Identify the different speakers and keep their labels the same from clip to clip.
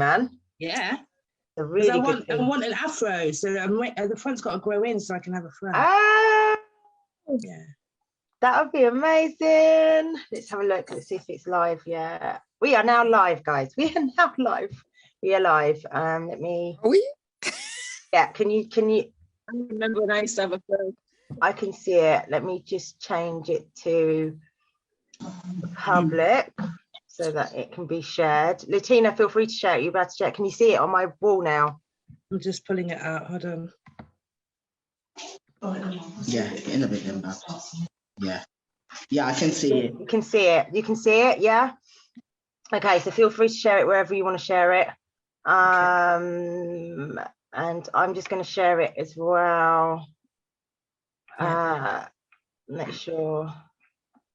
Speaker 1: man.
Speaker 2: Yeah.
Speaker 1: A really
Speaker 2: I
Speaker 1: good thing.
Speaker 2: want an afro, so the front's got to grow in so I can have a fro.
Speaker 1: Ah,
Speaker 2: yeah.
Speaker 1: That would be amazing. Let's have a look. Let's see if it's live. Yeah, we are now live, guys. We are now live. We are live. Let me.
Speaker 3: Are we?
Speaker 1: Yeah. Can you?
Speaker 2: I remember when I used to have a fro.
Speaker 1: I can see it. Let me just change it to public so that it can be shared. Latina, feel free to share it. You're about to share it. Can you see it on my wall now?
Speaker 2: I'm just pulling it out. Hold on.
Speaker 4: Yeah, in a bit then back. Yeah, I can see it.
Speaker 1: You can see it. You can see it. Yeah. Okay, so feel free to share it wherever you want to share it. And I'm just going to share it as well. Make sure.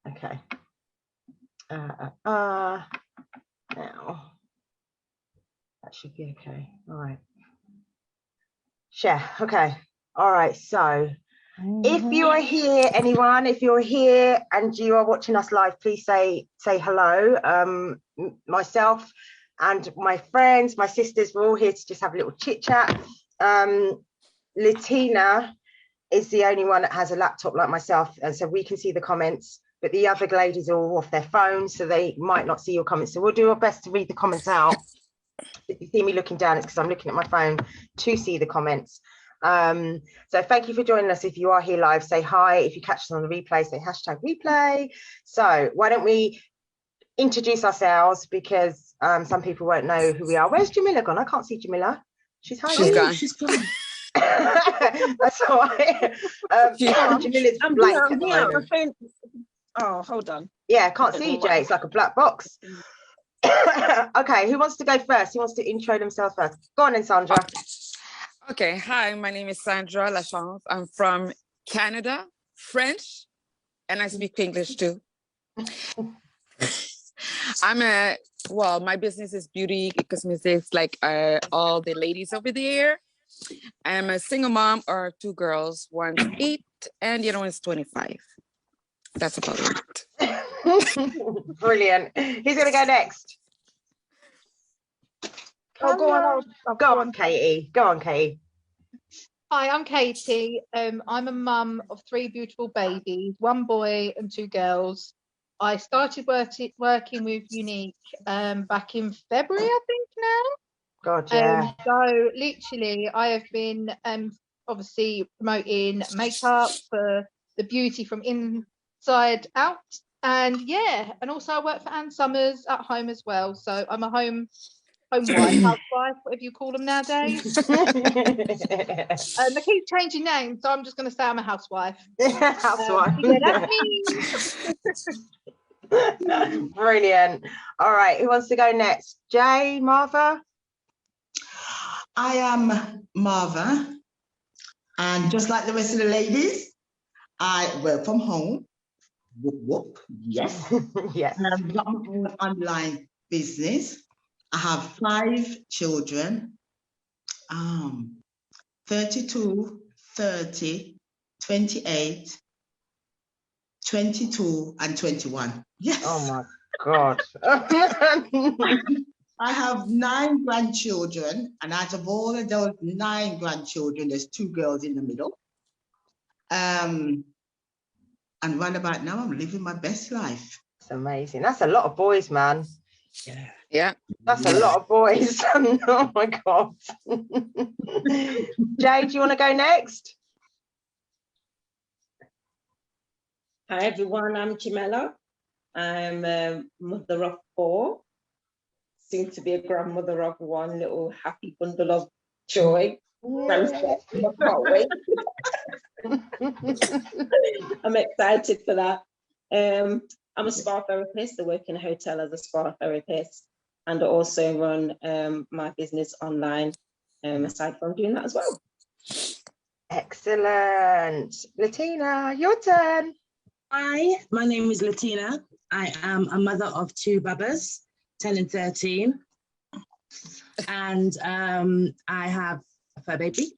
Speaker 1: Okay. Now that should be okay. All right. Share. Okay. All right. So if you are here, anyone, if you're here and you are watching us live, please say hello. Myself and my friends, my sisters, we're all here to just have a little chit chat. Latina is the only one that has a laptop like myself, and so we can see the comments, but the other ladies are all off their phones, so they might not see your comments. So we'll do our best to read the comments out. If you see me looking down, it's because I'm looking at my phone to see the comments. So thank you for joining us. If you are here live, say hi. If you catch us on the replay, say #replay. So why don't we introduce ourselves, because some people won't know who we are. Where's Jamila gone? I can't see Jamila. She's hiding.
Speaker 3: She's gone.
Speaker 2: She's gone.
Speaker 1: That's all right. Jamila's blank at the moment.
Speaker 2: Oh, hold on.
Speaker 1: Yeah, I can't see you, Jay. It's like a black box. Okay, who wants to go first? Who wants to intro themselves first? Go on then, Sandra.
Speaker 3: Okay, hi, my name is Sandra Lachance. I'm from Canada, French, and I speak English too. My business is beauty cosmetics, like all the ladies over there. I'm a single mom of 2 girls, one's 8 and the other one's 25. That's about it.
Speaker 1: Brilliant. Who's going to go next?
Speaker 5: Go on,
Speaker 1: Katie. Go on, Katie.
Speaker 5: Hi, I'm Katie. I'm a mum of 3 beautiful babies, 1 boy and 2 girls. I started working with Unique back in February, I think now.
Speaker 1: God, yeah.
Speaker 5: So literally, I have been obviously promoting makeup for the beauty from inside out, and also I work for Ann Summers at home as well. So I'm a home wife, housewife, whatever you call them nowadays. They keep changing names, so I'm just going to say I'm a housewife.
Speaker 1: Housewife.
Speaker 5: Yeah, that's me.
Speaker 1: Brilliant. All right, who wants to go next? Jay, Marva?
Speaker 4: I am Marva, and just like the rest of the ladies, I work from home. Whoop, whoop. Yes.
Speaker 1: Yes.
Speaker 4: And I've got my own online business. I have 5 children, 32, 30, 28, 22, and 21. Yes.
Speaker 1: Oh my God.
Speaker 4: I have 9 grandchildren, and out of all of those 9 grandchildren, there's 2 girls in the middle. And right about now, I'm living my best life.
Speaker 1: It's amazing. That's a lot of boys, man.
Speaker 3: Yeah.
Speaker 1: That's a lot of boys. Oh my God. Jay, do you want to go next?
Speaker 6: Hi everyone, I'm Jamila. I'm a mother of 4, soon to be a grandmother of 1 little happy bundle of joy. I can't wait. I'm excited for that. I'm a spa therapist. I work in a hotel as a spa therapist, and I also run my business online aside from doing that as well.
Speaker 1: Excellent. Latina, your turn.
Speaker 2: Hi, my name is Latina. I am a mother of 2 babbas, 10 and 13. And I have a fur baby.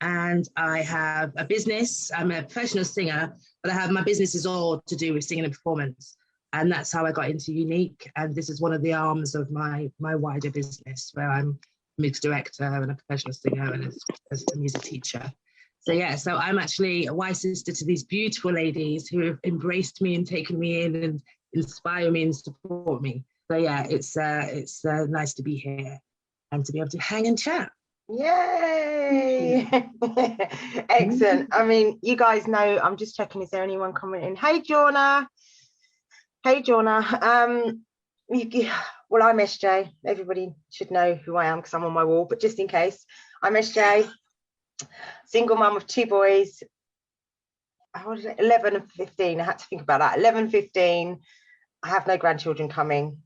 Speaker 2: And I have a business. I'm a professional singer, but my business is all to do with singing and performance. And that's how I got into Unique. And this is one of the arms of my wider business, where I'm a music director and a professional singer and as a music teacher. So yeah, so I'm actually a wise sister to these beautiful ladies who have embraced me and taken me in and inspire me and support me. So yeah, it's nice to be here and to be able to hang and chat.
Speaker 1: Yay! Excellent. I mean, you guys know, I'm just checking, is there anyone commenting? Hey, Jorna. Hey, Jorna. Well, I'm SJ. Everybody should know who I am because I'm on my wall, but just in case, I'm SJ, single mum of 2 boys. How old is it? 11 and 15. I had to think about that. 11, 15. I have no grandchildren coming.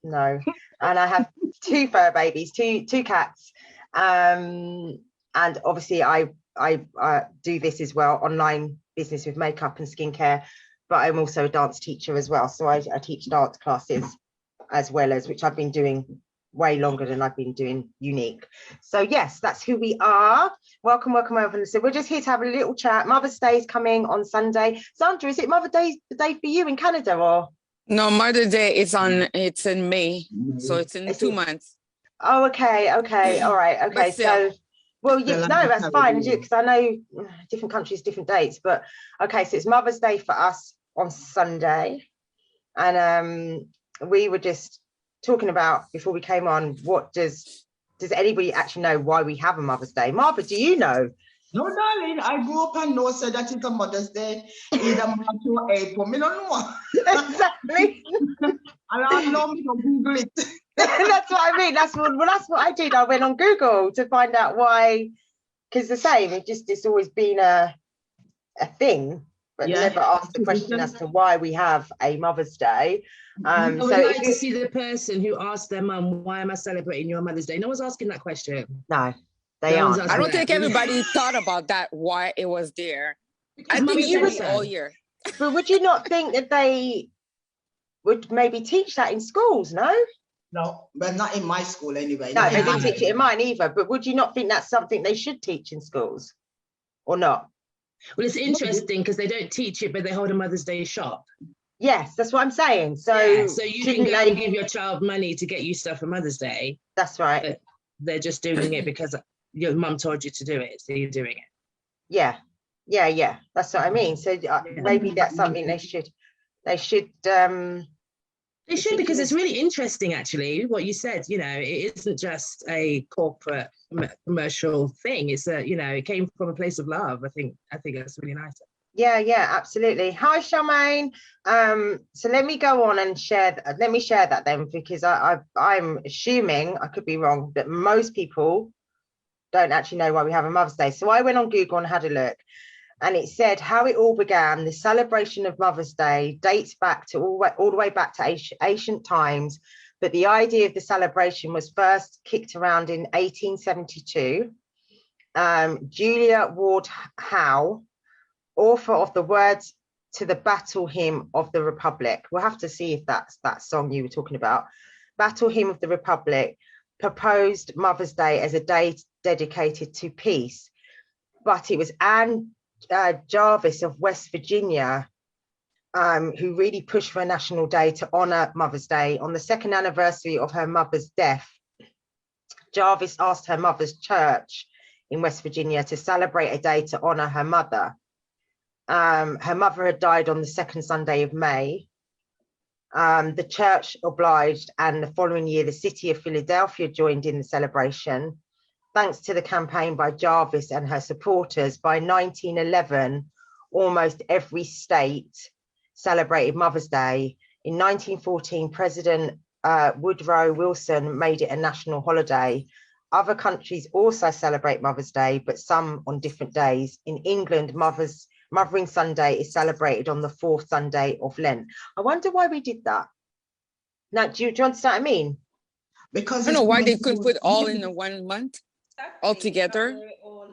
Speaker 1: No. And I have 2 fur babies, two cats. And obviously I do this as well, online business with makeup and skincare, but I'm also a dance teacher as well. So I teach dance classes as well, as which I've been doing way longer than I've been doing Unique. So yes, that's who we are. Welcome over. So we're just here to have a little chat. Mother's Day is coming on Sunday. Sandra, is it Mother's Day the day for you in Canada, or?
Speaker 3: No, Mother's Day it's in May, so it's in 2 months.
Speaker 1: Oh, okay, all right, okay. So, well, no, that's fine, because I know different countries, different dates. But okay, so it's Mother's Day for us on Sunday, and we were just talking about before we came on. What does anybody actually know why we have a Mother's Day? Martha, do you know?
Speaker 4: No, darling, I grew up and know so that it's a Mother's Day, either March or April. Me don't know.
Speaker 1: Exactly.
Speaker 4: And I love me to Google it.
Speaker 1: That's what I mean. That's what I did. I went on Google to find out why, because the same, it's always been a thing, but never asked the question as to why we have a Mother's Day.
Speaker 2: I would like to see the person who asked their mum, why am I celebrating your Mother's Day? No one's asking that question.
Speaker 1: No, they aren't.
Speaker 3: I don't think everybody thought about that, why it was there. I think it was all year.
Speaker 1: But would you not think that they would maybe teach that in schools?
Speaker 4: No, but not in my school anyway.
Speaker 1: No, they didn't teach it in mine either. But would you not think that's something they should teach in schools, or not?
Speaker 2: Well, it's interesting because they don't teach it, but they hold a Mother's Day shop.
Speaker 1: Yes, that's what I'm saying. So,
Speaker 2: so you can go and give your child money to get you stuff for Mother's Day.
Speaker 1: That's right.
Speaker 2: But they're just doing it because your mum told you to do it, so you're doing it.
Speaker 1: Yeah. That's what I mean. So maybe that's something they should. They should, because
Speaker 2: it's really interesting, actually, what you said. You know, it isn't just a corporate commercial thing. It's it came from a place of love. I think that's really nice.
Speaker 1: Yeah, absolutely. Hi, Charmaine. So let me go on and share that then, because I'm assuming, I could be wrong, that most people don't actually know why we have a Mother's Day. So I went on Google and had a look, and it said how it all began. The celebration of Mother's Day dates back to all the way back to ancient times, but the idea of the celebration was first kicked around in 1872. Julia Ward Howe, author of the words to the Battle Hymn of the Republic. We'll have to see if that's that song you were talking about. Battle Hymn of the Republic proposed Mother's Day as a day dedicated to peace, but it was Anne Jarvis of West Virginia who really pushed for a national day to honor Mother's Day. On the 2nd anniversary of her mother's death, Jarvis asked her mother's church in West Virginia to celebrate a day to honor her mother. Her mother had died on the 2nd Sunday of May. The church obliged, and the following year, the city of Philadelphia joined in the celebration. Thanks to the campaign by Jarvis and her supporters, by 1911, almost every state celebrated Mother's Day. In 1914, President Woodrow Wilson made it a national holiday. Other countries also celebrate Mother's Day, but some on different days. In England, Mothering Sunday is celebrated on the 4th Sunday of Lent. I wonder why we did that. Now, do you understand what I mean?
Speaker 3: Because I don't know why they couldn't put all in the 1 month, all together.
Speaker 6: It all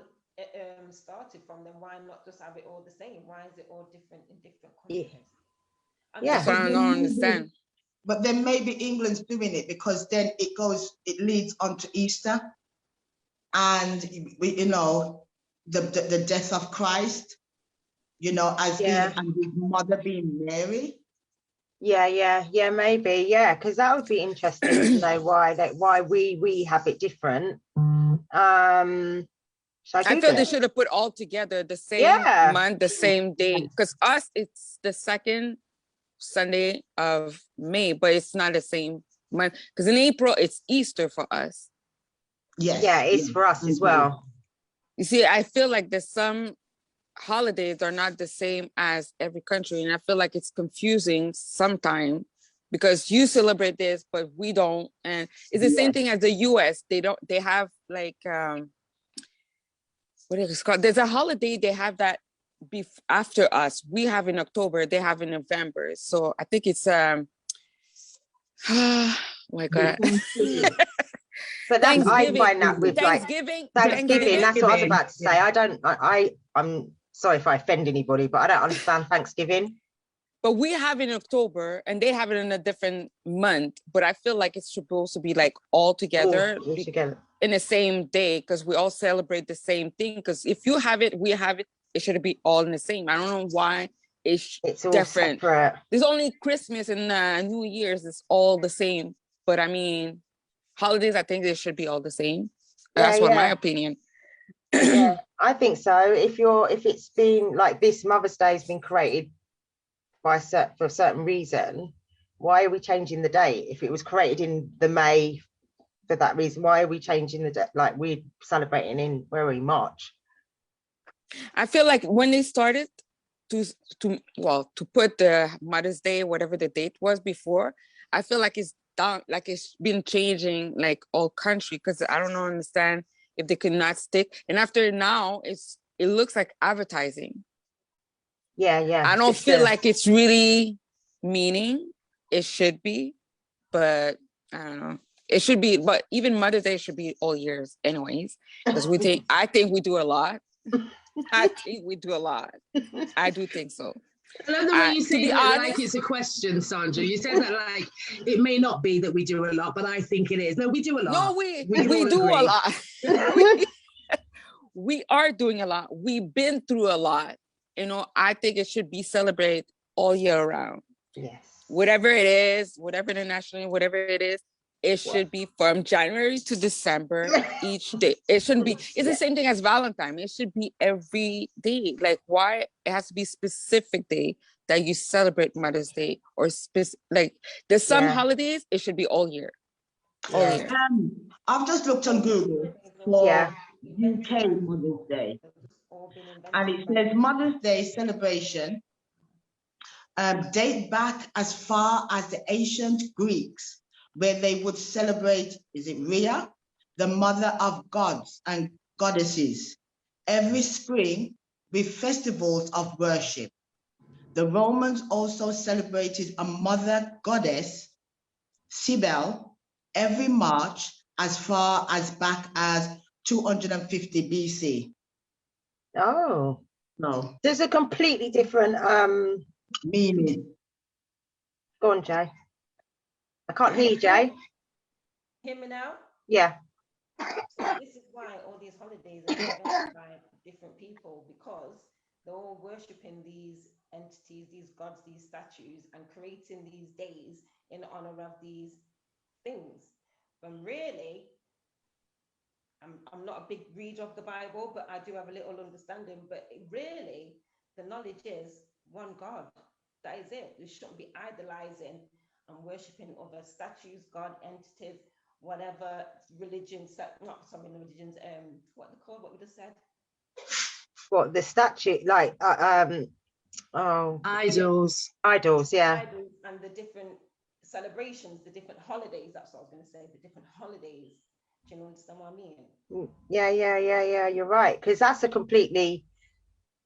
Speaker 6: started from, then why not just have it all the same? Why is it all different in different countries?
Speaker 1: Yeah,
Speaker 3: I don't understand.
Speaker 4: But then maybe England's doing it because then it leads on to Easter, and the death of Christ. And his mother being Mary.
Speaker 1: Yeah, maybe, yeah, because that would be interesting to know why we have it different. Shall I
Speaker 3: I feel
Speaker 1: Google
Speaker 3: they
Speaker 1: it?
Speaker 3: should have put all together the same
Speaker 1: Yeah.
Speaker 3: month, the same day. Because us, it's the second Sunday of May, but it's not the same month. Because in April, it's Easter for us.
Speaker 4: Yes.
Speaker 1: Yeah, it's for us as well.
Speaker 3: You see, I feel like there's some holidays are not the same as every country, and I feel like it's confusing sometimes because you celebrate this, but we don't. And it's the same thing as the US. They have like what is it called? There's a holiday they have that after us. We have in October, they have in November. So I think it's oh my God.
Speaker 1: But that's, I find that with
Speaker 3: Thanksgiving.
Speaker 1: Thanksgiving, that's what I was about to say. I'm sorry if I offend anybody, but I don't understand Thanksgiving.
Speaker 3: But we have it in October and they have it in a different month. But I feel like it's supposed to be like all together in the same day because we all celebrate the same thing. Because if you have it, we have it, it should be all in the same. I don't know why it's all different. Separate. There's only Christmas and New Year's is all the same. But I mean, holidays, I think they should be all the same. That's what my opinion.
Speaker 1: Yeah, I think so. If it's been like this, Mother's Day has been created for a certain reason, why are we changing the date? If it was created in the May for that reason, why are we changing the date? Like we're celebrating in March.
Speaker 3: I feel like when they started to put the Mother's Day, whatever the date was before, I feel like it's down, like it's been changing like all country because I don't understand if they could not stick. And after now, it looks like advertising.
Speaker 1: Yeah.
Speaker 3: I don't feel like it's really meaning. It should be, but I don't know. It should be, but even Mother's Day should be all years anyways. Because I think we do a lot. I think we do a lot. I do think so.
Speaker 2: I love the way you say that like it's a question, Sandra. You said that like it may not be that we do a lot, but I think it is. No, we do a lot.
Speaker 3: No, we do a lot. We are doing a lot. We've been through a lot. You know, I think it should be celebrated all year round.
Speaker 1: Yes.
Speaker 3: Whatever it is, whatever internationally, whatever it is, it should be from January to December each day. It shouldn't be, it's the same thing as Valentine. It should be every day. Like why it has to be specific day that you celebrate Mother's Day or like there's some holidays, it should be all year. All year.
Speaker 4: I've just looked on Google for UK Mother's Day. And it says Mother's Day celebration date back as far as the ancient Greeks, where they would celebrate, is it Rhea, the mother of gods and goddesses, every spring with festivals of worship. The Romans also celebrated a mother goddess, Cybele, every March as far as back as 250 BC.
Speaker 1: Oh,
Speaker 4: no.
Speaker 1: There's a completely different
Speaker 4: meaning.
Speaker 1: Go on, Jay. I can't hear you, Jay.
Speaker 6: Hear me now?
Speaker 1: Yeah.
Speaker 6: This is why all these holidays are invented by different people, because they're all worshipping these entities, these gods, these statues, and creating these days in honor of these things. But really, I'm not a big reader of the Bible, but I do have a little understanding. But really, the knowledge is one God. That is it. We shouldn't be idolizing and worshiping other statues, God, entities, whatever religions, not some religions, what they call, what we just said.
Speaker 1: What, the statue, like,
Speaker 2: idols.
Speaker 1: Idols, yeah.
Speaker 6: Idols and the different celebrations, the different holidays, that's what I was going to say, the different holidays. Do you understand what I mean?
Speaker 1: Yeah, you're right. Because that's a completely,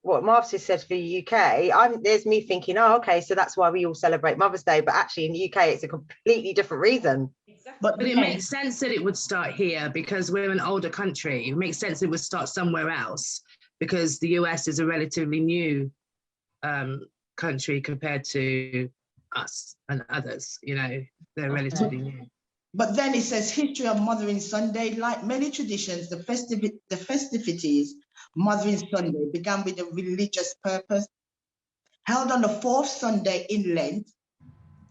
Speaker 1: what Marv just said for the UK, there's me thinking, oh, okay, so that's why we all celebrate Mother's Day. But actually in the UK, it's a completely different reason.
Speaker 6: Exactly.
Speaker 2: But it makes sense that it would start here because we're an older country. It makes sense it would start somewhere else because the US is a relatively new country compared to us and others, you know, they're relatively new.
Speaker 4: But then it says history of Mothering Sunday. Like many traditions, the festivities Mothering Sunday began with a religious purpose. Held on the fourth Sunday in Lent,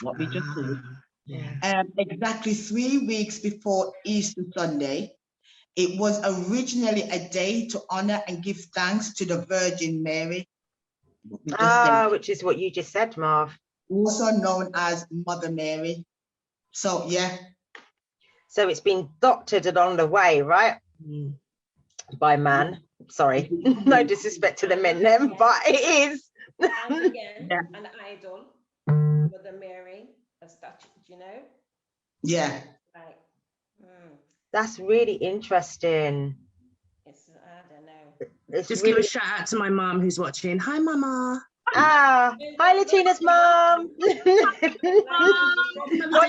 Speaker 4: what we just did.
Speaker 2: Yeah.
Speaker 4: Exactly 3 weeks before Easter Sunday. It was originally a day to honor and give thanks to the Virgin Mary, we just said,
Speaker 1: Which is what you just said, Marv.
Speaker 4: also known as Mother Mary. So yeah,
Speaker 1: So it's been doctored and on the way, right?
Speaker 2: Mm.
Speaker 1: By man. Sorry, no disrespect to the men then, but it is.
Speaker 6: And again,
Speaker 4: Yeah.
Speaker 6: an idol, Mother Mary, a statue, do you know?
Speaker 4: yeah.
Speaker 6: Like,
Speaker 1: That's really interesting.
Speaker 6: it's, I don't know.
Speaker 1: It's
Speaker 2: Just give
Speaker 1: really...
Speaker 2: a shout out to my mom who's watching. Hi, Mama.
Speaker 1: Hi, Latina's mom. What's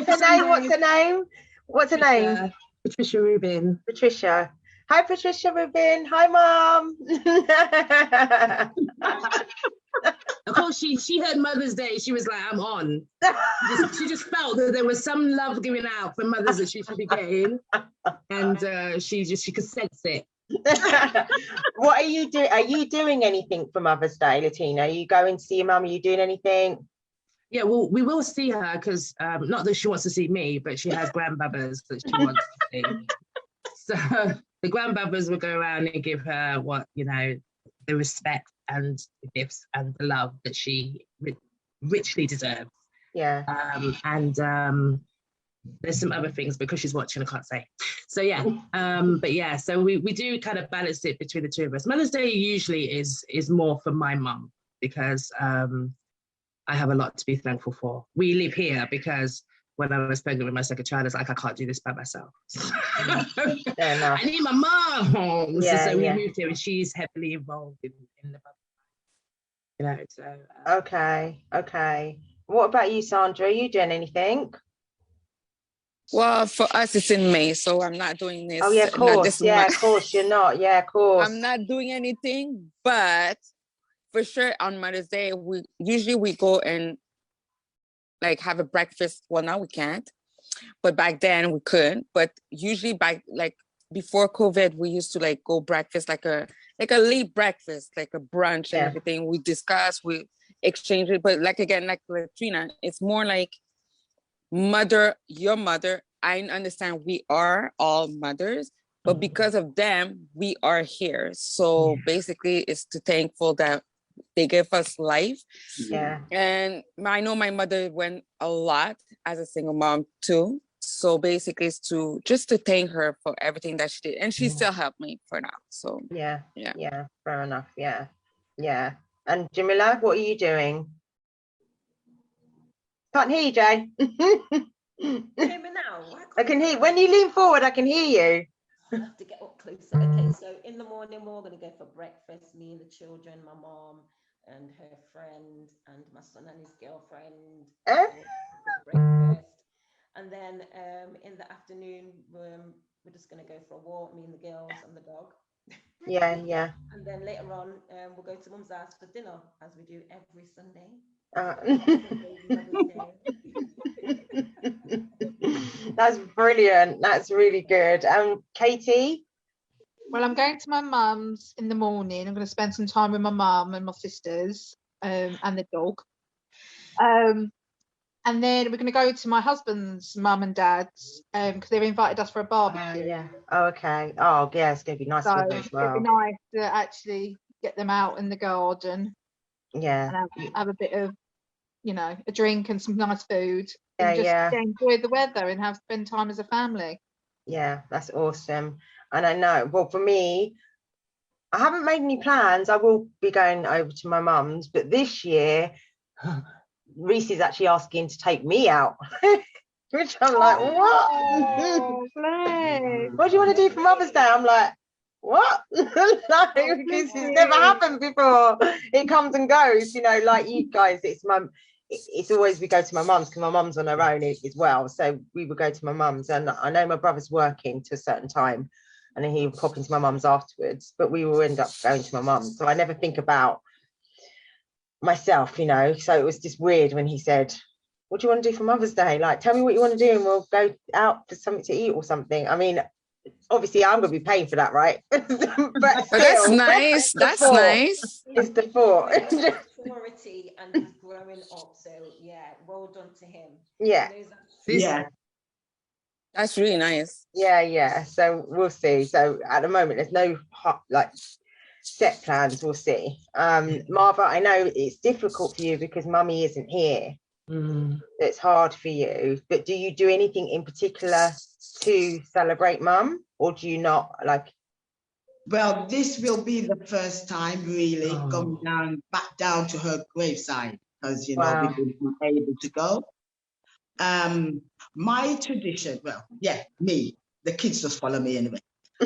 Speaker 1: her name? What's her name? What's her name?
Speaker 2: Patricia Rubin.
Speaker 1: Patricia. Hi, Patricia Rubin. Hi, Mom.
Speaker 2: Of course, she heard Mother's Day. She was like, I'm on. She just felt that there was some love given out for mothers that she should be getting. And she could sense it.
Speaker 1: What are you doing? Are you doing anything for Mother's Day, Latina? Are you going to see your mum? Are you doing anything?
Speaker 2: Yeah, well, we will see her because not that she wants to see me, but she has grandbabbas that she wants to see. So the grandbabbas will go around and give her the respect and the gifts and the love that she richly deserves.
Speaker 1: Yeah.
Speaker 2: There's some other things because she's watching, I can't say. So yeah, but yeah, so we do kind of balance it between the two of us. Mother's Day usually is more for my mum because I have a lot to be thankful for. We live here because when I was pregnant with my second child, I was like, I can't do this by myself. I need my mom.
Speaker 1: Yeah,
Speaker 2: so we
Speaker 1: yeah.
Speaker 2: moved here and she's heavily involved in the so.
Speaker 1: Okay. What about you, Sandra? Are you doing anything?
Speaker 3: Well, for us, it's in May, so I'm not doing this.
Speaker 1: Oh, yeah, of
Speaker 3: not
Speaker 1: course.
Speaker 3: this
Speaker 1: Yeah,
Speaker 3: month.
Speaker 1: of course. You're not. Yeah, of course.
Speaker 3: I'm not doing anything, but for sure on Mother's Day, we usually go and like have a breakfast. Well, now we can't, but back then we could. But usually before COVID, we used to like go breakfast, like a late breakfast, like a brunch and everything. We discuss, we exchange it. But like Latrina, it's more like your mother. I understand we are all mothers, but because of them, we are here. So basically, it's to thankful that they give us life.
Speaker 1: Yeah.
Speaker 3: And I know my mother went a lot as a single mom too. So basically, it's to thank her for everything that she did, and she still helped me for now. So
Speaker 1: yeah, fair enough. Yeah. And Jamila, what are you doing? Can't hear you, Jay.
Speaker 6: Hear me now?
Speaker 1: I can hear. When you lean forward, I can hear you.
Speaker 6: I have to get up closer. Okay, so in the morning, we're all going to go for breakfast, me and the children, my mom and her friend, and my son and his girlfriend. Breakfast. And then in the afternoon, we're just going to go for a walk, me and the girls and the dog.
Speaker 1: Yeah.
Speaker 6: And then later on, we'll go to Mum's house for dinner, as we do every Sunday.
Speaker 1: That's brilliant. That's really good. Katie?
Speaker 5: Well, I'm going to my mum's in the morning. I'm going to spend some time with my mum and my sisters and the dog. And then we're going to go to my husband's mum and dad's because they've invited us for a barbecue.
Speaker 1: Yeah. Oh, okay. Oh, yeah, it's going to be nice
Speaker 5: So
Speaker 1: with them as well.
Speaker 5: it'd be nice to actually get them out in the garden.
Speaker 1: Yeah.
Speaker 5: And have a bit of, a drink and some nice food.
Speaker 1: Yeah,
Speaker 5: and just enjoy the weather and spend time as a family.
Speaker 1: Yeah, that's awesome. And I know, well, for me, I haven't made any plans. I will be going over to my mum's, but this year, Reese is actually asking to take me out, which I'm like, what? What do you want to do for Mother's Day? I'm like, what? Like, because it's never happened before. It comes and goes, like you guys. It's always we go to my mum's because my mum's on her own as well. So we would go to my mum's, and I know my brother's working to a certain time, and then he would pop into my mum's afterwards. But we will end up going to my mum's. So I never think about myself, So it was just weird when he said, "What do you want to do for Mother's Day? Like, tell me what you want to do, and we'll go out for something to eat or something." I mean, obviously, I'm going to be paying for that, right? But still,
Speaker 3: that's nice. That's nice.
Speaker 1: It's the thought.
Speaker 6: Maturity and his growth growing up. So yeah, well done to him.
Speaker 1: Yeah.
Speaker 4: Yeah.
Speaker 3: That's really nice.
Speaker 1: Yeah. So we'll see. So at the moment, there's no like set plans. We'll see. Marva, I know it's difficult for you because mummy isn't here. It's hard for you, but do you do anything in particular to celebrate mum, or do you not like?
Speaker 4: Well, this will be the first time really going back down to her graveside, because you know
Speaker 1: Wow.
Speaker 4: we weren't able to go. My tradition, well, yeah, me, the kids just follow me anyway.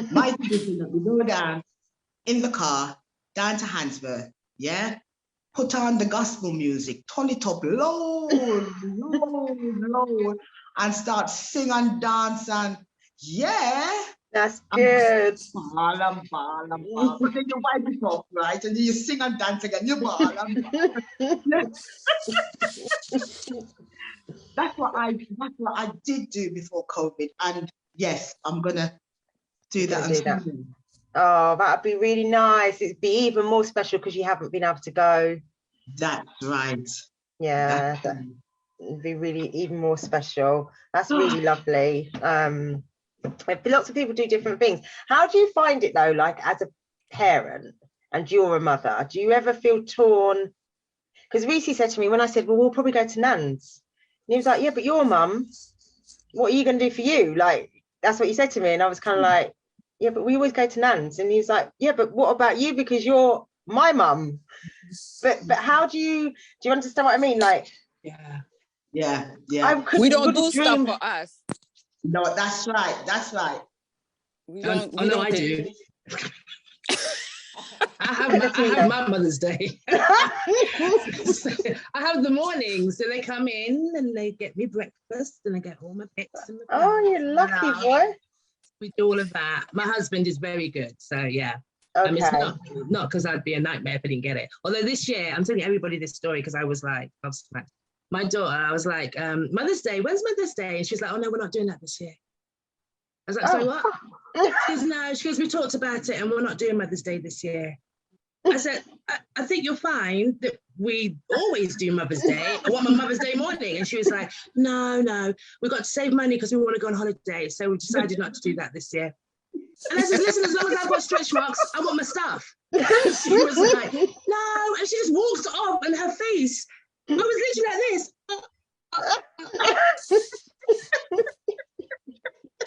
Speaker 4: My tradition that we go down in the car, down to Handsworth, yeah, put on the gospel music, turn it up loud, and start sing and dance, and yeah.
Speaker 1: That's good.
Speaker 4: Ball. But then you wipe it off, right? And then you sing and dance again, you ball. That's what I did do before COVID. And yes, I'm gonna do that.
Speaker 1: Do that. Oh, that'd be really nice. It'd be even more special because you haven't been able to go.
Speaker 4: That's right.
Speaker 1: Yeah,
Speaker 4: That's right.
Speaker 1: it'd be really even more special. That's really lovely. Lots of people do different things. How do you find it though, like as a parent and you're a mother, do you ever feel torn? Because Reese said to me when I said, well, we'll probably go to Nan's, and he was like, yeah, but your mum, what are you going to do for you? Like, that's what he said to me. And I was kind of like, yeah, but we always go to Nan's. And he was like, yeah, but what about you? Because you're my mum. But how do you understand what I mean? Like,
Speaker 4: Yeah.
Speaker 3: We don't do stuff for us.
Speaker 4: No, that's right.
Speaker 3: We don't.
Speaker 2: I know I do. I have my Mother's Day. I have the morning, so they come in and they get me breakfast, and I get all my pics. And
Speaker 1: oh, you're lucky, boy.
Speaker 2: We do all of that. My husband is very good, so yeah.
Speaker 1: Okay.
Speaker 2: It's not because I'd be a nightmare if I didn't get it. Although this year, I'm telling everybody this story because I was like, my daughter, I was like, Mother's Day, when's Mother's Day? And she's like, oh no, we're not doing that this year. I was like, so what? She goes, no, she goes, we talked about it and we're not doing Mother's Day this year. I said, I think you'll find that we always do Mother's Day. I want my Mother's Day morning. And she was like, no, we've got to save money because we want to go on holiday. So we decided not to do that this year. And I said, listen, as long as I've got stretch marks, I want my stuff. She was like, no. And she just walked off and her face, I was literally like this.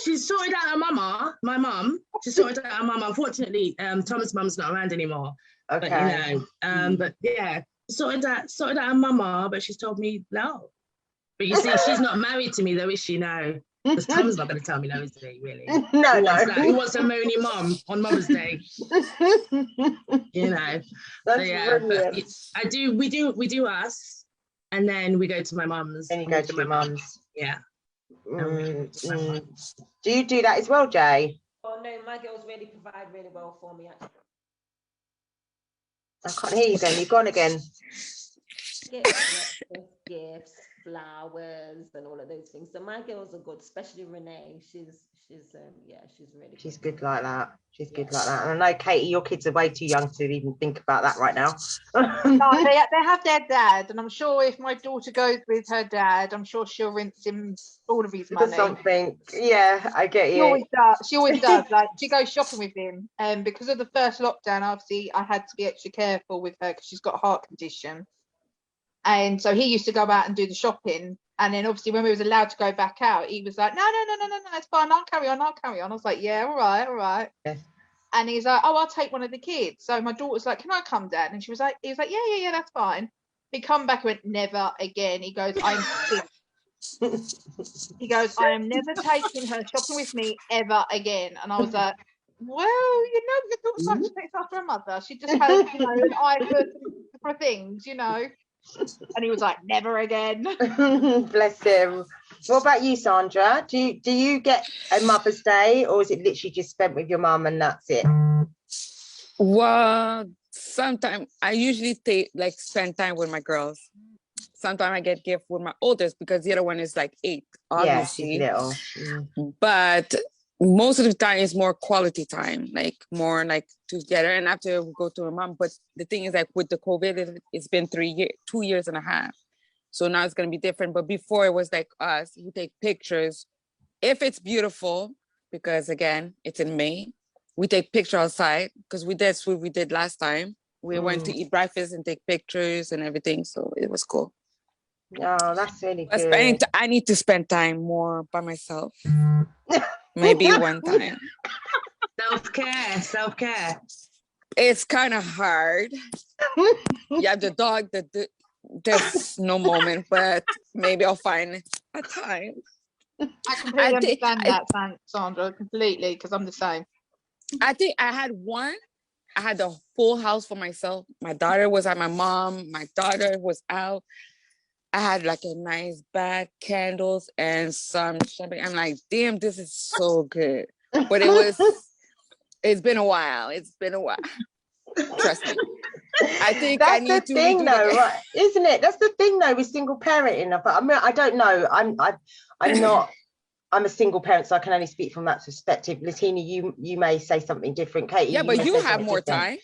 Speaker 2: She sorted out her mama, my mum. She sorted out her mama. Unfortunately, Thomas' mum's not around anymore.
Speaker 1: Okay.
Speaker 2: But you know, but yeah, sorted out her mama, but she's told me no. But you see, she's not married to me though, is she? No. Because Tom's not going to tell me no, is he, really?
Speaker 1: No.
Speaker 2: Who wants a moany mum on Mother's Day? You know.
Speaker 1: That's
Speaker 2: so, yeah,
Speaker 1: brilliant.
Speaker 2: we do us, and then we go to my mum's.
Speaker 1: Then you go to your mum's.
Speaker 2: Yeah.
Speaker 1: Do you do that as well, Jay?
Speaker 6: Oh no, my girls really provide really well for me actually.
Speaker 1: I can't hear you then. You've gone again.
Speaker 6: Gifts, flowers, and all of those things. So my girls are good, especially Renee. She's really.
Speaker 1: She's good like that. She's good like that. And I know, Katie, your kids are way too young to even think about that right now.
Speaker 5: No, they have their dad, and I'm sure if my daughter goes with her dad, I'm sure she'll rinse him all of his
Speaker 1: For
Speaker 5: money.
Speaker 1: something. Yeah, I get
Speaker 5: She
Speaker 1: you.
Speaker 5: always does. She always does. Like, she goes shopping with him, and because of the first lockdown, obviously I had to be extra careful with her because she's got a heart condition, and so he used to go out and do the shopping. And then obviously when we was allowed to go back out, he was like, no, it's fine. I'll carry on. I was like, yeah, all right.
Speaker 1: Yes.
Speaker 5: And he's like, oh, I'll take one of the kids. So my daughter's like, can I come, Dad? And he was like, yeah, that's fine. He come back and went, never again. He goes, I'm sick. He goes, I am never taking her shopping with me ever again. And I was like, well, you know, the daughter's like, she takes after her mother. She just has, you know, an eye for things, you know. And he was like, never again.
Speaker 1: Bless him. What about you, Sandra? Do you get a Mother's Day, or is it literally just spent with your mum and that's it?
Speaker 3: Well, sometimes I usually spend time with my girls. Sometimes I get gift with my oldest because the other one is like 8, obviously.
Speaker 1: Yeah, she's little.
Speaker 3: But most of the time it's more quality time, like more like together. And after we go to my mom, but the thing is, like with the COVID, it's been 2 years and a half. So now it's gonna be different. But before it was like us, we take pictures. If it's beautiful, because again, it's in May, we take picture outside because that's what we did last time. We went to eat breakfast and take pictures and everything. So it was cool.
Speaker 1: Oh, that's really
Speaker 3: But
Speaker 1: good.
Speaker 3: I need to spend time more by myself. Maybe one time.
Speaker 2: Self-care.
Speaker 3: It's kind of hard. You have the dog, there's no moment, but maybe I'll find a time.
Speaker 5: I completely understand that, Sandra, completely, because I'm the same.
Speaker 3: I think I had the full house for myself. My daughter was at my mom. My daughter was out. I had like a nice bag, candles, and some champagne. I'm like, damn, this is so good. But it's been a while. Trust me. I think
Speaker 1: That's
Speaker 3: I need
Speaker 1: the
Speaker 3: to
Speaker 1: thing,
Speaker 3: redo
Speaker 1: though,
Speaker 3: the-
Speaker 1: right? Isn't it? That's the thing, though, with single parenting. But I mean, I don't know. I'm not. I'm a single parent, so I can only speak from that perspective. Latina, you may say something different. Katie,
Speaker 3: Yeah, but
Speaker 1: may
Speaker 3: you
Speaker 1: say
Speaker 3: have
Speaker 1: something
Speaker 3: more
Speaker 1: different.
Speaker 3: time.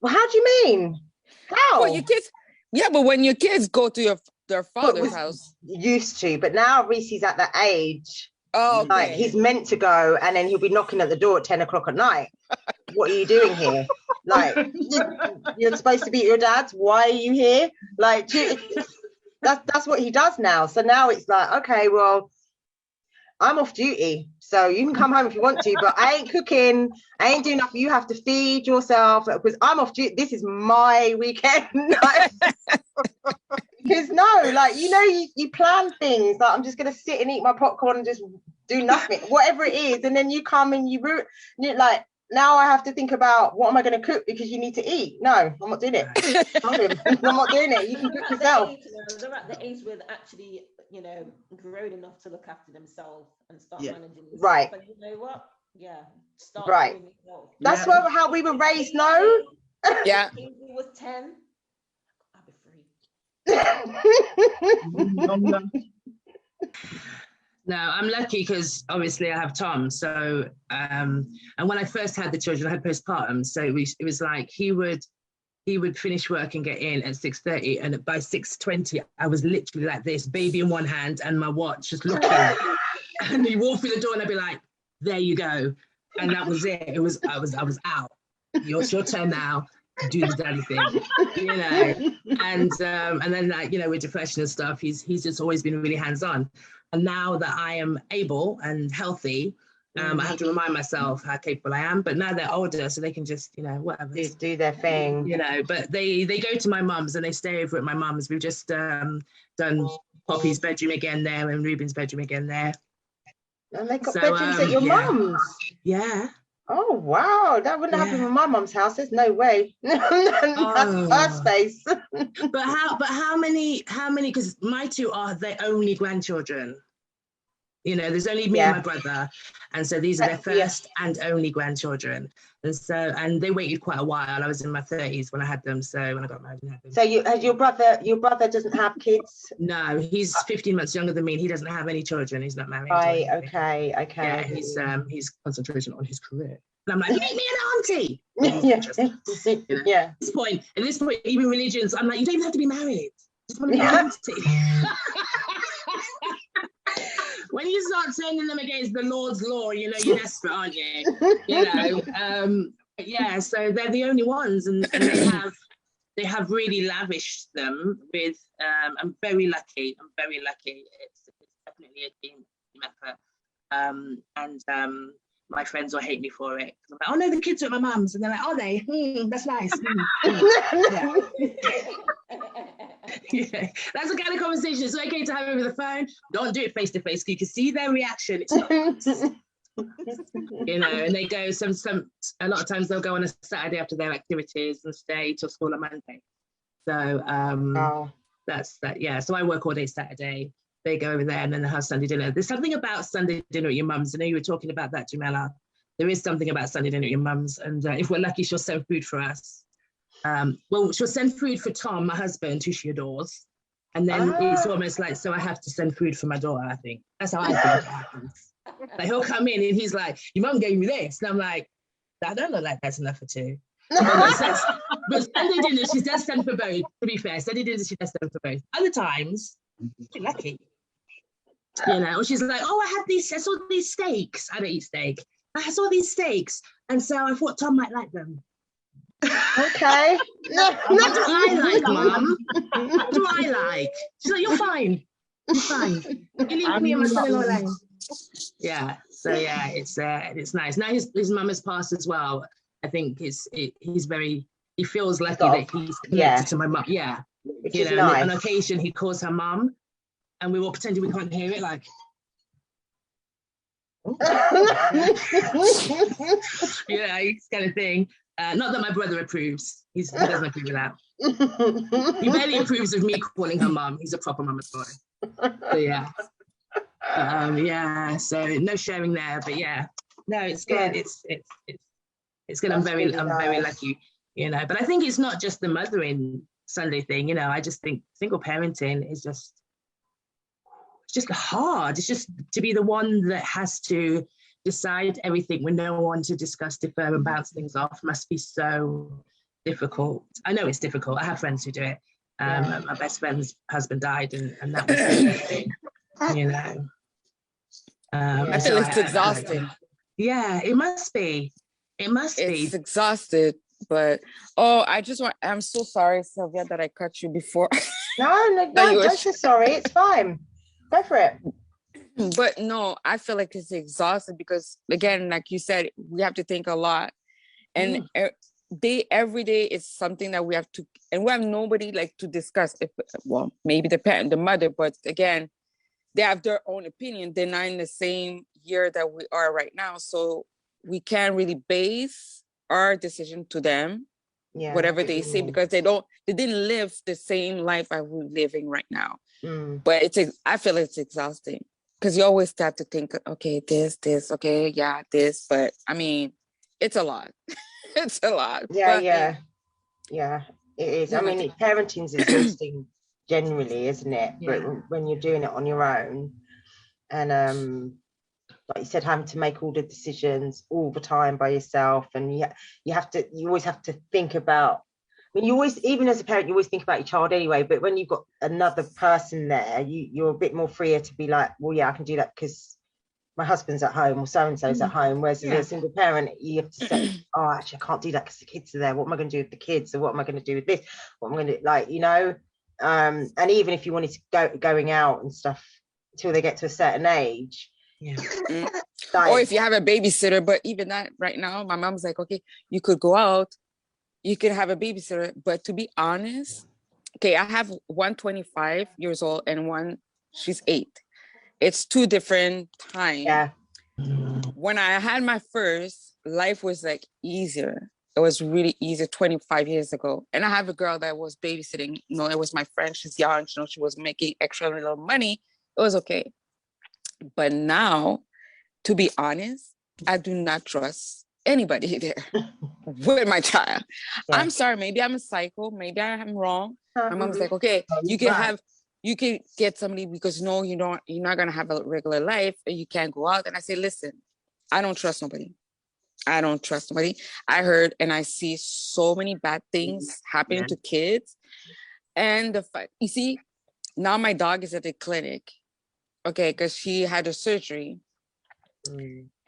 Speaker 1: Well, how do you mean? How?
Speaker 3: Well, your kids. Yeah, but when your kids go to their father's house.
Speaker 1: Used to, but now Reese's at that age.
Speaker 3: Oh,
Speaker 1: Like
Speaker 3: okay.
Speaker 1: he's meant to go, and then he'll be knocking at the door at 10 o'clock at night. What are you doing here? Like you're supposed to be at your dad's. Why are you here? Like that's what he does now. So now it's like, okay, well, I'm off duty, so you can come home if you want to, but I ain't cooking. I ain't doing nothing. You have to feed yourself because I'm off duty. This is my weekend. Because no, like, you know, you plan things. Like, I'm just gonna sit and eat my popcorn and just do nothing, whatever it is, and then you come and you're like, now I have to think about what am I going to cook because you need to eat. No, I'm not doing it. I'm not doing it. You can cook yourself.
Speaker 6: They're at the age where they're actually, you know, grown enough to look after themselves and start managing themselves.
Speaker 1: Right.
Speaker 6: But you know what? Yeah. Start
Speaker 1: right.
Speaker 6: doing yourself.
Speaker 1: That's how we were raised, no?
Speaker 3: Yeah.
Speaker 6: He was 10. I'll be free.
Speaker 2: No, I'm lucky because obviously I have Tom. So, and when I first had the children, I had postpartum. So it was like he would finish work and get in at 6:30, and by 6:20, I was literally like this, baby in one hand and my watch, just looking. And he walked through the door, and I'd be like, "There you go," and that was it. I was out. It's your turn now. Do the daddy thing, you know. And then, like, you know, with depression and stuff, he's just always been really hands-on. And now that I am able and healthy, I have to remind myself how capable I am. But now they're older, so they can just, you know, whatever.
Speaker 1: Just do their thing.
Speaker 2: You know, but they go to my mum's and they stay over at my mum's. We've just done Poppy's bedroom again there and Ruben's bedroom again there.
Speaker 1: And they got bedrooms at your mum's.
Speaker 2: Yeah.
Speaker 1: Oh wow, that wouldn't happen in my mum's house. There's no way. That's her space.
Speaker 2: But how many? Because my two are their only grandchildren. You know, there's only me and my brother, and so these are their first and only grandchildren. And they waited quite a while. I was in my 30s when I had them. So when I got married and had them.
Speaker 1: So your brother doesn't have kids?
Speaker 2: No, he's 15 months younger than me. And he doesn't have any children. He's not married.
Speaker 1: Right. Okay.
Speaker 2: Yeah, he's concentrating on his career. And I'm like, make me an auntie.
Speaker 1: Yeah.
Speaker 2: At this point, even religions, I'm like, you don't even have to be married. Just want to be an auntie. When you start turning them against the Lord's law, you know, you're desperate, aren't you? You know, yeah, so they're the only ones, and they have really lavished them with, I'm very lucky. It's definitely a team effort. My friends will hate me for it. I'm like, oh no, the kids are at my mum's, and they're like, are they? That's nice. Yeah, that's the kind of conversation. It's okay to have over the phone. Don't do it face to face. You can see their reaction. It's not, you know. And they go a lot of times they'll go on a Saturday after their activities and stay till school on Monday. So that's that. Yeah. So I work all day Saturday. They go over there and then they have Sunday dinner. There's something about Sunday dinner at your mum's. I know you were talking about that, Jamela. There is something about Sunday dinner at your mum's, and if we're lucky, she'll send food for us. Well, she'll send food for Tom, my husband, who she adores, and then it's almost like, so I have to send food for my daughter. I think that's how I think it happens. Like he'll come in and he's like, your mum gave me this. And I'm like, that don't look like that's enough for two. But Sunday dinner, she does send for both, to be fair. Sunday dinner, she does send for both. Other times, she's lucky. You know, she's like, oh, I saw these steaks. I don't eat steak. I saw these steaks. And so I thought Tom might like them.
Speaker 1: Okay.
Speaker 2: What do I like, Mum? What do I like? She's like, you're fine. You're fine. You leave me and my son-in-law alone. Yeah. So yeah, it's nice. Now his mum has passed as well. I think he feels lucky that he's connected to my mum. Yeah.
Speaker 1: Which
Speaker 2: You
Speaker 1: is
Speaker 2: know,
Speaker 1: nice.
Speaker 2: on occasion he calls her mum and we all pretending we can't hear it, like, yeah, kind of thing. Not that my brother approves. He doesn't approve of that. He barely approves of me calling her mum. He's a proper mama's boy. So yeah. Yeah, so no sharing there, but yeah. No, it's good. It's good. I'm very lucky, you know. But I think it's not just the mothering Sunday thing, you know. I just think single parenting is just hard. It's just to be the one that has to decide everything with no one to discuss, defer, and bounce things off must be so difficult. I know it's difficult. I have friends who do it. My best friend's husband died, and that was the thing, you know.
Speaker 3: I feel it's exhausting.
Speaker 2: Yeah, it must be. It must be.
Speaker 3: It's exhausted, but I'm so sorry, Sylvia, that I cut you before.
Speaker 1: No, don't be sorry. It's fine. Go for it.
Speaker 3: But no, I feel like it's exhausted because, again, like you said, we have to think a lot, and every day is something that we have to, and we have nobody like to discuss. Well, maybe the parent, the mother, but again, they have their own opinion. They're not in the same year that we are right now, so we can't really base our decision to them, whatever they say, because they didn't live the same life as we're living right now. But I feel it's exhausting because you always have to think, okay, this, okay, yeah, this. But I mean, it's a lot. It's a lot.
Speaker 1: Yeah, it is. I mean, parenting's exhausting generally, isn't it?
Speaker 2: Yeah.
Speaker 1: But when you're doing it on your own, and like you said, having to make all the decisions all the time by yourself, and you always have to think about. I mean, even as a parent, you always think about your child anyway, but when you've got another person there, you're a bit more freer to be like, well, yeah, I can do that because my husband's at home or so-and-so's at home. Whereas as a single parent, you have to say, oh, actually, I can't do that because the kids are there. What am I going to do with the kids? Or what am I going to do with this? What am I going to, like, you know? And even if you wanted to going out and stuff until they get to a certain age.
Speaker 2: Yeah.
Speaker 1: Like,
Speaker 3: or if you have a babysitter, but even that right now, my mom's like, okay, you could go out, you could have a babysitter, but to be honest, okay, I have one 25 years old and one, she's 8. It's 2 different times.
Speaker 1: Yeah.
Speaker 3: When I had my first, life was like easier. It was really easy 25 years ago. And I have a girl that was babysitting, you know, it was my friend, she's young, you know, she was making extra little money. It was okay. But now, to be honest, I do not trust anybody there with my child. Yeah. I'm sorry, maybe I'm a psycho, maybe I'm wrong. My mom's like, okay, you can get somebody because no, you're not gonna have a regular life and you can't go out. And I say, listen, I don't trust nobody. I heard and I see so many bad things happening to kids. And you see, now my dog is at the clinic, okay, because she had a surgery.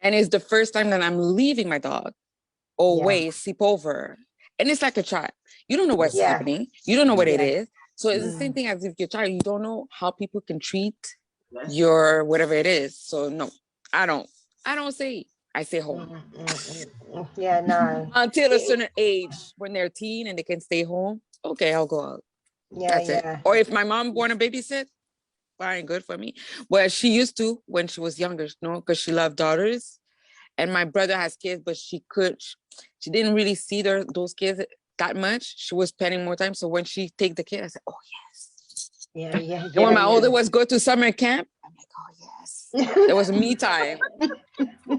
Speaker 3: And it's the first time that I'm leaving my dog always sleep over. And it's like a child. You don't know what's happening. You don't know what it is. So it's the same thing as if your child, you don't know how people can treat your whatever it is. So no, I don't say, I stay home.
Speaker 1: Yeah, no.
Speaker 3: Until a certain age, when they're teen and they can stay home, okay, I'll go out.
Speaker 1: Yeah,
Speaker 3: That's it. Or if my mom want to babysit, fine, good for me. Well, she used to when she was younger, you know, because she loved daughters. And my brother has kids, but she didn't really see those kids that much. She was spending more time. So when she take the kid, I said, oh, yes.
Speaker 1: Yeah.
Speaker 3: And when my older was go to summer camp, I'm like, oh, yes. There was me time.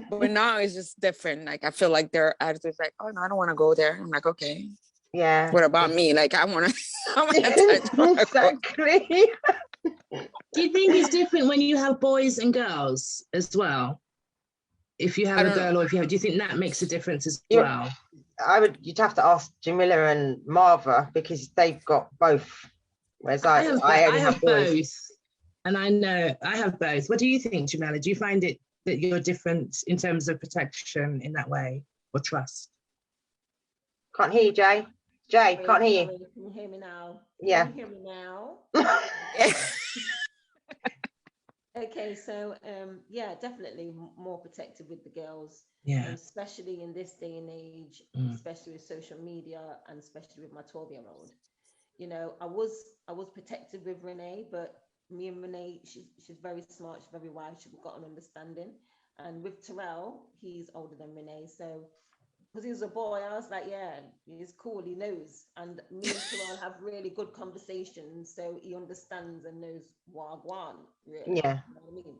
Speaker 3: But now it's just different. Like, I feel like their attitude is like, oh, no, I don't want to go there. I'm like, okay.
Speaker 1: Yeah.
Speaker 3: What about me? Like, I want to.
Speaker 1: Exactly.
Speaker 2: Do you think it's different when you have boys and girls as well? If you
Speaker 3: I
Speaker 2: have a
Speaker 3: don't know.
Speaker 2: girl or if you have, do you think that makes a difference as
Speaker 1: Yeah.
Speaker 2: well?
Speaker 1: You'd have to ask Jamila and Marva because they've got both. Whereas I only have boys.
Speaker 2: both. And I know I have both. What do you think, Jamila? Do you find it that you're different in terms of protection in that way or trust?
Speaker 1: Can't hear you, Jay. Jay,
Speaker 6: Wait,
Speaker 1: can't hear you.
Speaker 6: sorry, can you hear me now?
Speaker 1: Yeah.
Speaker 6: Can you hear me now? Okay, so yeah, definitely more protective with the girls,
Speaker 2: Yeah.
Speaker 6: especially in this day and age,
Speaker 2: Mm.
Speaker 6: especially with social media and especially with my 12-year-old. You know, I was protective with Renee, but me and Renee, she's very smart, she's very wise, she's got an understanding. And with Terrell, he's older than Renee, so because he was a boy, I was like, yeah, he's cool, he knows. And me and Terrell have really good conversations, so he understands and knows what I want, really.
Speaker 1: Yeah.
Speaker 6: You know what I mean?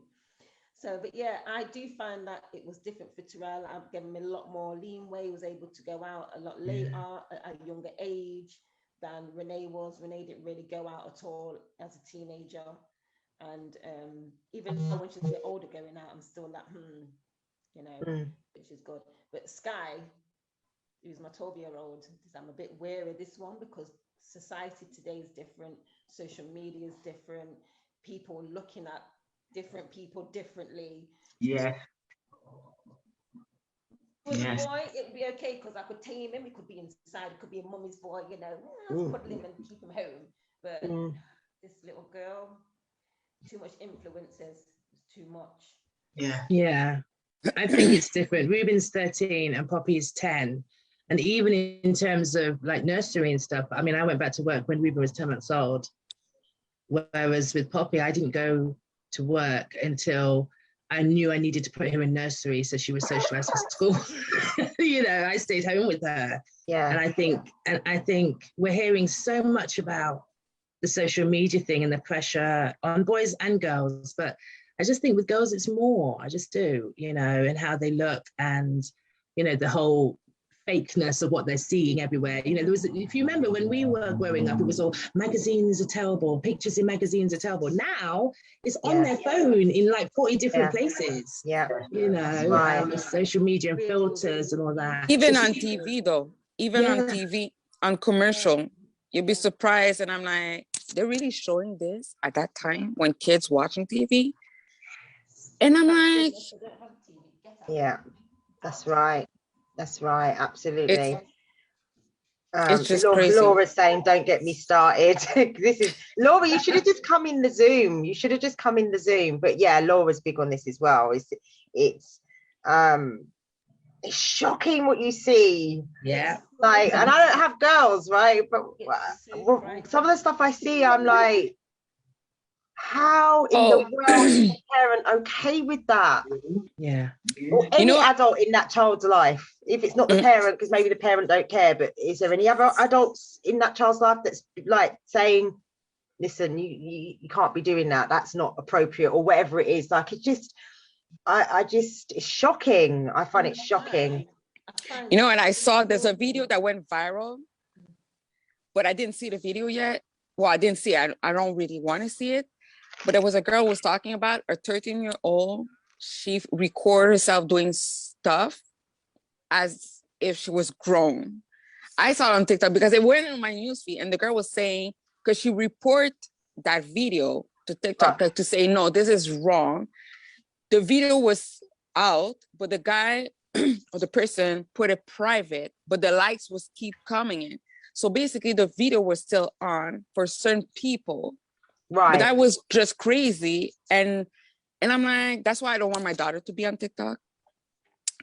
Speaker 6: So, but yeah, I do find that it was different for Terrell. I've given him a lot more leeway. He was able to go out a lot later at a younger age than Renee was. Renee didn't really go out at all as a teenager. And even now when she's a bit older going out, I'm still like, you know, which is good. But Sky, who's my 12-year-old, I'm a bit wary of this one because society today is different, social media is different, people looking at different people differently.
Speaker 2: Yeah.
Speaker 6: With a boy, it would be okay because I could tame him, he could be inside, it could be a mummy's boy, you know, cuddle him and keep him home. But this little girl, too much influences, it's too much.
Speaker 2: Yeah. I think it's different. Ruben's 13 and Poppy's 10. And even in terms of like nursery and stuff, I mean, I went back to work when Ruben was 10 months old. Whereas with Poppy, I didn't go to work until I knew I needed to put her in nursery so she was socialized for school. You know, I stayed home with her.
Speaker 1: Yeah.
Speaker 2: And I think we're hearing so much about the social media thing and the pressure on boys and girls, but I just think with girls it's more. I just do, you know, and how they look and, you know, the whole fakeness of what they're seeing everywhere. You know, there was, if you remember when we were growing up, it was all magazines are terrible, pictures in magazines are terrible. Now it's on their phone in like 40 different places.
Speaker 1: Yeah.
Speaker 2: You know, social media and filters and all that.
Speaker 3: Even on TV though, even on TV, on commercial, you'd be surprised. And I'm like, they're really showing this at that time when kids watching TV? And I'm like,
Speaker 1: yeah, that's right. That's right. Absolutely.
Speaker 3: It's just crazy.
Speaker 1: Laura's saying, don't get me started. This is Laura, you should have just come in the Zoom. You should have just come in the Zoom. But yeah, Laura's big on this as well. It's shocking what you see.
Speaker 2: Yeah.
Speaker 1: Like, and I don't have girls, right? But some of the stuff I see, I'm like, how in the world is a parent okay with that?
Speaker 2: Yeah.
Speaker 1: Or any adult in that child's life, if it's not the parent, because maybe the parent don't care, but is there any other adults in that child's life that's like saying, listen, you can't be doing that, that's not appropriate, or whatever it is? Like, it's just, I just, it's shocking. I find it shocking.
Speaker 3: You know, and I saw there's a video that went viral, but I didn't see the video yet. Well, I didn't see it. I don't really want to see it. But there was a girl who was talking about a 13-year-old. She recorded herself doing stuff as if she was grown. I saw it on TikTok because it went on my newsfeed, and the girl was saying, because she reported that video to TikTok to say, no, this is wrong. The video was out, but the guy or the person put it private, but the likes was keep coming in. So basically the video was still on for certain people.
Speaker 1: Right.
Speaker 3: But that was just crazy. And I'm like, that's why I don't want my daughter to be on TikTok.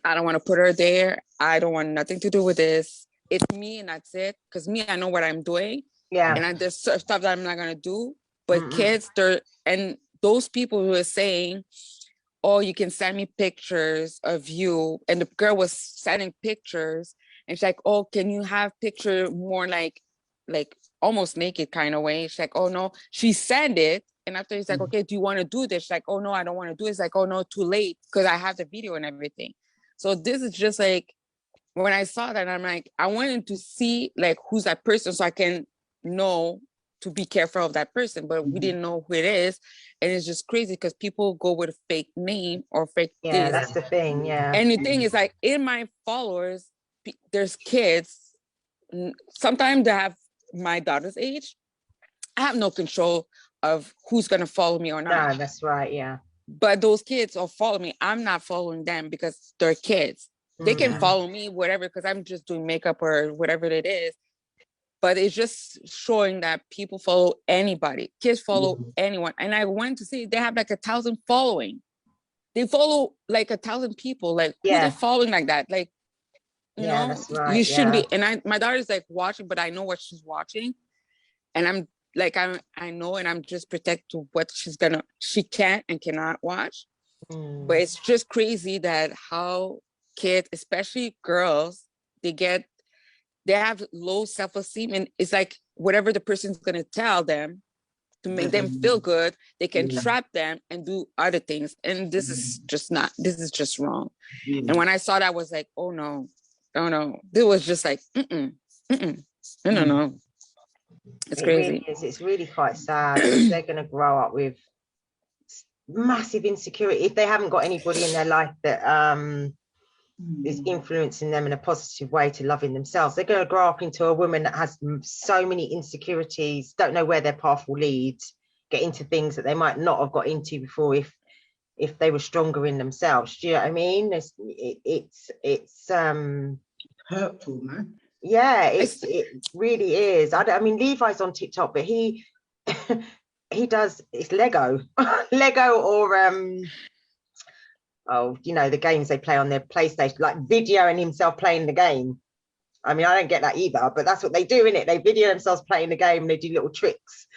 Speaker 3: I don't want to put her there. I don't want nothing to do with this. It's me and that's it. Because me, I know what I'm doing.
Speaker 1: Yeah.
Speaker 3: And there's stuff that I'm not going to do. But kids, and those people who are saying, oh, you can send me pictures of you. And the girl was sending pictures. And she's like, oh, can you have picture more like almost naked kind of way? She's like, oh no. She sent it. And after he's like, okay, do you want to do this? She's like, oh no, I don't want to do it. It's like, oh no, too late, because I have the video and everything. So this is just like, when I saw that, I'm like, I wanted to see like who's that person so I can know to be careful of that person, but we didn't know who it is. And it's just crazy because people go with a fake name or fake
Speaker 1: Yeah,
Speaker 3: this.
Speaker 1: that's the thing. Yeah.
Speaker 3: And the thing is, like, in my followers, there's kids. Sometimes they have my daughter's age. I have no control of who's going to follow me or not.
Speaker 1: No, that's right. Yeah.
Speaker 3: But those kids are following me. I'm not following them because they're kids. They can
Speaker 1: Mm.
Speaker 3: follow me, whatever, because I'm just doing makeup or whatever it is. But it's just showing that people follow anybody. Kids follow anyone. And I went to see they have like 1,000 following. They follow like 1,000 people. Like, who
Speaker 1: Yeah.
Speaker 3: they following like that? Like, you
Speaker 1: Yeah,
Speaker 3: know,
Speaker 1: that's right,
Speaker 3: you shouldn't
Speaker 1: yeah.
Speaker 3: be. And my daughter's like watching, but I know what she's watching. And I'm like, I know, and I'm just protect to what she can and cannot watch.
Speaker 1: Mm.
Speaker 3: But it's just crazy that how kids, especially girls, they have low self-esteem, and it's like whatever the person's gonna tell them to make them feel good, they can trap them and do other things. And this is just wrong. And when I saw that, I was like, oh no. It was just like, no. It's
Speaker 1: It
Speaker 3: crazy.
Speaker 1: really is. It's really quite sad. They're going to grow up with massive insecurity if they haven't got anybody in their life that is influencing them in a positive way to loving themselves. They're going to grow up into a woman that has so many insecurities, don't know where their path will lead, get into things that they might not have got into before if they were stronger in themselves. Do you know what I mean? It's
Speaker 4: Hurtful, man.
Speaker 1: yeah, it really is. I mean, Levi's on TikTok, but he does, it's Lego or oh, you know, the games they play on their PlayStation, like videoing himself playing the game. I mean, I don't get that either, but that's what they do, innit? They video themselves playing the game and they do little tricks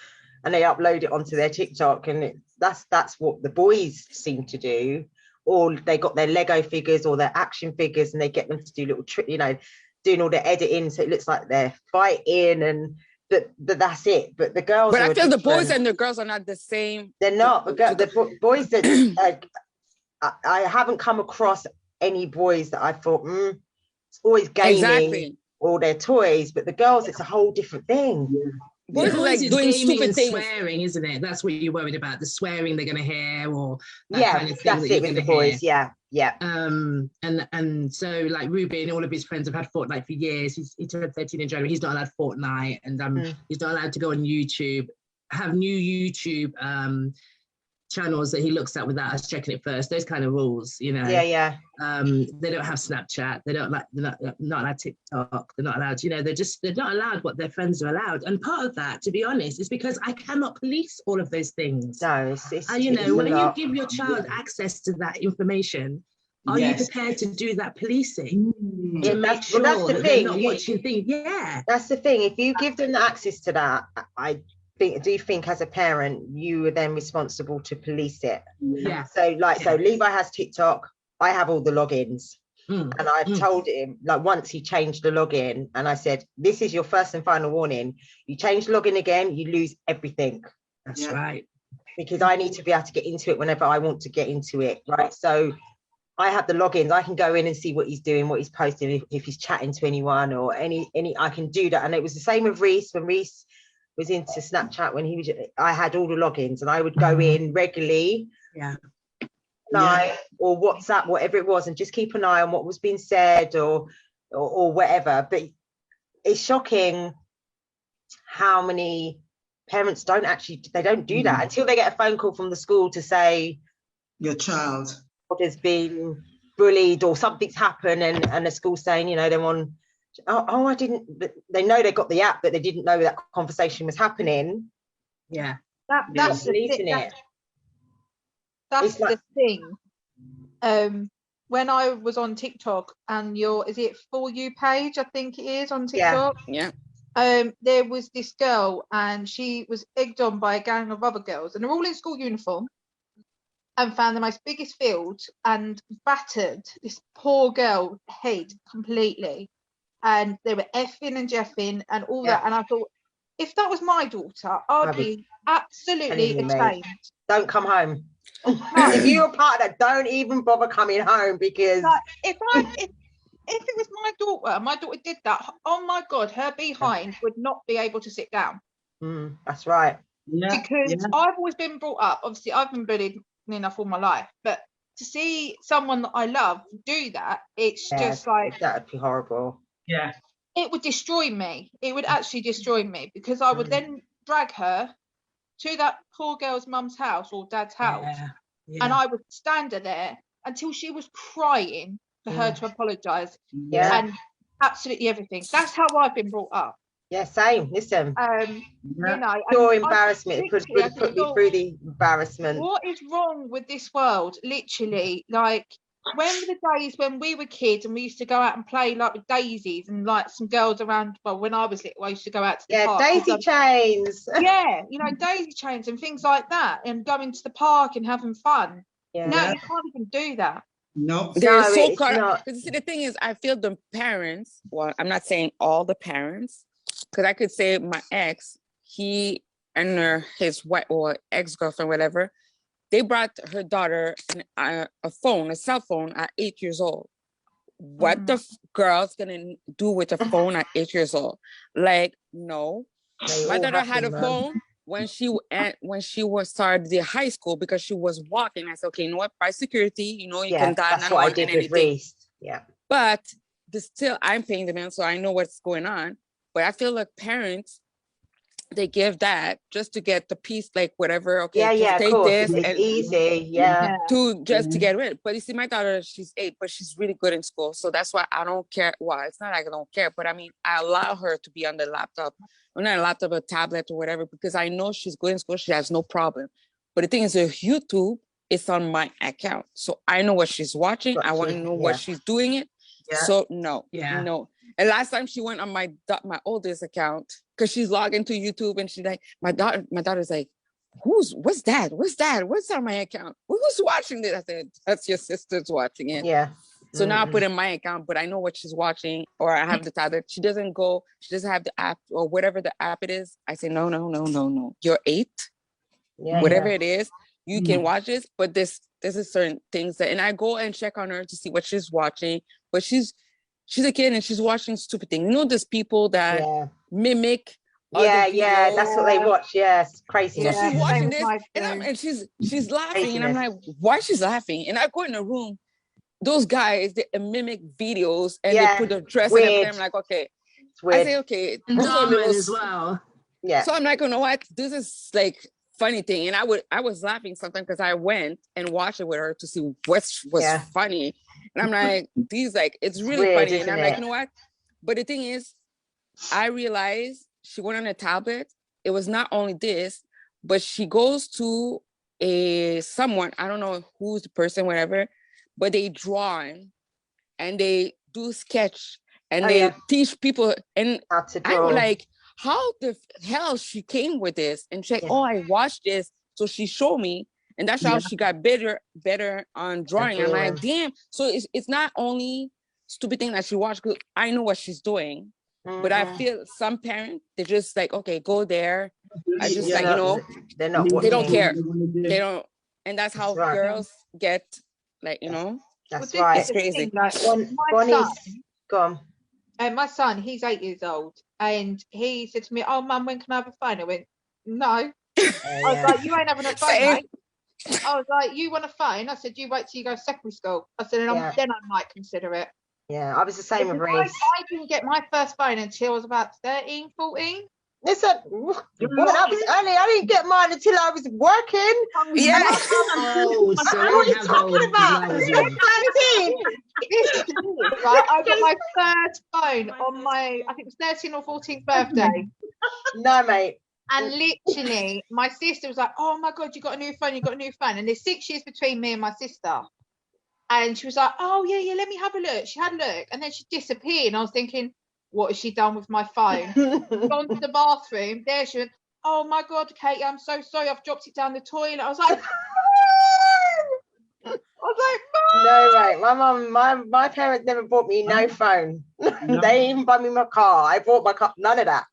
Speaker 1: and they upload it onto their TikTok, and that's what the boys seem to do. Or they got their Lego figures or their action figures and they get them to do little tricks, you know, doing all the editing so it looks like they're fighting, and that's it. But the girls,
Speaker 3: But
Speaker 1: are
Speaker 3: I feel the boys
Speaker 1: different.
Speaker 3: and the girls are not the same.
Speaker 1: They're not. The boys that I haven't come across any boys that I thought it's always gaming
Speaker 3: Exactly.
Speaker 1: or their toys, but the girls, it's a whole different thing.
Speaker 3: Boys
Speaker 2: The
Speaker 3: are like
Speaker 2: boys is
Speaker 3: doing
Speaker 2: gaming
Speaker 3: stupid
Speaker 2: and
Speaker 3: things.
Speaker 2: swearing, isn't it? That's what you're worried about, the swearing they're going to hear, or that
Speaker 1: Yeah,
Speaker 2: kind of thing
Speaker 1: that's
Speaker 2: that
Speaker 1: it
Speaker 2: you're
Speaker 1: with
Speaker 2: going to
Speaker 1: the boys.
Speaker 2: hear.
Speaker 1: Yeah.
Speaker 2: And so like Ruby and all of his friends have had Fortnite for years. He turned 13 in January. He's not allowed Fortnite, and he's not allowed to go on YouTube. Have new YouTube channels that he looks at without us checking it first. Those kind of rules, you know.
Speaker 1: Yeah.
Speaker 2: They don't have Snapchat. They're not allowed TikTok. They're not allowed. You know, they're not allowed what their friends are allowed. And part of that, to be honest, is because I cannot police all of those things.
Speaker 1: No, it's
Speaker 2: You know, when you
Speaker 1: not.
Speaker 2: give your child access to that information, are you prepared to do that policing to make sure
Speaker 1: that's the
Speaker 2: that
Speaker 1: thing.
Speaker 2: they're not watching things? Yeah.
Speaker 1: That's the thing. If you give them the access to that, I do think as a parent, you are then responsible to police it.
Speaker 2: Yeah.
Speaker 1: So Levi has TikTok. I have all the logins. And I've told him, like, once he changed the login, and I said, this is your first and final warning. You change the login again, you lose everything.
Speaker 2: That's right.
Speaker 1: Because I need to be able to get into it whenever I want to get into it, right? So I have the logins. I can go in and see what he's doing, what he's posting, if he's chatting to anyone or any, I can do that. And it was the same with Reese. When Reese was into Snapchat, I had all the logins, and I would go in regularly.
Speaker 2: Yeah.
Speaker 1: Or WhatsApp, whatever it was, and just keep an eye on what was being said or whatever. But it's shocking how many parents don't do that until they get a phone call from the school to say
Speaker 4: Your child
Speaker 1: has been bullied or something's happened, and the school saying, you know, they're on, I didn't, they know they got the app, but they didn't know that conversation was happening.
Speaker 2: Yeah.
Speaker 5: That's the thing. That's the thing. When I was on TikTok, and is it For You page, I think it is on TikTok.
Speaker 3: Yeah.
Speaker 5: There was this girl, and she was egged on by a gang of other girls, and they're all in school uniform, and found the most biggest field and battered this poor girl head completely. And they were effing and jeffing and all that. And I thought, if that was my daughter, I'd be absolutely ashamed.
Speaker 1: Don't come home. If you're a part of that, don't even bother coming home, because
Speaker 5: if it was my daughter did that, oh my God, her behind would not be able to sit down.
Speaker 1: That's right.
Speaker 4: Yeah,
Speaker 5: because
Speaker 4: yeah.
Speaker 5: I've always been brought up, obviously I've been bullied enough all my life, but to see someone that I love do that, it's just like,
Speaker 1: that would be horrible.
Speaker 4: Yeah.
Speaker 5: it would destroy me. It would actually destroy me, because I would then drag her to that poor girl's mum's house or dad's house, and I would stand her there until she was crying for her to apologise, and absolutely everything. That's how I've been brought up.
Speaker 1: Yeah, same. Listen,
Speaker 5: You know,
Speaker 1: pure
Speaker 5: and
Speaker 1: embarrassment. It would put me through the embarrassment.
Speaker 5: what is wrong with this world? Literally, like, when were the days when we were kids and we used to go out and play like with daisies and like some girls around? Well, when I was little, I used to go out to the park.
Speaker 1: Daisy chains.
Speaker 5: Yeah, you know, daisy chains and things like that, and going to the park and having fun.
Speaker 1: Yeah.
Speaker 5: No, you can't even do that.
Speaker 4: No.
Speaker 3: They're
Speaker 1: No,
Speaker 3: so
Speaker 1: it's
Speaker 3: caught
Speaker 1: not.
Speaker 3: up. 'Cause see, the thing is, I feel the parents, well, I'm not saying all the parents, because I could say my ex, he and his wife or ex-girlfriend, whatever, they brought her daughter a phone, a cell phone at 8 years old. What the girl's gonna do with a phone at 8 years old? Like, no. My daughter had a phone when she was started the high school because she was walking. I said, okay, you know what? By security, you know, you can dial
Speaker 1: that's what I
Speaker 3: 911
Speaker 1: did
Speaker 3: and
Speaker 1: with
Speaker 3: anything.
Speaker 1: Reese. Yeah.
Speaker 3: But still, I'm paying the man, so I know what's going on. But I feel like parents, they give that just to get the piece, like whatever. Okay, just
Speaker 1: Of
Speaker 3: take
Speaker 1: course.
Speaker 3: this
Speaker 1: It's
Speaker 3: and
Speaker 1: easy.
Speaker 3: to get rid. But you see, my daughter, she's 8, but she's really good in school, so that's why I don't care. Well, it's not like I don't care, but I mean, I allow her to be on the laptop, or not a laptop, a tablet or whatever, because I know she's good in school. She has no problem. But the thing is, with YouTube, it's on my account, so I know what she's watching. I want to know what she's doing it. So no. And last time she went on my oldest account, because she's logged into YouTube, and she's like, my daughter's like, what's that? What's on my account? Who's watching this? I said, that's your sister's watching it.
Speaker 1: Yeah.
Speaker 3: So now I put in my account, but I know what she's watching, or I have the tablet. She doesn't have the app or whatever the app it is. I say, no. You're 8. Whatever it is, you can watch this, but this is certain things that, and I go and check on her to see what she's watching, but she's a kid and she's watching stupid things. You know, there's people that mimic.
Speaker 1: That's what they watch. Yes, crazy.
Speaker 3: So she's watching this, and she's laughing, and I'm like, why she's laughing? And I go in the room. Those guys, they mimic videos and they put the dress in them. I'm like, okay. I say, okay.
Speaker 2: As well.
Speaker 3: Yeah. So I'm like, you know what? This is like funny thing. And I was laughing sometimes because I went and watched it with her to see what was funny. And I'm like, it's really funny. And I'm like, you know what? But the thing is, I realized she went on a tablet. It was not only this, but she goes to someone, I don't know who's the person, whatever, but they draw and they do sketch and they teach people. And I'm like, how the hell she came with this? And she's like, I watched this. So she showed me. And that's how she got better on drawing. I'm like, damn. So it's not only stupid thing that she watched, because I know what she's doing. But I feel some parents, they're just like, okay, go there. I just like,
Speaker 1: they're not.
Speaker 3: They don't care. They don't. And that's how girls get, like,
Speaker 1: That's right.
Speaker 3: It's crazy.
Speaker 1: Go on.
Speaker 5: And my son, he's 8 years old, and he said to me, "Oh, Mum, when can I have a phone?" I went, "No." I was like, "You ain't having a phone, mate." I was like, "You want a phone?" I said, "You wait till you go to secondary school." I said, and then I might consider it.
Speaker 1: Yeah, I was the same with Reese.
Speaker 5: I didn't get my first phone until I was about 13, 14.
Speaker 1: Listen, that was early. I didn't get mine until I was working.
Speaker 3: Yeah.
Speaker 1: What are you talking about?
Speaker 5: Right, I got my first phone on my, I think it was 13th or 14th birthday.
Speaker 1: No, mate.
Speaker 5: And literally, my sister was like, "Oh my God, you got a new phone, you got a new phone." And there's 6 years between me and my sister. And she was like, "Oh, yeah, let me have a look." She had a look, and then she disappeared. And I was thinking, what has she done with my phone? Gone to the bathroom. There she went, "Oh my God, Katie, I'm so sorry. I've dropped it down the toilet." I was like,
Speaker 1: no, right. My parents never bought me no phone. They even bought me my car. I bought my car. None of that.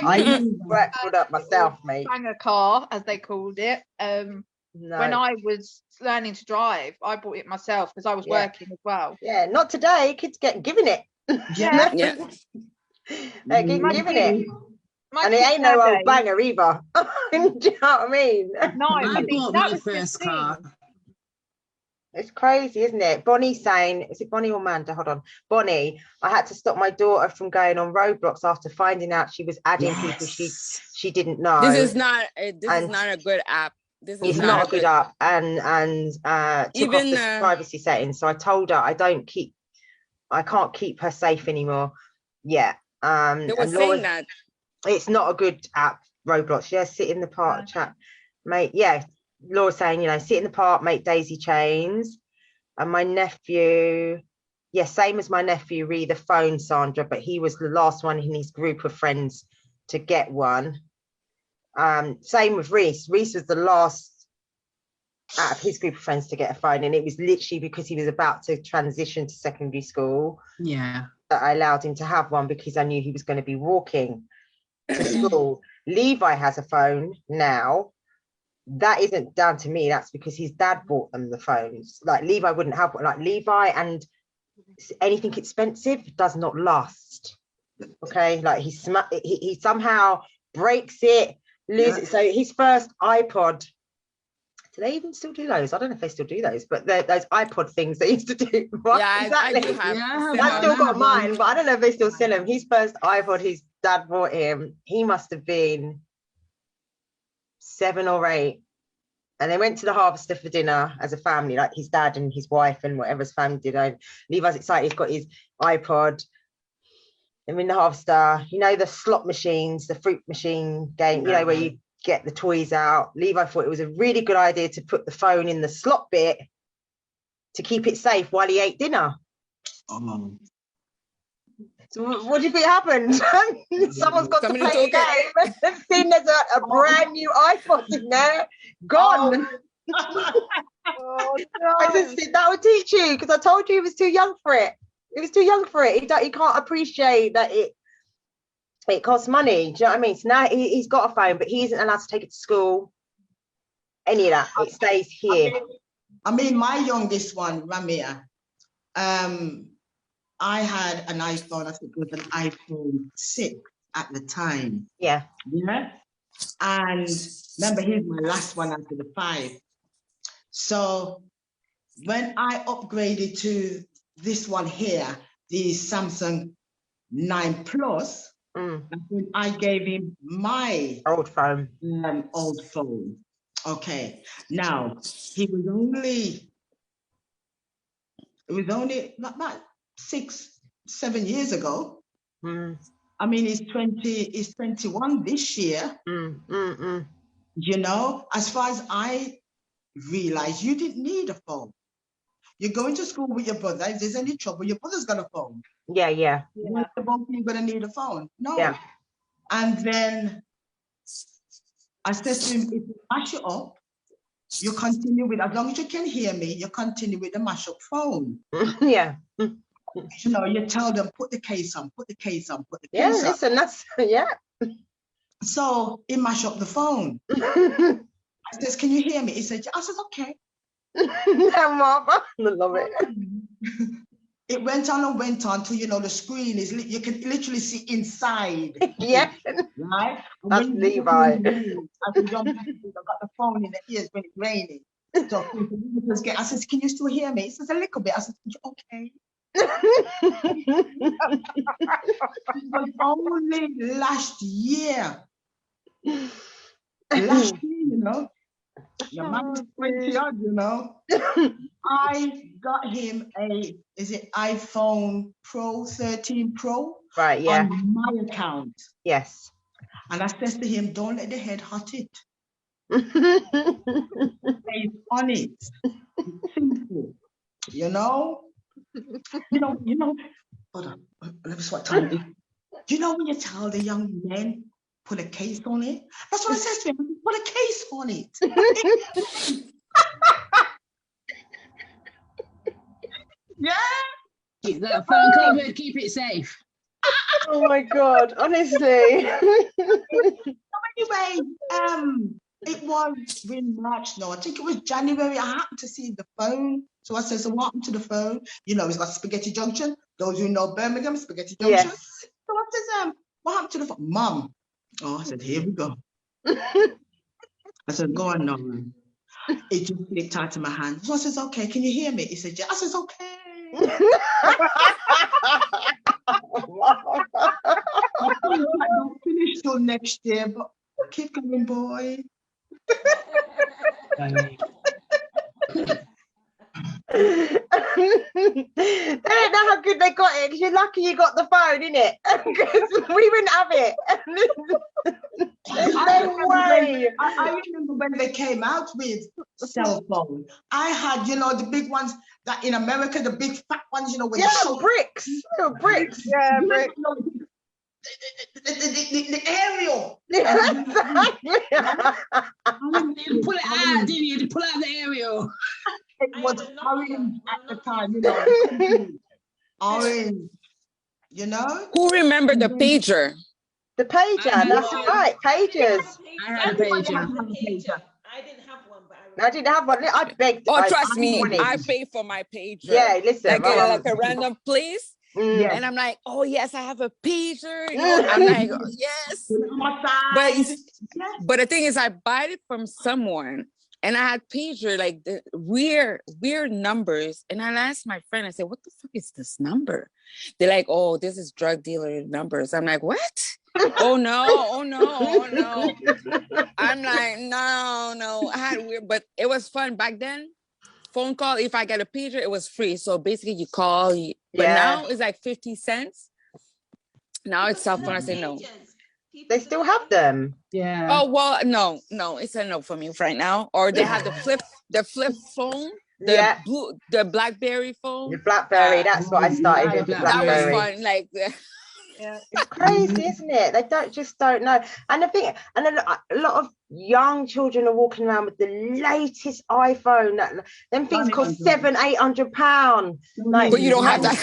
Speaker 1: I worked up myself, mate.
Speaker 5: Banger car, as they called it. When I was learning to drive, I bought it myself because I was working as well.
Speaker 1: Yeah, not today. Kids get given it.
Speaker 5: Yeah.
Speaker 1: They keep giving it.
Speaker 5: My
Speaker 1: And it
Speaker 5: kids
Speaker 1: ain't no old
Speaker 5: nowadays-
Speaker 1: banger either. Do you know what I mean?
Speaker 5: No,
Speaker 2: I
Speaker 5: I think
Speaker 2: bought
Speaker 5: that
Speaker 2: my
Speaker 5: was the
Speaker 2: first
Speaker 5: thing.
Speaker 2: car.
Speaker 1: It's crazy, isn't it? Bonnie's saying, is it Bonnie or Amanda? Hold on. Bonnie, I had to stop my daughter from going on Roblox after finding out she was adding people
Speaker 2: Yes.
Speaker 1: she didn't know.
Speaker 3: This is not
Speaker 1: And
Speaker 3: a good app. This is
Speaker 1: It's not a good app, and took off
Speaker 3: Even,
Speaker 1: the privacy settings. So I told her I can't keep her safe anymore. Yeah.
Speaker 3: They were
Speaker 1: And
Speaker 3: saying
Speaker 1: Laura,
Speaker 3: that.
Speaker 1: it's not a good app, Roblox. Yeah, sit in the park, chat, mate. Yeah, Laura's saying, sit in the park, make daisy chains. And my nephew, yeah, same as my nephew, read the phone, Sandra, but he was the last one in his group of friends to get one. Same with Reese. Reese was the last out of his group of friends to get a phone, and it was literally because he was about to transition to secondary school
Speaker 2: Yeah.
Speaker 1: that I allowed him to have one, because I knew he was going to be walking to school. Levi has a phone now. That isn't down to me. That's because his dad bought them the phones. Like Levi wouldn't have one. Like Levi and anything expensive does not last. Okay, like he somehow breaks it, loses it. So his first iPod. Do they even still do those? I don't know if they still do those, but those iPod things they used to do.
Speaker 3: Yeah,
Speaker 1: exactly.
Speaker 3: I do have.
Speaker 2: Yeah,
Speaker 1: I've still got
Speaker 2: one.
Speaker 1: mine, but I don't know if they still sell them. His first iPod his dad bought him, he must have been 7 or 8. And they went to the Harvester for dinner as a family, like his dad and his wife and whatever his family did. Levi's excited, he's got his iPod. They're in the Harvester, the slot machines, the fruit machine game, where you get the toys out. Levi thought it was a really good idea to put the phone in the slot bit to keep it safe while he ate dinner.
Speaker 2: Oh.
Speaker 1: So what do you think happened? Someone's got
Speaker 3: Somebody
Speaker 1: to play a
Speaker 3: took it.
Speaker 1: game. They've seen there's a brand new iPod in there. Gone.
Speaker 5: Oh,
Speaker 1: I
Speaker 5: no.
Speaker 1: said, that would teach you, because I told you he was too young for it. He was too young for it. He can't appreciate that it costs money. Do you know what I mean? So now he's got a phone, but he isn't allowed to take it to school. Any of that. It stays here.
Speaker 4: I mean, my youngest one, Ramia, I had an iPhone, I think it was an iPhone 6 at the time.
Speaker 1: Yeah.
Speaker 4: Yeah. And remember, here's my last one after the 5. So when I upgraded to this one here, the Samsung 9 Plus, I gave him my
Speaker 1: Old phone.
Speaker 4: old phone. Okay. Now, it was only about 6-7 years ago. I mean, he's 21 this year. As far as I realized, you didn't need a phone. You're going to school with your brother. If there's any trouble, your brother's got a phone.
Speaker 1: Yeah.
Speaker 4: Both of you going to need a phone. No.
Speaker 1: Yeah.
Speaker 4: And then I said to him, if you mash it up, you continue with, as long as you can hear me, you continue with the mash up phone.
Speaker 1: Yeah.
Speaker 4: You tell them, put the case on, put the case on, put the
Speaker 1: Yeah,
Speaker 4: case on.
Speaker 1: listen, that's, yeah.
Speaker 4: So he mashed up the phone. I says, can you hear me? He said, I said, okay.
Speaker 1: Mom, I love it.
Speaker 4: It went on and went on till, the screen is, you can literally see inside.
Speaker 1: Yeah.
Speaker 4: Right?
Speaker 1: That's Levi.
Speaker 4: As a young person, I've got the phone in the ears when it's raining. So I said, can you still hear me? He says, a little bit. I said, okay. It was only last year. Your man is 20 odd, I got him iPhone Pro 13 Pro.
Speaker 1: Right, yeah.
Speaker 4: On my account.
Speaker 1: Yes.
Speaker 4: And I said to him, don't let the head hot it. Stay on it. Simple. Hold on. Let me see what time it is. When you tell the young men, put a case on it? That's what I said to him. Put a case on it. Yeah.
Speaker 2: Keep that phone covered, keep it safe.
Speaker 1: Oh my God, honestly.
Speaker 4: Anyway, it was in March now. I think it was January. I happened to see the phone. So I said, so what happened to the phone? It's got Spaghetti Junction. Those who know Birmingham, Spaghetti Junction.
Speaker 1: Yes.
Speaker 4: So I said, what happened to the phone? Mum, Oh, I said, here we go. I said, go on now. It just slipped out of my hand. So I says, okay, can you hear me? He said, yeah. I says, okay. I don't finish till next year, but keep going, boy.
Speaker 1: They don't know how good they got it. You're lucky you got the phone, innit? Because we wouldn't have it. There's no way.
Speaker 4: I remember when they came out with cell phone. I had, you know, the big ones that in America, the big fat ones, you know, with
Speaker 1: Yeah, bricks. Little bricks. Yeah, bricks.
Speaker 4: The aerial.
Speaker 1: Exactly.
Speaker 2: You pull it out, didn't you? To pull out the aerial.
Speaker 4: It was orange at the time, you know. Orange, you know.
Speaker 3: Who remembered the pager?
Speaker 1: The pager, that's right, pagers.
Speaker 2: I had a pager.
Speaker 6: I didn't have one, but
Speaker 1: I didn't have one. I begged.
Speaker 3: Oh,
Speaker 1: I
Speaker 3: trust me,
Speaker 1: wanted.
Speaker 3: I pay for my pager.
Speaker 1: Yeah, listen.
Speaker 3: Like,
Speaker 1: right.
Speaker 3: like a random place.
Speaker 1: Mm.
Speaker 3: And I'm like, oh yes, I have a pager. You know, I'm like, oh, yes. But the thing is, I buy it from someone, and I had pager like the weird numbers. And I asked my friend, I said, what the fuck is this number? They're like, oh, this is drug dealer numbers. I'm like, what? Oh no, oh no, oh no. I'm like, no. I had weird, but it was fun back then. Phone call, if I get a pager, it was free. So basically you call, but now it's like 50 cents. Now it's cell phone. I say no.
Speaker 1: They still have them.
Speaker 2: Yeah.
Speaker 3: Oh, well, no, it's a no for me right now. Or they have the flip phone, the BlackBerry phone.
Speaker 1: The BlackBerry, that's what I started with. The
Speaker 3: That
Speaker 1: BlackBerry.
Speaker 3: was fun. Like,
Speaker 1: It's crazy, isn't it? They don't know. And the thing, and a lot of young children are walking around with the latest iPhone. Them things cost £700-800. Like,
Speaker 3: but you don't have that.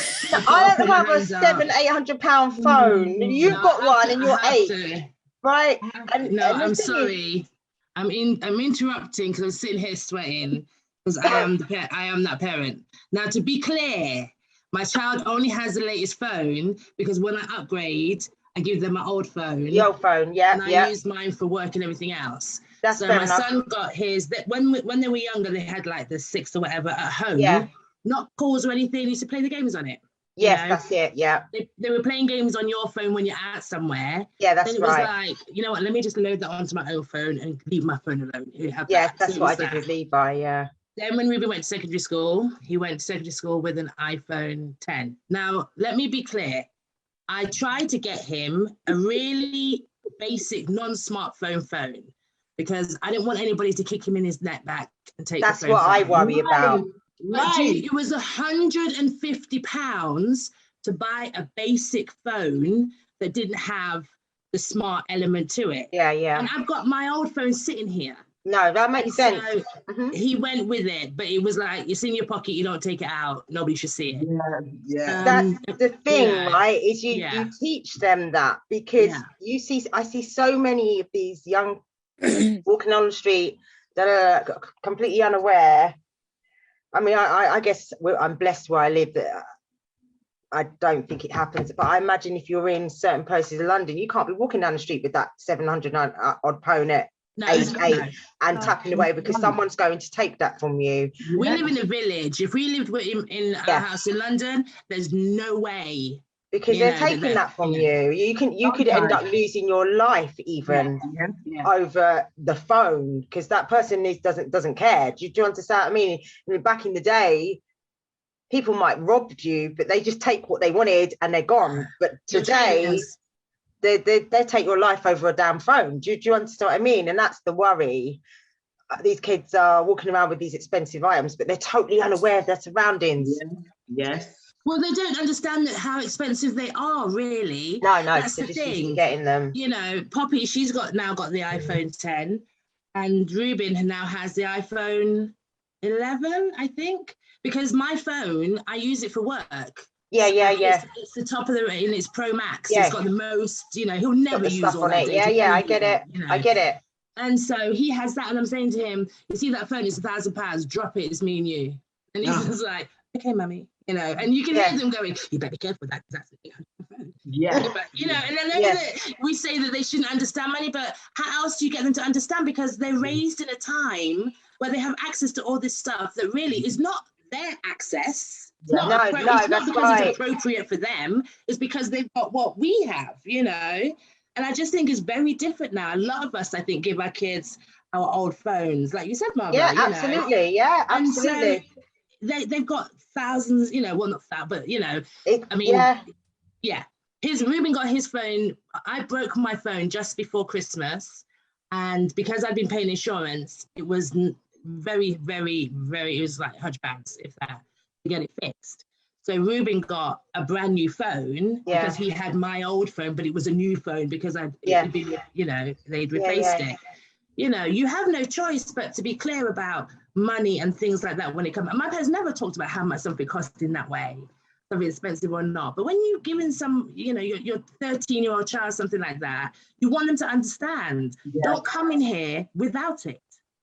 Speaker 1: I don't have a £700-800 phone. You've got one and you're 8, right? And
Speaker 2: No,
Speaker 1: and the
Speaker 2: I'm
Speaker 1: thing
Speaker 2: sorry. I'm interrupting because I'm sitting here sweating because I am that parent. Now, to be clear, my child only has the latest phone because when I upgrade, I give them my old phone.
Speaker 1: Your phone,
Speaker 2: And I use mine for work and everything else.
Speaker 1: That's
Speaker 2: so
Speaker 1: fair
Speaker 2: my
Speaker 1: enough.
Speaker 2: son got his, when they were younger, they had like the 6 or whatever at home.
Speaker 1: Yeah.
Speaker 2: Not calls or anything, he used to play the games on it.
Speaker 1: Yes,
Speaker 2: you know?
Speaker 1: that's it. Yeah.
Speaker 2: They were playing games on your phone when you're out somewhere.
Speaker 1: Yeah, that's
Speaker 2: Then it was
Speaker 1: right.
Speaker 2: like, you know what, let me just load that onto my own phone and leave my phone alone.
Speaker 1: Yeah, that's what I did with Levi, yeah.
Speaker 2: Then when Ruben went to secondary school, he went to secondary school with an iPhone 10. Now, let me be clear. I tried to get him a really basic non-smartphone phone because I didn't want anybody to kick him in his neck back and take
Speaker 1: That's
Speaker 2: the phone.
Speaker 1: what I worry about.
Speaker 2: But dude, it was £150 to buy a basic phone that didn't have the smart element to it.
Speaker 1: Yeah, yeah.
Speaker 2: And I've got my old phone sitting here.
Speaker 1: No, that makes sense.
Speaker 2: So he went with it, but it was like, it's in your pocket, you don't take it out, nobody should see it.
Speaker 4: Yeah.
Speaker 1: That's the thing,
Speaker 2: yeah.
Speaker 1: right? Is you teach them that because I see so many of these young walking on the street that are completely unaware. I mean, I guess I'm blessed where I live that I don't think it happens, but I imagine if you're in certain places in London, you can't be walking down the street with that 700 odd phone at 8 and tapping away because someone's going to take that from you.
Speaker 2: We live in a village. If we lived in our house in London, there's no way.
Speaker 1: Because they're taking that from you. You could end up losing your life even over the phone because that person doesn't care. Do you understand what I mean? Back in the day, people might rob you, but they just take what they wanted and they're gone. But today, they take your life over a damn phone. Do you understand what I mean? And that's the worry. These kids are walking around with these expensive items, but they're totally unaware of their surroundings.
Speaker 4: Yes.
Speaker 2: Well, they don't understand how expensive they are, really.
Speaker 1: No,
Speaker 2: that's
Speaker 1: they're
Speaker 2: the
Speaker 1: just used to
Speaker 2: thing.
Speaker 1: getting them.
Speaker 2: You know, Poppy, she's now got the iPhone 10, and Ruben now has the iPhone 11, I think, because my phone, I use it for work.
Speaker 1: Yeah.
Speaker 2: It's the top of and it's Pro Max.
Speaker 1: Yeah.
Speaker 2: It's got the most, he'll never use
Speaker 1: stuff
Speaker 2: all
Speaker 1: on
Speaker 2: that
Speaker 1: it.
Speaker 2: data.
Speaker 1: Yeah, I get it.
Speaker 2: You know.
Speaker 1: I get it.
Speaker 2: And so he has that, and I'm saying to him, you see that phone, it's £1,000, drop it, it's me and you. And he's just like, okay, mummy, and you can hear them going, you better be careful with that, because that's the phone.
Speaker 4: Yeah.
Speaker 2: But, you know, and I know
Speaker 1: Yes.
Speaker 2: that we say that they shouldn't understand money, but how else do you get them to understand? Because they're raised in a time where they have access to all this stuff that really is not their access. It's
Speaker 4: Yeah.
Speaker 2: not,
Speaker 1: No,
Speaker 2: it's
Speaker 1: no,
Speaker 2: not
Speaker 1: that's
Speaker 2: because
Speaker 1: right.
Speaker 2: it's appropriate for them. It's because they've got what we have, you know. And I just think it's very different now. A lot of us, I think, give our kids our old phones, like you said, Marva.
Speaker 1: Yeah,
Speaker 2: you know.
Speaker 1: absolutely. Yeah,
Speaker 2: And so
Speaker 1: absolutely.
Speaker 2: they've got thousands, you know, well, not thousands, but, you know, I mean,
Speaker 1: Yeah.
Speaker 2: Ruben got his phone. I broke my phone just before Christmas. And because I'd been paying insurance, it was very, very, very, it was like £100, if that, to get it fixed. So Ruben got a brand new phone because he had my old phone, but it was a new phone because it'd been, you know, they'd replaced it. You know, you have no choice but to be clear about money and things like that when it comes. My parents never talked about how much something cost in that way, something expensive or not. But when you're giving some, you know, your 13-year-old child something like that, you want them to understand.
Speaker 4: Yeah.
Speaker 2: Don't come in here without it.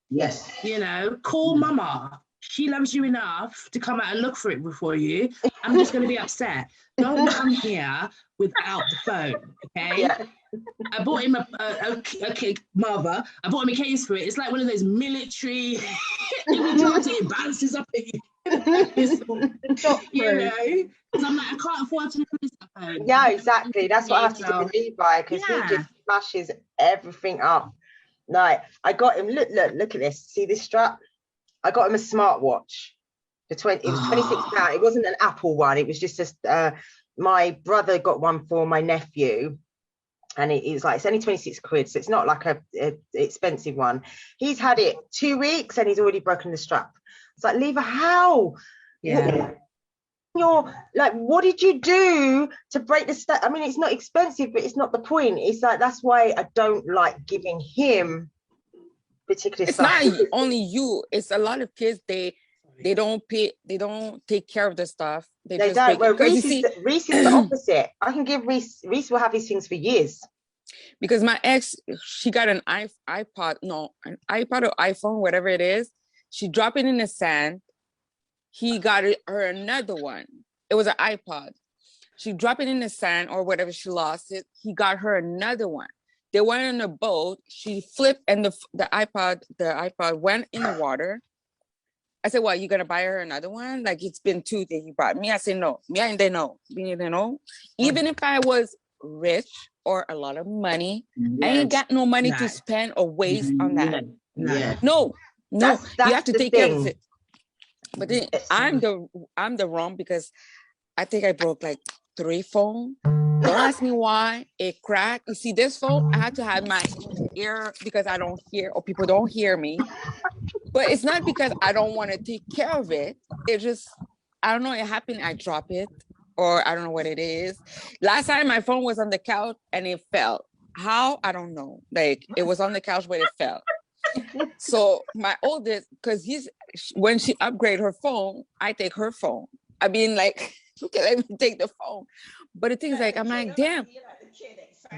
Speaker 4: Yes.
Speaker 2: You know, call mama. She loves you enough to come out and look for it before you. I'm just going to be upset. Don't come here without the phone, okay?
Speaker 1: Yeah.
Speaker 2: I bought him Marva. I bought him a case for it. It's like one of those military. If you dropped it, it bounces up at you. You know, because I'm like, I can't afford to lose that phone.
Speaker 1: Yeah, exactly. That's what I have to do with Levi, because he just smashes everything up. Like, I got him, look at this. See this strap? I got him a smartwatch. It was £26. It wasn't an Apple one. It was just my brother got one for my nephew. And it was like, it's only 26 quid. So it's not like a expensive one. He's had it 2 weeks and he's already broken the strap. It's like, Levi, how?
Speaker 2: Yeah.
Speaker 1: You're like, what did you do to break the strap? I mean, it's not expensive, but it's not the point. It's like, that's why I don't like giving him particular
Speaker 3: It's
Speaker 1: stuff.
Speaker 3: not only you, it's a lot of kids, they don't take care of the stuff. They just
Speaker 1: don't. Well,
Speaker 3: because
Speaker 1: Reese is the opposite. I can give Reese will have his things for years.
Speaker 3: Because my ex, she got an iPod or iPhone, whatever it is. She dropped it in the sand. He got her another one. It was an iPod. She dropped it in the sand or whatever. She lost it. He got her another one. They went on a boat. She flipped and the iPod went in the water. I said, well, you gonna buy her another one? Like, it's been 2 that you bought me. I said, no. Me and they know. Even if I was rich or a lot of money, I ain't got no money to spend or waste on that. No.
Speaker 1: That's
Speaker 3: you have to
Speaker 1: the
Speaker 3: take
Speaker 1: thing.
Speaker 3: care of it. But then I'm the wrong, because I think I broke like 3 phones. Don't ask me why. It cracked. You see, this phone, I had to have my ear because I don't hear, or people don't hear me. But it's not because I don't want to take care of it. It just, I don't know, it happened, I drop it, or I don't know what it is. Last time my phone was on the couch and it fell. How? I don't know. Like, it was on the couch, but it fell. So my oldest, because when she upgraded her phone, I take her phone. I mean, like, okay, let me take the phone. But the thing is, like, I'm like, damn,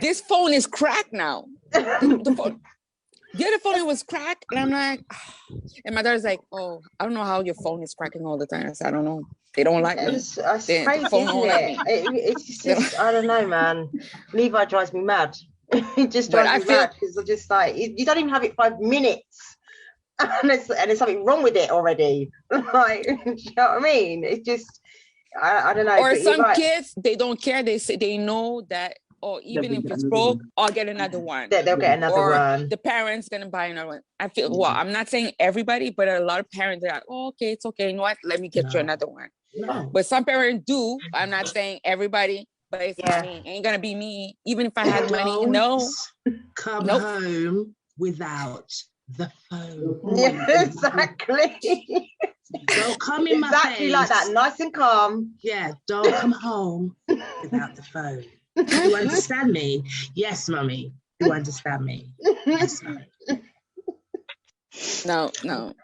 Speaker 3: this phone is cracked now. The other phone was cracked, and I'm like, and my daughter's like, oh, I don't know how your phone is cracking all the time. I said, I don't know. They don't like me.
Speaker 1: It's crazy, isn't it? It's just, I don't know, man. Levi drives me mad. It just drives me mad because I'm just like, you don't even have it 5 minutes, and there's something wrong with it already. Like, do you know what I mean? It's just, I don't know.
Speaker 3: Or some kids, they don't care. They say they know that, or even if it's broke, I'll get another one.
Speaker 1: They'll get another one.
Speaker 3: The parents gonna buy another one. I feel, well, I'm not saying everybody, but a lot of parents are like, oh, okay, it's okay. You know what? Let me get you another one.
Speaker 2: No.
Speaker 3: But some parents do. I'm not saying everybody, but it's me. It ain't gonna be me. Even if I had money, no.
Speaker 2: Come home without the phone.
Speaker 1: Yeah, exactly.
Speaker 2: Don't come in my face.
Speaker 1: Exactly like that, nice and calm.
Speaker 2: Yeah, don't come home without the phone. Do you understand me? Yes, mummy. Do you understand me? Yes, mummy.
Speaker 3: No.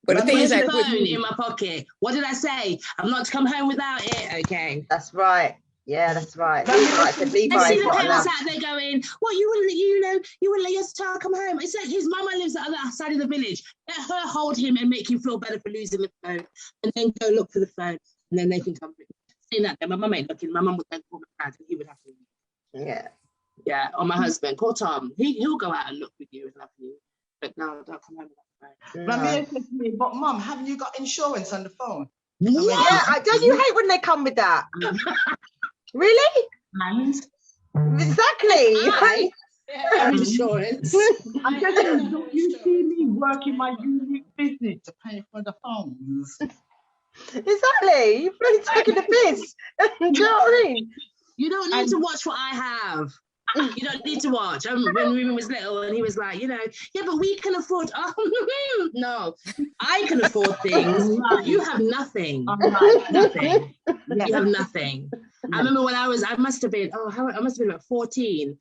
Speaker 3: But the thing is, like,
Speaker 2: phone in my pocket. What did I say? I'm not to come home without it. Okay.
Speaker 1: That's right. Yeah, that's right.
Speaker 2: I see the parents out there going, "What, you wouldn't let your child come home?" It's like his mama lives on the other side of the village. Let her hold him and make him feel better for losing the phone, and then go look for the phone, and then they can come. Saying that, then my mum ain't looking. My mum would then call my dad, and he would have to leave.
Speaker 1: Yeah.
Speaker 2: Yeah, or my husband, call Tom. He'll go out and look with you and love you. But no, don't come home with that phone.
Speaker 1: No.
Speaker 4: Ramiro said to me, but mom, haven't you got insurance on the phone?
Speaker 1: Yeah, don't you hate when they come with that? Really?
Speaker 2: And
Speaker 1: Exactly.
Speaker 2: insurance.
Speaker 4: I'm telling you, don't you see me working my unique business to pay for the phones?
Speaker 1: Exactly. You're really taking the piss. Do you know what I mean?
Speaker 2: You don't need to watch what I have. You don't need to watch. When Ruben was little and he was like, yeah, but we can afford. No, I can afford things. You have nothing. Nothing. You have nothing. I remember when I must have been about 14.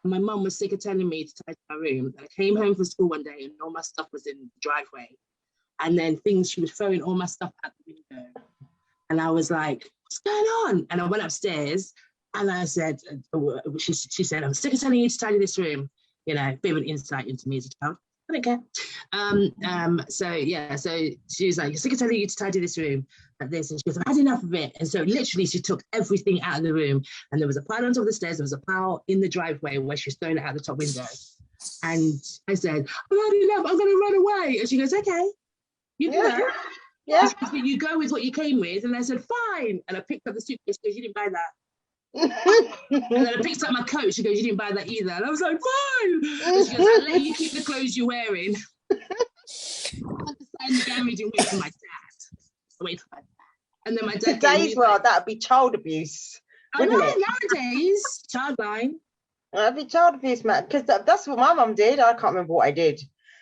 Speaker 2: And my mum was sick of telling me to tidy my room. I came home from school one day and all my stuff was in the driveway. And then she was throwing all my stuff out the window. And I was like, what's going on? And I went upstairs. And I said, she said, I'm sick of telling you to tidy this room. You know, a bit of an insight into me as a child. I don't care. So she was like, you're sick of telling you to tidy this room like this. And she goes, I've had enough of it. And so literally she took everything out of the room. And there was a pile on top of the stairs. There was a pile in the driveway where she was throwing it out the top window. And I said, I've had enough. I'm going to run away. And she goes, okay, you do that.
Speaker 1: Yeah.
Speaker 2: She said, you go with what you came with. And I said, fine. And I picked up the suitcase because you didn't buy that. And then I picked up my coat. She goes, you didn't buy that either. And I was like, fine. And she goes, I'll let you keep the clothes you're wearing. I had to sign the garage and wait for my dad. And then my dad.
Speaker 1: Today's world, that would be child abuse.
Speaker 2: I know,
Speaker 1: wouldn't it?
Speaker 2: nowadays, childline.
Speaker 1: That'd be child abuse, man. Because that's what my mum did. I can't remember what I did.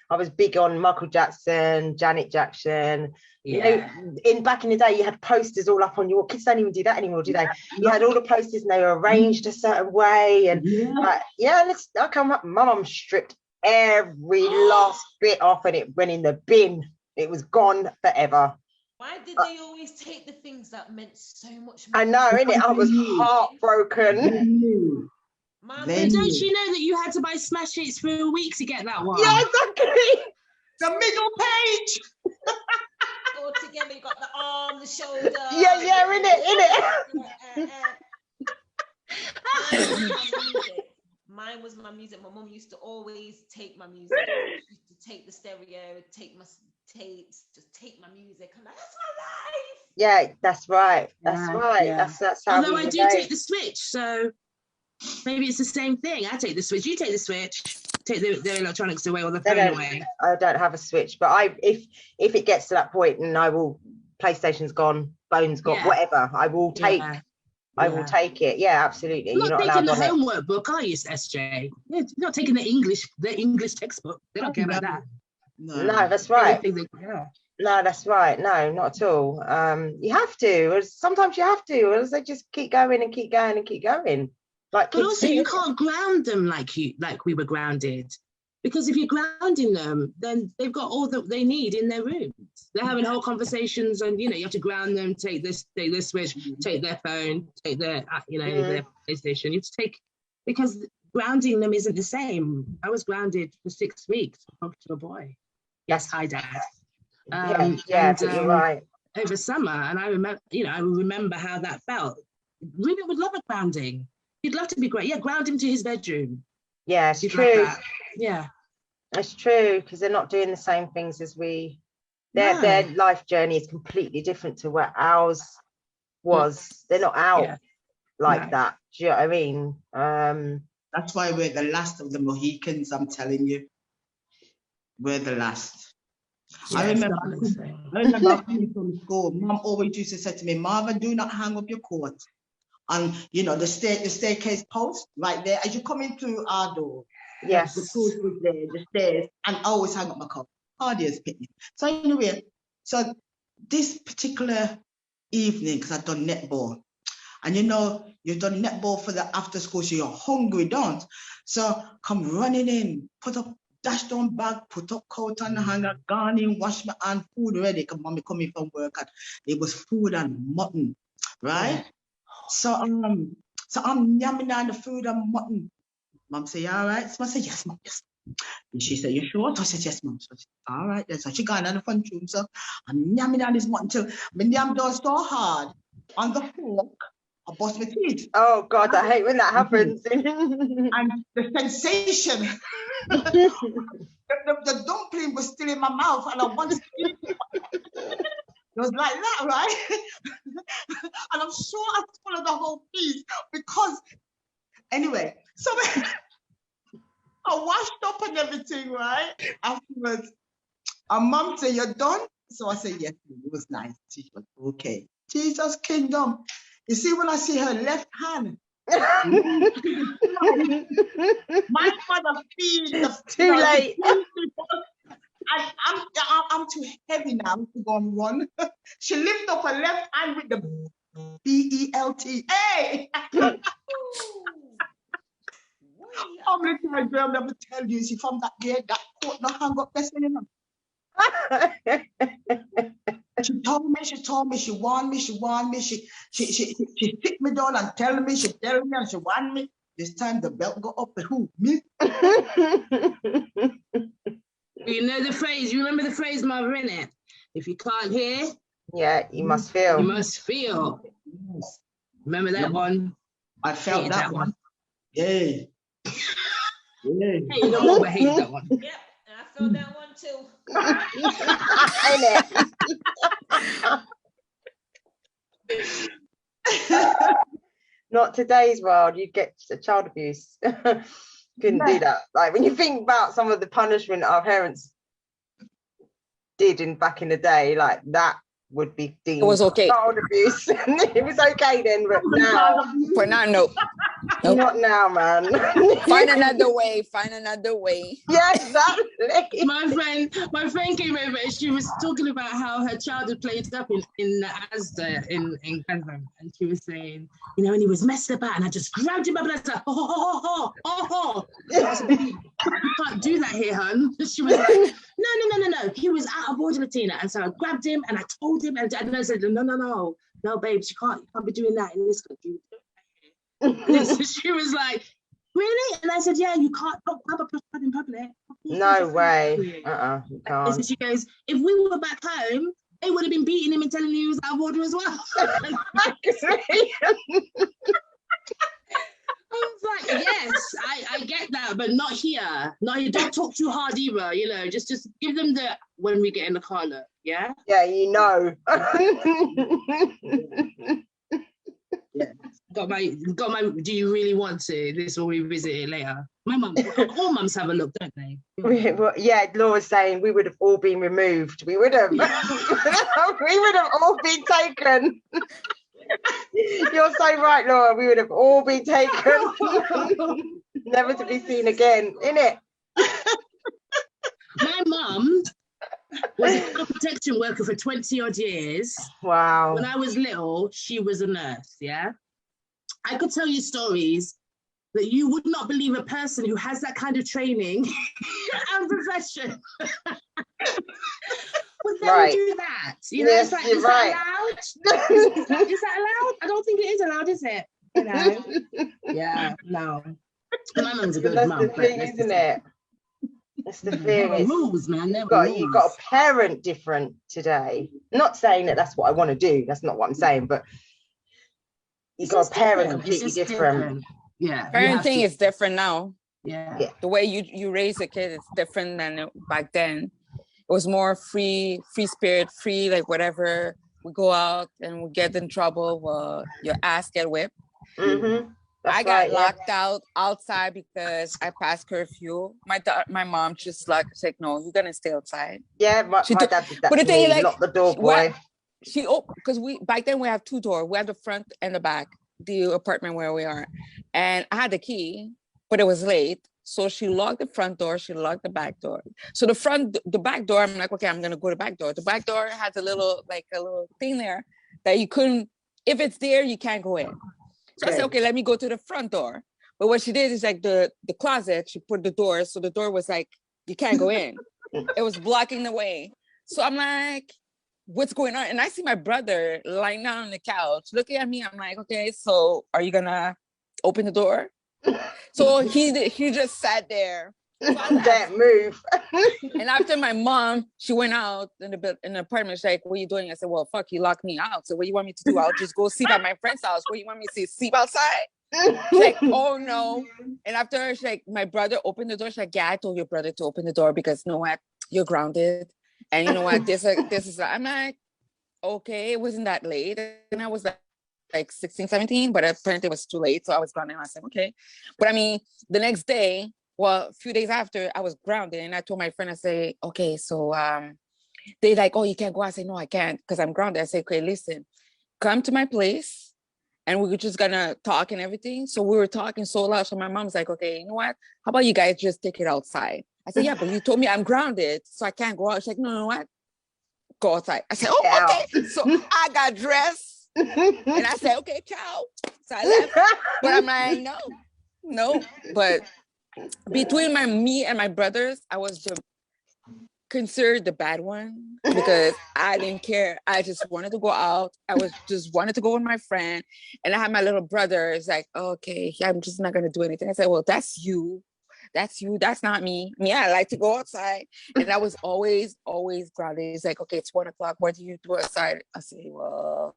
Speaker 1: I was big on Michael Jackson, Janet Jackson.
Speaker 2: Yeah.
Speaker 1: You know, back in the day, you had posters all up on your kids. Don't even do that anymore, do they? You had all the posters and they were arranged a certain way. And I come up. My mum stripped every last bit off, and it went in the bin. It was gone forever.
Speaker 7: Why did they always take the things that meant so much more?
Speaker 1: I know, innit? I was heartbroken.
Speaker 7: Mum,
Speaker 2: But don't you know that you had to buy smash hits for a week to get that one?
Speaker 1: Yeah, exactly.
Speaker 4: The middle page.
Speaker 7: all together, you got the arm, the shoulder.
Speaker 1: Yeah, innit.
Speaker 7: Mine was my music. My mum used to always take my music. She used to take the stereo, take my tapes, just take my music. I'm like, that's my life.
Speaker 1: Yeah, that's right. That's right.
Speaker 2: Yeah.
Speaker 1: That's how.
Speaker 2: Although I do take the Switch, so maybe it's the same thing. I take the Switch. You take the Switch. Take the electronics away or the phone away. I
Speaker 1: don't have a Switch, but if it gets to that point, and I will. PlayStation's gone, phone's gone, whatever. I will take. I will take it. Yeah, absolutely.
Speaker 2: You're not taking the homework book, are you, SJ? You're not taking the English textbook. They don't care about that.
Speaker 1: No, that's right. No, that's right. No, not at all. You have to. Sometimes you have to. Or else they just keep going and keep going and keep going. Like,
Speaker 2: but also, you can't ground them like we were grounded. Because if you're grounding them, then they've got all that they need in their rooms. They're having whole conversations, and you have to ground them. Take their Switch, take their phone, take their their PlayStation. You have to take, because grounding them isn't the same. I was grounded for 6 weeks talking to a boy. Yes, hi, Dad.
Speaker 1: You're right.
Speaker 2: Over summer, and I remember how that felt. Ruben would love a grounding. He'd love to be great. Yeah, ground him to his bedroom.
Speaker 1: Yeah, it's true.
Speaker 2: Yeah.
Speaker 1: It's true, because they're not doing the same things as we. Their life journey is completely different to what ours was. They're not out like that. Do you know what I mean?
Speaker 4: That's why we're the last of the Mohicans, I'm telling you. We're the last.
Speaker 2: Yeah,
Speaker 4: I remember coming from school, Mom always used to say to me, Marvin, do not hang up your coat on, the staircase post right there as you come in through our door.
Speaker 1: Yes.
Speaker 4: The post was there, the stairs, and I always hang up my coat. Hardy's picnic. So anyway, this particular evening, because I've done netball, and you've done netball for the after school, so you're hungry, don't? So come running in, put up dashed on bag, put up coat on the hanger, gone in, wash my hand, food ready, because mommy coming from work, and it was food and mutton, right? Yeah. So I'm yamming down the food and mutton. Mom say, all right? So I said, yes, Mom, yes. And she said, you sure? I said, yes, Mom. So I said, all right. Then so she gone down the front room. So I'm yamming down this mutton till my yam down so hard on the fork I bust my teeth.
Speaker 1: Oh God, I hate when that happens.
Speaker 4: And the sensation, the dumpling was still in my mouth, and I wanted to eat it. It was like that, right? And I'm sure I swallowed the whole piece because, anyway, so I washed up and everything, right? Afterwards, and Mum said, "You're done?" So I said, "Yes, it was nice." She was okay. Jesus kingdom. You see, when I see her left hand, my mother feeds the
Speaker 1: Too late.
Speaker 4: I'm too heavy now to go and run. She lifted up her left hand with the BELT. Hey! How many times do I never tell you? See, from that day, that coat no hang up best, you know. She told me, she warned me, she sit me down and tell me, she tell me and she warned me. This time the belt go up, who? Me?
Speaker 2: You know the phrase, you remember the phrase, Mother, innit? If you can't hear,
Speaker 1: Yeah, you must feel.
Speaker 2: you must feel.
Speaker 4: Yes.
Speaker 2: Remember that one?
Speaker 4: I felt
Speaker 2: Hated
Speaker 4: that one. Yay. Yay.
Speaker 2: Hey, you know what? I hate that one.
Speaker 7: Yep, and I felt that one too.
Speaker 1: Ain't it? Not today's world. You get child abuse. Couldn't do that. Like when you think about some of the punishment our parents did back in the day, like that would be deemed
Speaker 3: It was okay.
Speaker 1: child abuse. It was okay then, but now,
Speaker 3: For now, no. Nope.
Speaker 1: not now, man.
Speaker 3: Find another way. Find another way.
Speaker 1: Yeah, exactly.
Speaker 2: My friend came over and she was talking about how her child had played up in Asda in Grantham, and she was saying, you know, and he was messing about, and I just grabbed him up and I said, oh. I said, you can't do that here, hun. She was like, no. He was out of order, Latina, and so I grabbed him and I told him, and I said, no, babes, you can't be doing that in this country. And so she was like, really? And I said, yeah, you can't grab a push in public.
Speaker 1: No way. You
Speaker 2: And so
Speaker 1: can't.
Speaker 2: she goes, if we were back home, they would have been beating him and telling him he was out of order as well. I was like, yes, I get that, but not here. Not here. Don't talk too hard either, you know, just give them the when we get in the car look, yeah?
Speaker 1: Yeah, you know.
Speaker 2: Got my, do you really want to? This will revisit it later. My mum, all mums have a look, don't they?
Speaker 1: Yeah, Laura's saying we would have all been removed. We would have. We would have all been taken. You're so right, Laura. We would have all been taken. Never to be seen again, innit?
Speaker 2: My mum was a child protection worker for 20 odd years.
Speaker 1: Wow.
Speaker 2: When I was little, she was a nurse, yeah? I could tell you stories that you would not believe a person who has that kind of training and profession would never do that. You know,
Speaker 1: Yes,
Speaker 2: it's like,
Speaker 1: you're
Speaker 2: is
Speaker 1: right.
Speaker 2: that allowed? Is that allowed? I don't think it is allowed, is it? You know? Yeah, no. My mum's a good
Speaker 1: That's
Speaker 2: mum.
Speaker 1: the thing, isn't it? That's the thing. It's,
Speaker 2: Rules, man.
Speaker 1: you've got a parent different today. Not saying that that's what I want to do. That's not what I'm saying, but you've got a parent completely different.
Speaker 2: Yeah.
Speaker 3: Parenting is different now.
Speaker 2: Yeah.
Speaker 3: The way you raise a kid is different than back then. It was more free spirit, free, like whatever. We go out and we get in trouble, well, your ass get whipped.
Speaker 1: Mm-hmm.
Speaker 3: I got locked out outside because I passed curfew. My mom just like said, no, you're gonna stay outside.
Speaker 1: Yeah, my dad did that.
Speaker 3: But the thing is, like,
Speaker 1: lock the door, boy.
Speaker 3: Because back then we have two doors. We have the front and the back, the apartment where we are. And I had the key, but it was late. So she locked the front door, she locked the back door. So the back door, I'm like, okay, I'm gonna go to the back door. The back door has a little thing there that you couldn't, if it's there, you can't go in. So I said, okay, let me go to the front door. But what she did is like the closet, she put the door, so the door was like, you can't go in. It was blocking the way. So I'm like, what's going on? And I see my brother lying down on the couch, looking at me. I'm like, okay, so are you gonna open the door? So he just sat there
Speaker 1: Don't move.
Speaker 3: And after my mom, she went out in the apartment. She's like, "What are you doing?" I said, "Well, fuck, you locked me out. So what do you want me to do? I'll just go sleep at my friend's house. What do you want me to sleep outside?" She's like, "Oh no." And after she's like, my brother opened the door. She's like, "Yeah, I told your brother to open the door because you know what? You're grounded. And you know what? This is." I'm like, okay, it wasn't that late. And I was like 16, 17, but apparently it was too late. So I was grounded. And I said, okay. But I mean, the next day, well, a few days after, I was grounded. And I told my friend, I say, okay, so they like, oh, you can't go. I say, no, I can't because I'm grounded. I say, okay, listen, come to my place and we were just gonna talk and everything. So we were talking so loud. So my mom's like, okay, you know what? How about you guys just take it outside? I said, yeah, but you told me I'm grounded, so I can't go out. She's like, no, you know what? Go outside. I said, oh, okay. So I got dressed and I said, okay, ciao. So I left. But I'm like, no. But between me and my brothers, I was considered the bad one because I didn't care. I just wanted to go out. Just wanted to go with my friend. And I had my little brother. It's like, okay, I'm just not gonna do anything. I said, well, that's you. That's not me. Me, I like to go outside. And I was always grounded. He's like, okay, it's 1 o'clock. What do you do outside? I say, well,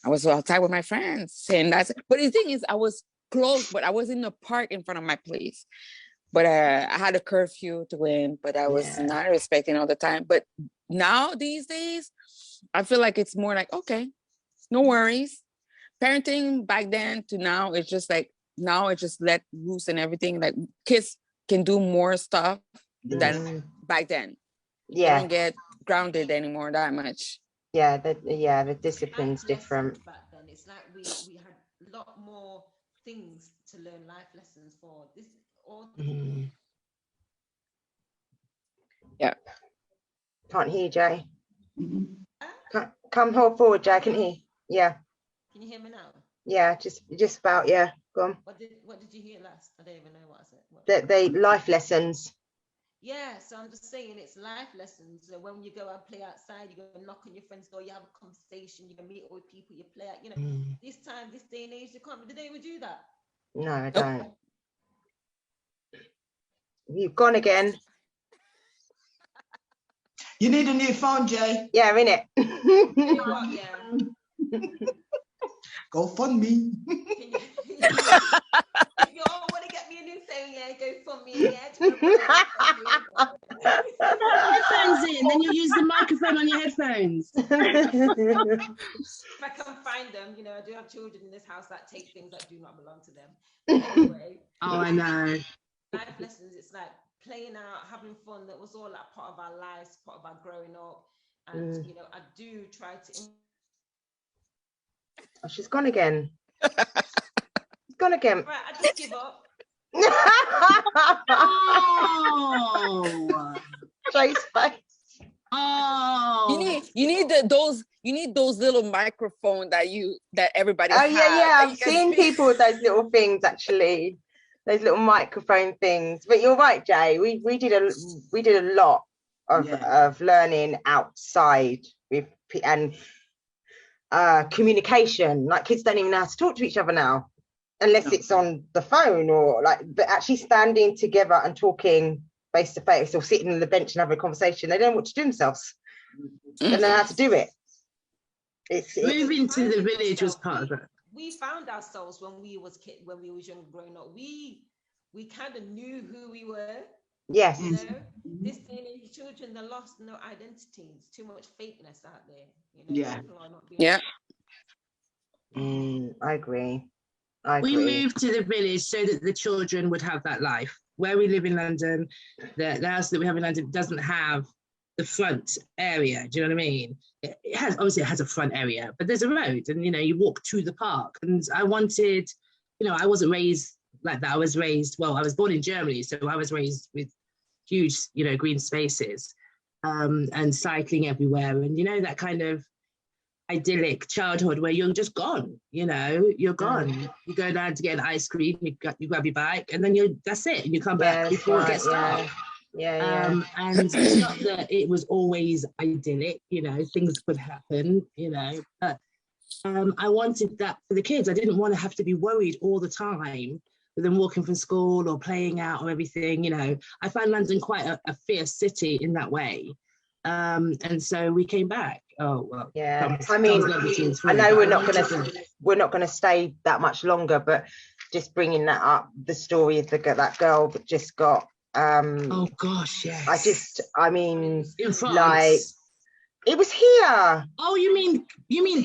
Speaker 3: I was outside with my friends. And but the thing is, I was close, but I was in the park in front of my place. But I had a curfew to win, but I was not respecting all the time. But now these days, I feel like it's more like, okay, no worries. Parenting back then to now, it's just like, now it just let loose and everything. Like kids can do more stuff than back then. They don't get grounded anymore that much.
Speaker 1: The discipline's different.
Speaker 7: Back then, it's like we had a lot more things to learn, life lessons for this.
Speaker 3: Yeah.
Speaker 1: Can't hear you, Jay. Come forward, Jay. I can hear. Yeah.
Speaker 7: Can you hear me now?
Speaker 1: Yeah, just about. Yeah. Go on.
Speaker 7: What did you hear last? I don't even know what I said.
Speaker 1: They life lessons.
Speaker 7: Yeah, so I'm just saying it's life lessons. So when you go and play outside, you go and knock on your friend's door, you have a conversation, you meet with people, you play out. You know, this time, this day and age, you can't. Did they ever do that?
Speaker 1: No, I don't. You've gone again.
Speaker 4: You need a new phone, Jay.
Speaker 1: Yeah, innit?
Speaker 4: Go fund me.
Speaker 7: If you all want to get me a new phone, go fund me.
Speaker 2: Headphones in, then you use the microphone on your headphones.
Speaker 7: If I can find them, I do have children in this house that take things that do not belong to them. Anyway.
Speaker 2: Oh, I know.
Speaker 7: Life lessons, it's like playing out, having fun. That was all like part of our lives, part of our growing up. And I do try to.
Speaker 1: Oh, she's gone again. She's gone again.
Speaker 7: Right, I just give up.
Speaker 2: Oh,
Speaker 1: Jay's face.
Speaker 2: Oh,
Speaker 3: You need those little microphones that everybody has.
Speaker 1: Yeah. I've seen people with those little things actually. Those little microphone things. But you're right, Jay. We did a lot of learning outside and communication. Like kids don't even know how to talk to each other now, unless it's on the phone but actually standing together and talking face to face or sitting on the bench and having a conversation. They don't know what to do themselves. They don't know how to do it.
Speaker 2: Moving to the village was part of it.
Speaker 7: We found ourselves when we was young, growing up. We kind of knew who we were.
Speaker 1: Yes.
Speaker 7: This day and age, children, they lost no identity. It's too much fakeness out there. People are not being
Speaker 1: I agree.
Speaker 2: We moved to the village so that the children would have that life. Where we live in London, the house that we have in London doesn't have the front area. Do you know what I mean? It has a front area, but there's a road, and you walk to the park. And I wanted, I wasn't raised like that. I was born in Germany, so I was raised with huge, green spaces, and cycling everywhere, and that kind of idyllic childhood where you're just gone. You're gone. You go down to get an ice cream, you grab your bike, and then that's it. And you come back before it gets dark. And it's not that it was always idyllic, things could happen, but I wanted that for the kids. I didn't want to have to be worried all the time with them walking from school or playing out or everything. You know, I find London quite a fierce city in that way. And so we came back. Oh well,
Speaker 1: yeah. I mean, I know we're not gonna stay that much longer, but just bringing that up, the story of that girl that just got.
Speaker 2: Oh gosh, yes.
Speaker 1: I mean,
Speaker 2: in France.
Speaker 1: Like, it was here.
Speaker 2: Oh, you mean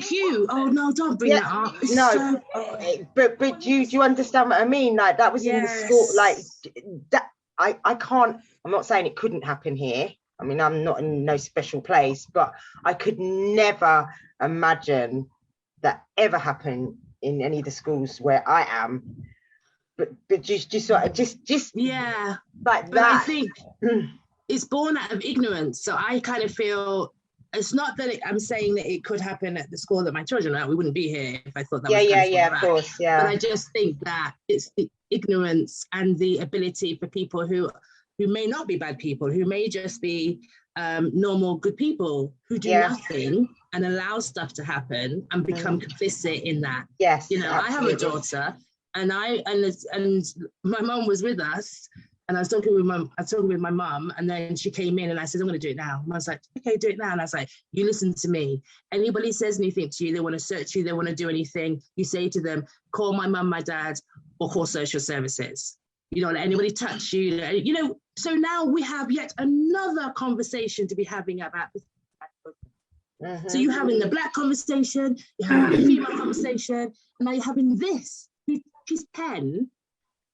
Speaker 2: Q? Oh no, don't bring that up. It's
Speaker 1: no, but do you understand what I mean? Like, that was in the school. Like that, I can't. I'm not saying it couldn't happen here. I mean, I'm not in no special place, but I could never imagine that ever happen in any of the schools where I am. But just
Speaker 2: yeah,
Speaker 1: like
Speaker 2: but
Speaker 1: that.
Speaker 2: I think it's born out of ignorance. So I kind of feel it's not that I'm saying that it could happen at the school that my children are at. We wouldn't be here if I thought that.
Speaker 1: Of course, yeah.
Speaker 2: But I just think that it's the ignorance and the ability for people who may not be bad people, who may just be normal good people who do nothing and allow stuff to happen and become complicit in that.
Speaker 1: Yes,
Speaker 2: you know, absolutely. I have a daughter, and my mum was with us, and I was talking with my mum, and then she came in and I said, I'm going to do it now. And I was like, okay, do it now. And I was like, you listen to me. Anybody says anything to you, they want to search you, they want to do anything, you say to them, call my mum, my dad, or call social services. You don't let anybody touch you. You know, so now we have yet another conversation to be having about this. So you're having the black conversation, you're having the female conversation, and now you're having this. She's 10,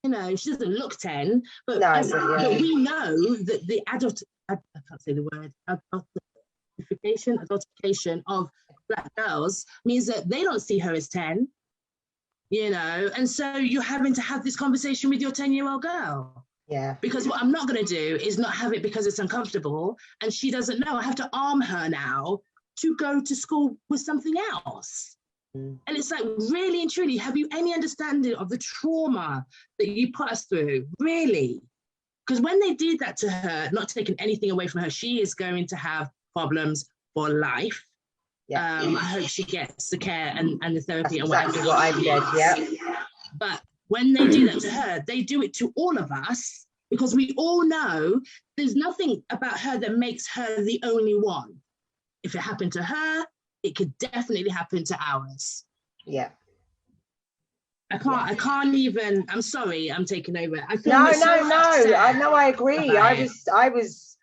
Speaker 2: you know, she doesn't look 10, but, but we know that the I can't say the word, adultification of black girls means that they don't see her as 10, you know, and so you're having to have this conversation with your 10-year-old girl.
Speaker 1: Yeah. Because
Speaker 2: what I'm not going to do is not have it because it's uncomfortable and she doesn't know. I have to arm her now to go to school with something else. And it's like, really and truly, have you any understanding of the trauma that you put us through? Really? Because when they did that to her, not taking anything away from her, she is going to have problems for life. Yeah. I hope she gets the care and the therapy.
Speaker 1: That's
Speaker 2: and
Speaker 1: exactly what I did, yeah.
Speaker 2: But when they do that to her, they do it to all of us, because we all know there's nothing about her that makes her the only one. If it happened to her, it could definitely happen to ours.
Speaker 1: Yeah.
Speaker 2: I can't even, I'm sorry, I'm taking over.
Speaker 1: No, I know, I agree. I was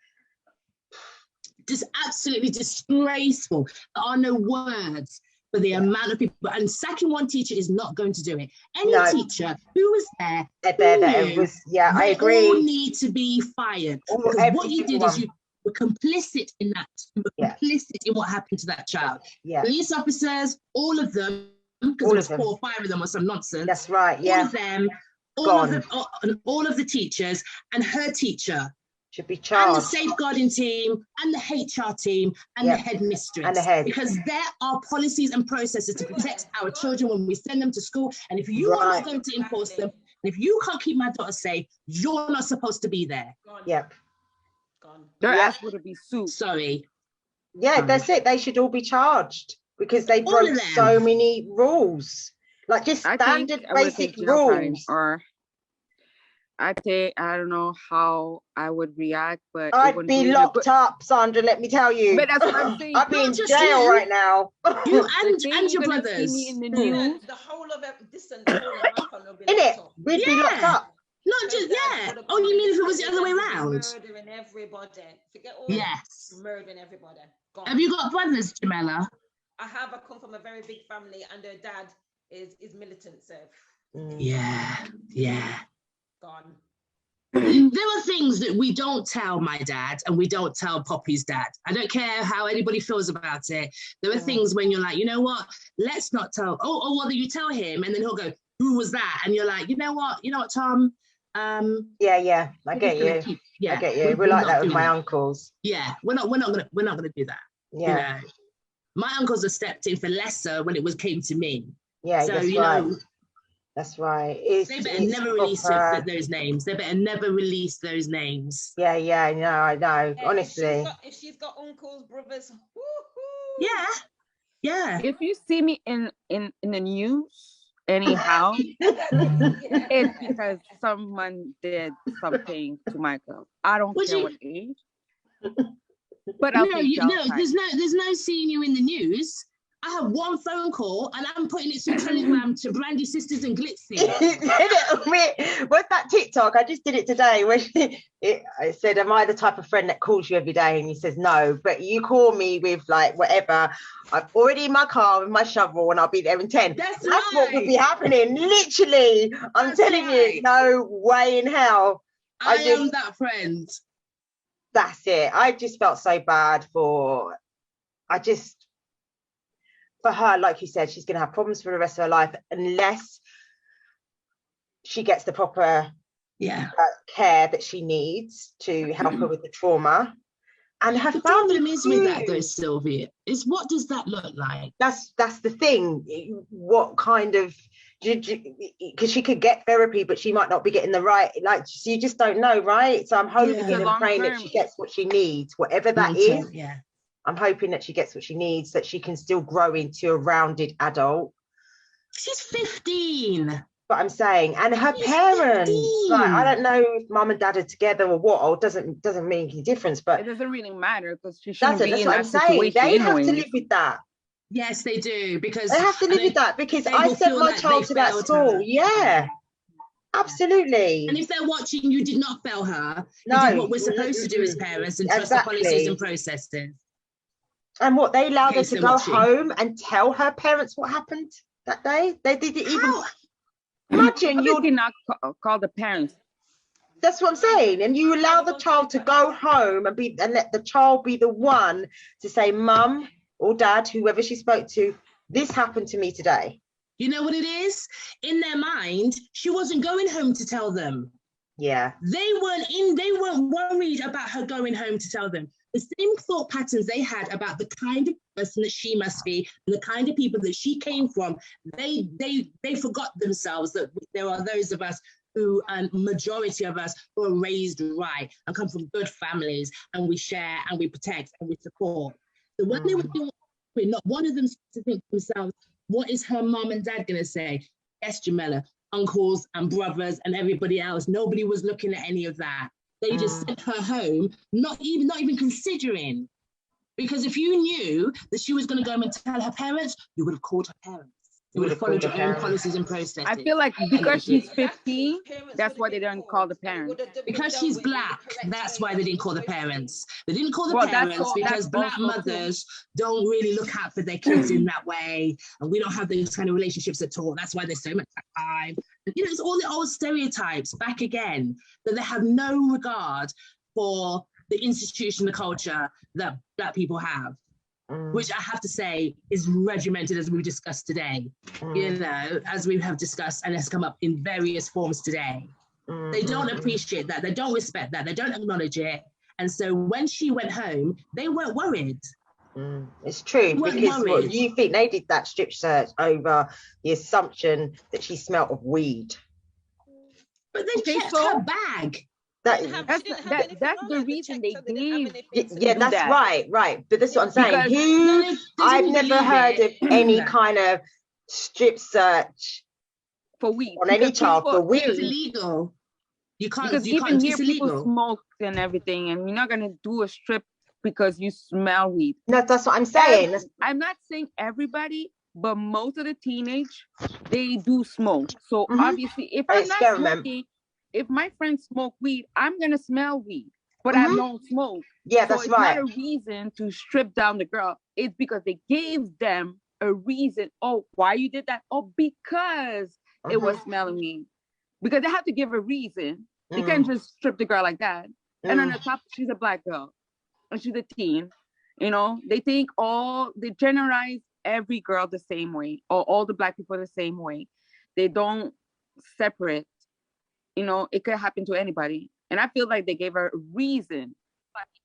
Speaker 2: just absolutely disgraceful. There are no words for the amount of people, and sacking one teacher is not going to do it. Any teacher who was there,
Speaker 1: I agree.
Speaker 2: All need to be fired. Because what you did is you were complicit in that. You were complicit in what happened to that child.
Speaker 1: Yeah.
Speaker 2: Police officers, all of them, because it was 4 or 5 of them or some nonsense.
Speaker 1: That's right. Yeah.
Speaker 2: All of them, all of the teachers, and her teacher
Speaker 1: should be charged.
Speaker 2: And the safeguarding team, and the HR team, and the headmistress.
Speaker 1: And the head.
Speaker 2: Because there are policies and processes to protect our children when we send them to school. And if you are not going to enforce them, and if you can't keep my daughter safe, you're not supposed to be there.
Speaker 1: Yep.
Speaker 3: They're asking to be sued.
Speaker 2: Sorry.
Speaker 1: Yeah, that's it. They should all be charged because they broke so many rules. Like just standard basic rules.
Speaker 3: Or I don't know how I would react, but
Speaker 1: I'd be locked up, Sandra, let me tell you.
Speaker 3: But that's what I'm saying.
Speaker 1: I'd be in jail right now.
Speaker 2: You and your brothers.
Speaker 7: The whole of
Speaker 1: it, we'd be locked up.
Speaker 2: Not just Oh, you mean if it was the other way around?
Speaker 7: Murdering everybody. Forget all murdering everybody. Gone.
Speaker 2: Have you got brothers, Jamela?
Speaker 7: I have. I come from a very big family, and their dad is militant. So
Speaker 2: yeah.
Speaker 7: Gone.
Speaker 2: There are things that we don't tell my dad and we don't tell Poppy's dad. I don't care how anybody feels about it. There are things when you're like, you know what? Let's not tell. Oh, well, you tell him, and then he'll go, "Who was that?" And you're like, you know what, Tom?
Speaker 1: I get you. I get you. We're like that with my uncles.
Speaker 2: Yeah, we're not gonna do that.
Speaker 1: Yeah.
Speaker 2: You know? My uncles have stepped in for lesser when it came to me.
Speaker 1: Yeah,
Speaker 2: so
Speaker 1: that's right. That's right.
Speaker 2: They better never release those names. They better never release those names.
Speaker 1: Yeah, no, I know. Honestly.
Speaker 7: If she's got uncles, brothers,
Speaker 2: yeah.
Speaker 3: If you see me in the news, anyhow,
Speaker 6: Yeah.
Speaker 3: it's because someone did something to my girl. I don't
Speaker 2: Would
Speaker 3: care
Speaker 2: you-
Speaker 3: what age, but I'll
Speaker 2: No,
Speaker 3: take jail time.
Speaker 2: there's no seeing you in the news. I have one phone call and I'm putting it through Telegram to Brandy Sisters and Glitzy.
Speaker 1: What's that TikTok? I just did it today where it said, am I the type of friend that calls you every day? And he says, no, but you call me with like whatever. I'm already in my car with my shovel and I'll be there in 10.
Speaker 2: That's
Speaker 1: what would
Speaker 2: right.
Speaker 1: be happening. Literally, I'm
Speaker 2: That's
Speaker 1: telling
Speaker 2: right.
Speaker 1: you, no way in hell.
Speaker 2: I am
Speaker 1: just-
Speaker 2: that friend.
Speaker 1: That's it. I just felt so bad for her, like you said, she's going to have problems for the rest of her life unless she gets the proper care that she needs to help her with the trauma. And her
Speaker 2: The
Speaker 1: family
Speaker 2: problem is with that
Speaker 1: too.
Speaker 2: though, Sylvia, is what does that look like?
Speaker 1: That's the thing. What kind of, because she could get therapy, but she might not be getting the right, like, so you just don't know, right? So I'm hoping
Speaker 2: Yeah.
Speaker 1: and praying that she gets what she needs, whatever that
Speaker 2: Long-term,
Speaker 1: is.
Speaker 2: yeah.
Speaker 1: I'm hoping that she gets what she needs, that she can still grow into a rounded adult.
Speaker 2: She's 15.
Speaker 1: But I'm saying, and her
Speaker 2: She's
Speaker 1: parents,
Speaker 2: 15.
Speaker 1: like, I don't know if mum and dad are together or what, or doesn't make any difference, but
Speaker 3: It doesn't really matter because she shouldn't
Speaker 1: that's
Speaker 3: be in
Speaker 1: what
Speaker 3: that
Speaker 1: I'm saying.
Speaker 3: situation
Speaker 1: They have to
Speaker 3: anyway.
Speaker 1: live with that.
Speaker 2: Yes, they do, because
Speaker 1: They have to live with that, because
Speaker 2: they
Speaker 1: I
Speaker 2: will
Speaker 1: sent
Speaker 2: feel
Speaker 1: my
Speaker 2: like
Speaker 1: child
Speaker 2: they
Speaker 1: to that
Speaker 2: failed
Speaker 1: school.
Speaker 2: her.
Speaker 1: Yeah, absolutely.
Speaker 2: and if they're watching, you did not fail her. You
Speaker 1: No.
Speaker 2: did what we're supposed to do as parents and trust the policies
Speaker 1: Exactly.
Speaker 2: and processes.
Speaker 1: And what, they allowed her
Speaker 2: Case
Speaker 1: to
Speaker 2: they're
Speaker 1: go
Speaker 2: watching.
Speaker 1: home and tell her parents what happened that day? They didn't even
Speaker 2: How?
Speaker 1: imagine.
Speaker 3: Obviously not call the parents.
Speaker 1: That's what I'm saying. And you allow the child to go home and let the child be the one to say, mum or dad, whoever she spoke to, this happened to me today.
Speaker 2: You know what it is? In their mind, she wasn't going home to tell them.
Speaker 1: Yeah.
Speaker 2: They weren't worried about her going home to tell them. The same thought patterns they had about the kind of person that she must be and the kind of people that she came from, they forgot themselves that there are those of us who, and majority of us, who are raised right and come from good families, and we share and we protect and we support. So when they were doing it, not one of them to think to themselves, what is her mom and dad going to say? Yes, Jamila, uncles and brothers and everybody else. Nobody was looking at any of that. They just sent her home, not even considering. Because if you knew that she was going to go home and tell her parents, you would have called her parents. You would have followed your own policies and processes.
Speaker 3: I feel like because she's 15, that's why they don't call the parents.
Speaker 2: Because she's black, that's why they didn't call the parents. They didn't call the
Speaker 3: Well, that's
Speaker 2: parents because
Speaker 3: that's
Speaker 2: black
Speaker 3: also
Speaker 2: mothers don't really look out for their kids in that way. And we don't have those kind of relationships at all. That's why there's so much time. You know, it's all the old stereotypes back again, that they have no regard for the institution, the culture that black people have. Which I have to say is regimented, as we discussed today, you know, as we have discussed and has come up in various forms today. They don't appreciate that. They don't respect that. They don't acknowledge it. And so when she went home, they weren't worried.
Speaker 1: It's true,
Speaker 2: They weren't
Speaker 1: because what,
Speaker 2: worried.
Speaker 1: you think they did that strip search over the assumption that she smelt of weed.
Speaker 2: But they
Speaker 3: Okay,
Speaker 2: checked
Speaker 3: so-
Speaker 2: her bag.
Speaker 1: That,
Speaker 3: That's the reason they gave.
Speaker 1: yeah,
Speaker 3: do
Speaker 1: that's
Speaker 3: that.
Speaker 1: right. But that's what I'm saying.
Speaker 3: Because-
Speaker 1: Who,
Speaker 2: They
Speaker 1: I've
Speaker 2: didn't
Speaker 1: never
Speaker 2: believe
Speaker 1: heard
Speaker 2: it.
Speaker 1: of any kind of strip search
Speaker 3: For weed.
Speaker 1: on any
Speaker 3: Because
Speaker 1: child for
Speaker 3: people-
Speaker 2: It's
Speaker 1: weed.
Speaker 2: illegal. You can't,
Speaker 3: Because
Speaker 2: you
Speaker 3: even
Speaker 2: can't,
Speaker 3: here
Speaker 2: it's
Speaker 3: people
Speaker 2: illegal.
Speaker 3: smoke and everything, and you're not gonna do a strip because you smell weed.
Speaker 1: No, that's what I'm saying. That's,
Speaker 3: I'm not saying everybody, but most of the teenage, they do smoke. So
Speaker 1: Mhm.
Speaker 3: obviously, if
Speaker 1: I
Speaker 3: I'm not
Speaker 1: experiment.
Speaker 3: smoking, if my friends smoke weed, I'm gonna smell weed, but I
Speaker 1: Mhm.
Speaker 3: don't smoke.
Speaker 1: yeah,
Speaker 3: So
Speaker 1: that's
Speaker 3: it's
Speaker 1: right.
Speaker 3: not a reason to strip down the girl. It's because they gave them a reason. Oh, why you did that? Oh, because it was smelling weed. Because they have to give a reason. They can't just strip the girl like that. And on the top, she's a black girl, and she's a teen. You know, they think they generalize every girl the same way, or all the black people the same way. They don't separate. You know, it could happen to anybody. And I feel like they gave her a reason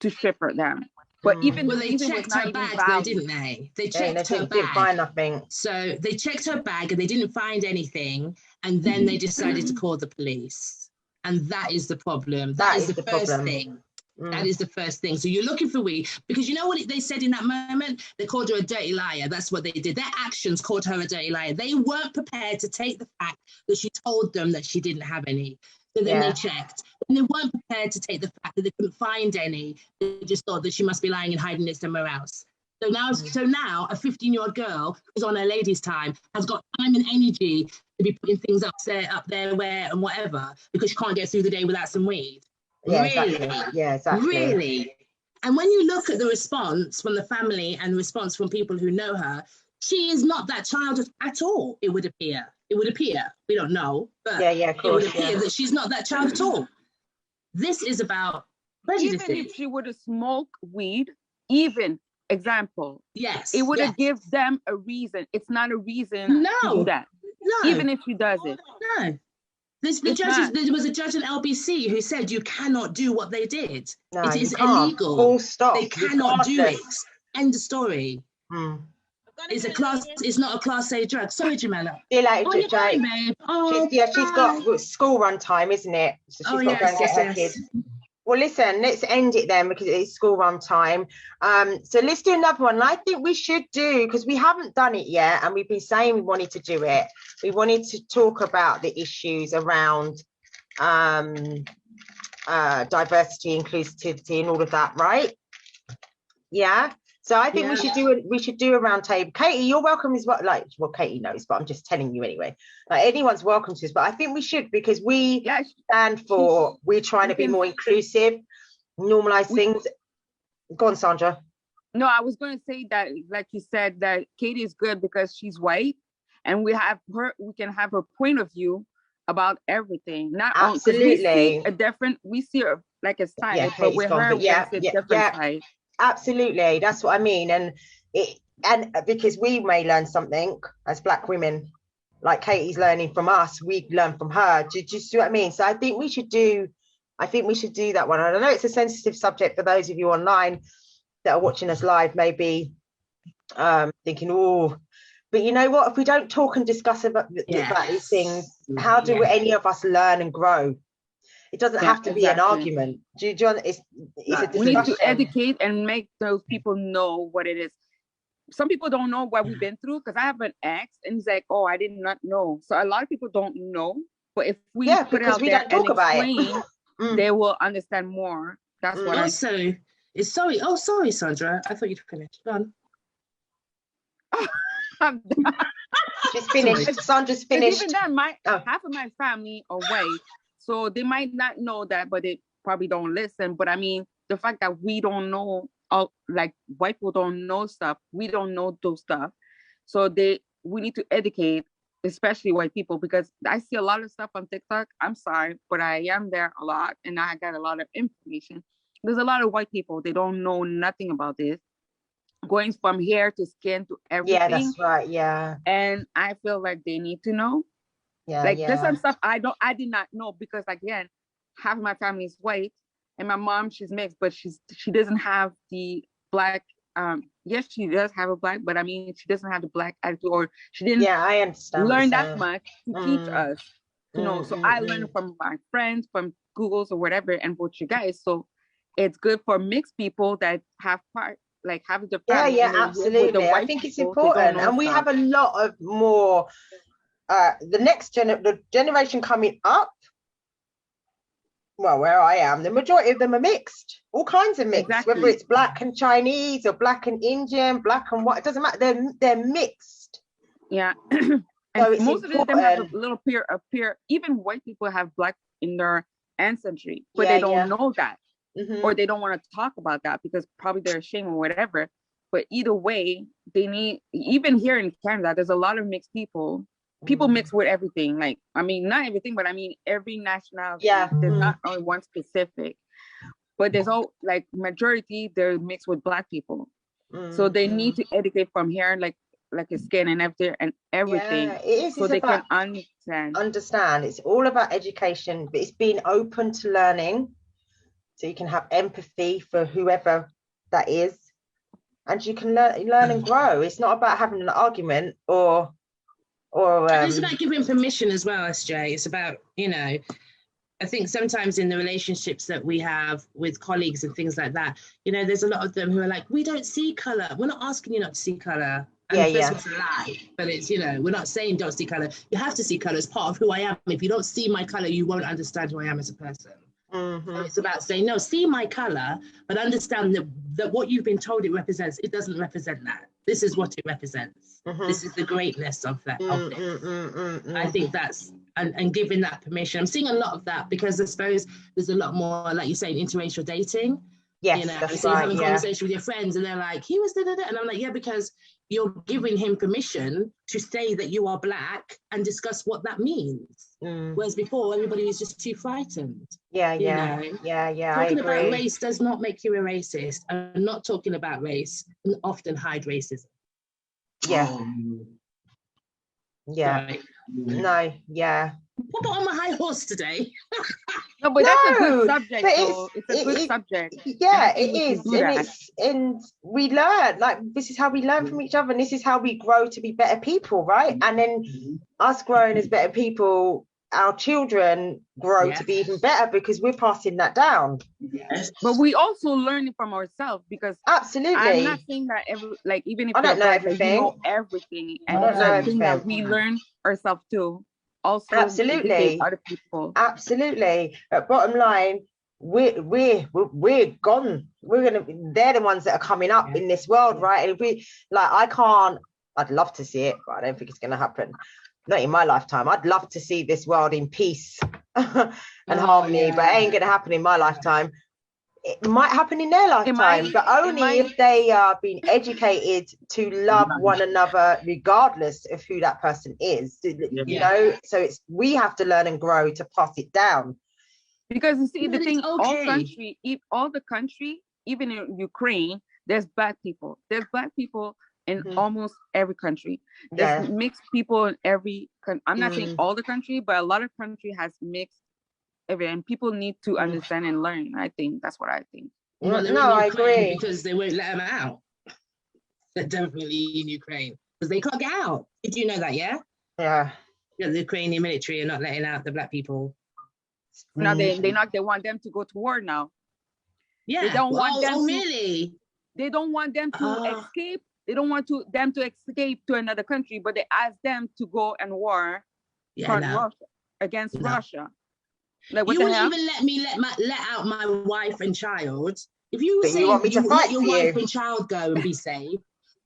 Speaker 3: to strip her down. But even
Speaker 2: Well,
Speaker 3: the
Speaker 2: they
Speaker 3: reason was
Speaker 2: checked
Speaker 3: not
Speaker 2: her
Speaker 3: even
Speaker 2: bag, though,
Speaker 3: valid.
Speaker 2: didn't they? They
Speaker 1: Yeah,
Speaker 2: checked
Speaker 1: they
Speaker 2: her
Speaker 1: didn't
Speaker 2: bag.
Speaker 1: find nothing.
Speaker 2: So they checked her bag and they didn't find anything. And then they decided to call the police. And that is the problem.
Speaker 1: That
Speaker 2: That is
Speaker 1: is
Speaker 2: the
Speaker 1: the
Speaker 2: first
Speaker 1: problem.
Speaker 2: thing. That is the first thing. So you're looking for weed because you know what they said in that moment? They called her a dirty liar. That's what they did. Their actions called her a dirty liar. They weren't prepared to take the fact that she told them that she didn't have any. So then they checked. And they weren't prepared to take the fact that they couldn't find any. They just thought that she must be lying and hiding it somewhere else. So now a 15-year-old girl who's on her ladies' time has got time and energy to be putting things up there, where and whatever, because she can't get through the day without some weed.
Speaker 1: Yeah,
Speaker 2: Really?
Speaker 1: exactly. Yeah, exactly.
Speaker 2: Really? And when you look at the response from the family and the response from people who know her, she is not that child at all, it would appear. It would appear. We don't know, but
Speaker 1: of course,
Speaker 2: it would appear that she's not that child at all. This is about prejudice.
Speaker 3: Even if she would have smoked weed, even example,
Speaker 2: yes,
Speaker 3: it would have give them a reason. It's not a reason to do that.
Speaker 2: No.
Speaker 3: Even if she does it.
Speaker 2: No. There was a judge in LBC who said you cannot do what they did.
Speaker 1: No,
Speaker 2: it is
Speaker 1: can't.
Speaker 2: illegal.
Speaker 1: Full stop.
Speaker 2: They cannot do it. End of story. It's not a class A drug. Sorry, Jamela.
Speaker 1: See you later,
Speaker 2: you're
Speaker 1: Jay.
Speaker 2: fine, babe. Oh,
Speaker 1: she's got school run time, isn't it? So she's got to go and get her kids. Well, listen, let's end it then because it's school run time. So let's do another one. And I think we should do, because we haven't done it yet, and we've been saying we wanted to do it. We wanted to talk about the issues around diversity, inclusivity, and all of that, right? Yeah. So I think we should do a round table. Katie, you're welcome as well. Katie knows, but I'm just telling you anyway. Like, anyone's welcome to this, but I think we should, because we stand for, we're trying to be more inclusive, normalize things. Go on, Sandra.
Speaker 3: No, I was going to say that, like you said, that Katie is good because she's white, and we can have her point of view about everything. Not
Speaker 1: absolutely
Speaker 3: we see her like a side, but with her, we see a different side.
Speaker 1: Absolutely, that's what I mean. And because we may learn something as Black women, like Katie's learning from us, we learn from her. Do you see what I mean? So I think we should do that one. And I know it's a sensitive subject for those of you online that are watching us live, maybe thinking, oh, but you know what? If we don't talk and discuss about these things, how do any of us learn and grow? It doesn't have to be an argument. Do you it's a discussion.
Speaker 3: We need to educate and make those people know what it is. Some people don't know what we've been through, because I have an ex and he's like, oh, I did not know. So a lot of people don't know. But if we put it out there and explain, they will understand more. That's what
Speaker 2: sorry, Sandra. I thought you'd finished. Go on.
Speaker 1: She's finished. Sandra's finished.
Speaker 3: Even then, half of my family are white. So they might not know that, but they probably don't listen. But I mean, the fact that we don't know, like white people don't know stuff, we don't know those stuff. So we need to educate, especially white people, because I see a lot of stuff on TikTok. I'm sorry, but I am there a lot and I got a lot of information. There's a lot of white people, they don't know nothing about this. Going from hair to skin to everything.
Speaker 1: Yeah, that's right, yeah.
Speaker 3: And I feel like they need to know. There's some stuff I did not know, because again, half of my family is white and my mom, she's mixed, but she doesn't have the Black, yes, she does have a Black, but I mean, she doesn't have the Black attitude, or she didn't
Speaker 1: I understand
Speaker 3: learn that much to teach us, you know. So I learned from my friends, from Googles or whatever, and with you guys. So it's good for mixed people that have have the family.
Speaker 1: Yeah, absolutely. I think it's important, and we have a lot of more. The generation coming up, well, where I am, the majority of them are mixed, all kinds of mixed, whether it's Black and Chinese or Black and Indian, Black and white, it doesn't matter, they're mixed.
Speaker 3: Yeah. And so most of them have a little peer, even white people have Black in their ancestry, but they don't know that, or they don't want to talk about that because probably they're ashamed or whatever. But either way, they need, even here in Canada, there's a lot of mixed people. People mix with everything. Like, I mean, not everything, but I mean, every nationality. Yeah. There's not only one specific, but there's all, like, majority, they're mixed with Black people. So they need to educate from here, like a skin and everything. Yeah, it is. So they can understand.
Speaker 1: It's all about education, but it's being open to learning. So you can have empathy for whoever that is. And you can learn and grow. It's not about having an argument or it's about
Speaker 2: giving permission as well, SJ. It's about, you know, I think sometimes in the relationships that we have with colleagues and things like that, you know, there's a lot of them who are like, we don't see color. We're not asking you not to see color. And
Speaker 1: Yeah,
Speaker 2: first
Speaker 1: yeah.
Speaker 2: of all, it's a lie, but it's, you know, we're not saying don't see color. You have to see color as part of who I am. If you don't see my color, you won't understand who I am as a person. So
Speaker 1: Mhm.
Speaker 2: it's about saying, no, see my color, but understand that what you've been told it represents, it doesn't represent that. This is what it represents.
Speaker 1: Mhm.
Speaker 2: This is the greatness of that. Of it. I
Speaker 1: Mm.
Speaker 2: think that's, and giving that permission. I'm seeing a lot of that because I suppose there's a lot more, like you say, interracial dating.
Speaker 1: Yes,
Speaker 2: You know,
Speaker 1: that's
Speaker 2: so you're
Speaker 1: right.
Speaker 2: having a
Speaker 1: Yeah.
Speaker 2: conversation with your friends and they're like, he was da-da-da. And I'm like, yeah, because you're giving him permission to say that you are Black and discuss what that means.
Speaker 1: Mm.
Speaker 2: Whereas before, everybody was just too frightened.
Speaker 1: Yeah,
Speaker 2: You
Speaker 1: yeah,
Speaker 2: know,
Speaker 1: yeah. I
Speaker 2: talking about
Speaker 1: agree.
Speaker 2: race does not make you a racist. And not talking about race can often hide racism.
Speaker 1: Yeah, yeah.
Speaker 2: Right.
Speaker 1: No, yeah.
Speaker 2: Put it on my high horse today.
Speaker 3: No, but that's a
Speaker 1: No,
Speaker 3: good subject,
Speaker 1: but
Speaker 3: though. It's a good
Speaker 1: it-
Speaker 3: subject.
Speaker 1: Yeah,
Speaker 3: And I think
Speaker 1: it
Speaker 3: we can
Speaker 1: is,
Speaker 3: do
Speaker 1: and
Speaker 3: that.
Speaker 1: and we learn. Like, this is how we learn from each other, and this is how we grow to be better people, right? And then us growing as better people, our children grow
Speaker 2: Yeah.
Speaker 1: to be even better because we're passing that down.
Speaker 4: Yes.
Speaker 3: But we also learn it from ourselves, because
Speaker 1: Absolutely.
Speaker 3: I'm not saying that like even if
Speaker 1: I don't
Speaker 3: you're
Speaker 1: know
Speaker 3: Black, that you know everything, and
Speaker 1: I don't know
Speaker 3: I think that
Speaker 1: everything.
Speaker 3: we learn ourselves too. Also,
Speaker 1: Absolutely.
Speaker 3: educate other people.
Speaker 1: Absolutely. But bottom line, we're gone. They're the ones that are coming up in this world, right? And I'd love to see it, but I don't think it's gonna happen. Not in my lifetime. I'd love to see this world in peace and harmony, but it ain't gonna happen in my lifetime. It might happen in their lifetime, but only if they are being educated to love one another, regardless of who that person is. You know, so we have to learn and grow to pass it down.
Speaker 3: Because you see,
Speaker 2: But
Speaker 3: the
Speaker 2: it's
Speaker 3: thing,
Speaker 2: okay.
Speaker 3: all the country, even in Ukraine, there's Black people. There's Black people in
Speaker 1: Mhm.
Speaker 3: almost every country.
Speaker 1: Yeah.
Speaker 3: There's mixed people in every country. I'm not saying
Speaker 1: Mm.
Speaker 3: all the country, but a lot of country has mixed. And people need to understand and learn. I think that's what I think.
Speaker 2: Well, they're
Speaker 1: No,
Speaker 2: in
Speaker 1: I
Speaker 2: Ukraine
Speaker 1: agree.
Speaker 2: because they won't let them out. They're definitely in Ukraine because they can't get out. Did you know that? Yeah.
Speaker 1: Yeah.
Speaker 2: Yeah, the Ukrainian military are not letting out the Black people.
Speaker 3: Now they want them to go to war now.
Speaker 2: Yeah.
Speaker 3: They don't want them to-
Speaker 2: really?
Speaker 3: They don't want them to escape. They don't want them to escape to another country, but they ask them to go and war against Russia. Like, what
Speaker 2: You
Speaker 3: the
Speaker 2: wouldn't
Speaker 3: hell?
Speaker 2: even let me let out my wife and child. If you
Speaker 1: But
Speaker 2: say
Speaker 1: you want me to fight
Speaker 2: let your
Speaker 1: for
Speaker 2: wife
Speaker 1: you.
Speaker 2: and child go and be safe,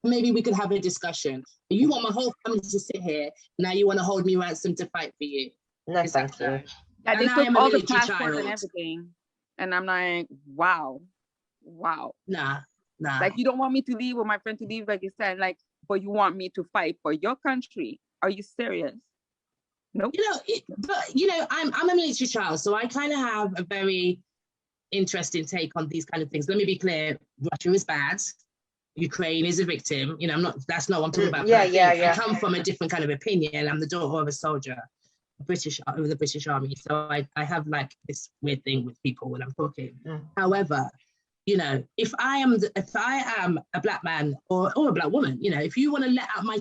Speaker 2: maybe we could have a discussion. But you want my whole family to sit here. Now you want to hold me ransom to fight for you.
Speaker 1: No,
Speaker 2: Is that
Speaker 1: thank you.
Speaker 2: so?
Speaker 3: Like, they
Speaker 2: And I
Speaker 3: took
Speaker 2: am a
Speaker 3: all the
Speaker 2: military
Speaker 3: passports and
Speaker 2: child.
Speaker 3: everything, and I'm like, wow.
Speaker 2: Nah.
Speaker 3: Like, you don't want me to leave, or my friend to leave, like you said, like, but you want me to fight for your country? Are you serious? Nope.
Speaker 2: I'm a military child, so I kind of have a very interesting take on these kind of things. Let me be clear: Russia is bad. Ukraine is a victim. You know, that's not what I'm talking about.
Speaker 1: Yeah,
Speaker 2: but I think
Speaker 1: yeah.
Speaker 2: I come from a different kind of opinion. I'm the daughter of a soldier, of the British Army. So I have like this weird thing with people when I'm talking. However, you know, if I am a Black man or a Black woman, you know, if you want to let out my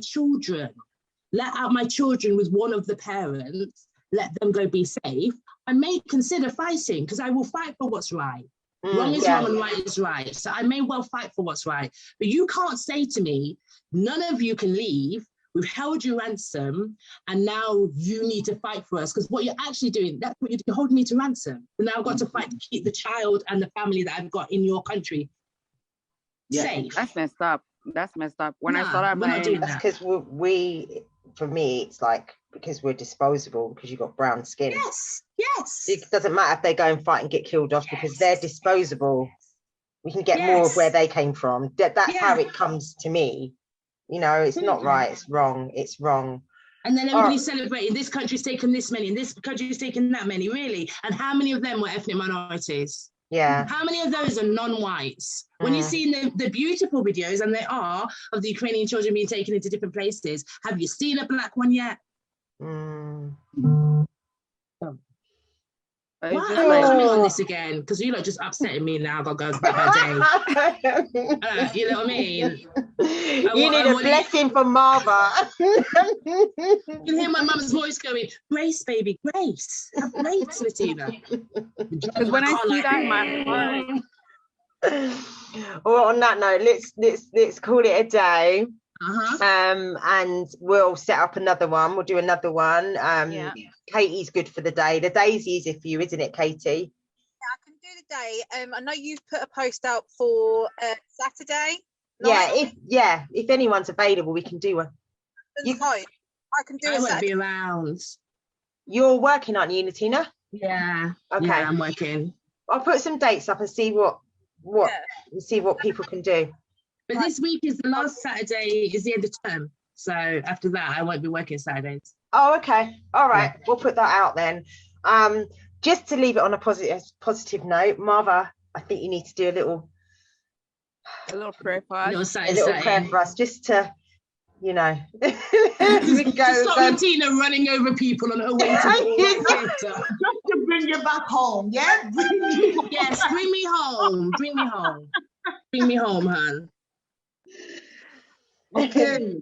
Speaker 2: children with one of the parents, let them go be safe, I may consider fighting because I will fight for what's right. Wrong is wrong and right is right. So I may well fight for what's right. But you can't say to me, none of you can leave, we've held you ransom, and now you need to fight for us. Because what you're actually doing, that's what you're holding me to ransom. And now I've got to fight to keep the child and the family that I've got in your country safe.
Speaker 3: That's messed up. That's messed up. When I saw that,
Speaker 2: we're not doing
Speaker 1: That's
Speaker 2: that.
Speaker 1: because for me, it's like, because we're disposable, because you've got brown skin.
Speaker 2: Yes.
Speaker 1: It doesn't matter if they go and fight and get killed off because they're disposable. We can get more of where they came from. That's how it comes to me. You know, it's not right. It's wrong. It's wrong.
Speaker 2: And then everybody's celebrating. This country's taken this many, and this country's taken that many, really. And how many of them were ethnic minorities?
Speaker 1: Yeah.
Speaker 2: How many of those are non-whites? When you see the beautiful videos, and they are, of the Ukrainian children being taken into different places, have you seen a Black one yet?
Speaker 3: Or
Speaker 2: Why
Speaker 3: it's
Speaker 2: am
Speaker 3: just
Speaker 2: I
Speaker 3: like,
Speaker 2: coming on this again? Because you lot just upsetting me now. I gotta go about my day. You know what I mean?
Speaker 1: You need a blessing from Marva.
Speaker 2: You can hear my mum's voice going, Grace, baby, Grace. Have grace, Latina.
Speaker 3: because when I see that, my heart.
Speaker 1: Well, on that note, let's call it a day.
Speaker 2: Uh-huh.
Speaker 1: And we'll set up another one. We'll do another one.
Speaker 8: Yeah.
Speaker 1: Katie's good for the day. The day's easier for you, isn't it, Katie?
Speaker 8: I can do the day. I know you've put a post out for Saturday.
Speaker 1: If anyone's available, we can do one.
Speaker 8: I can do
Speaker 2: I
Speaker 8: it
Speaker 2: won't
Speaker 8: Saturday.
Speaker 2: be around.
Speaker 1: You're working, aren't you, Natina?
Speaker 2: Yeah.
Speaker 1: Okay.
Speaker 2: Yeah, I'm working.
Speaker 1: I'll put some dates up and see what people can do.
Speaker 2: But this week is the last Saturday, is the end of term. So after that, I won't be working Saturdays.
Speaker 1: Oh, okay. All right. Yeah. We'll put that out then. Just to leave it on a positive note, Marva, I think you need to do a little
Speaker 3: prayer for us.
Speaker 1: Prayer for us, just to, you know.
Speaker 2: Stop Latina running over people on her way to
Speaker 4: just to bring you back home, yeah?
Speaker 2: Yes, bring me home. Bring me home. Bring me home, hon.
Speaker 4: Okay.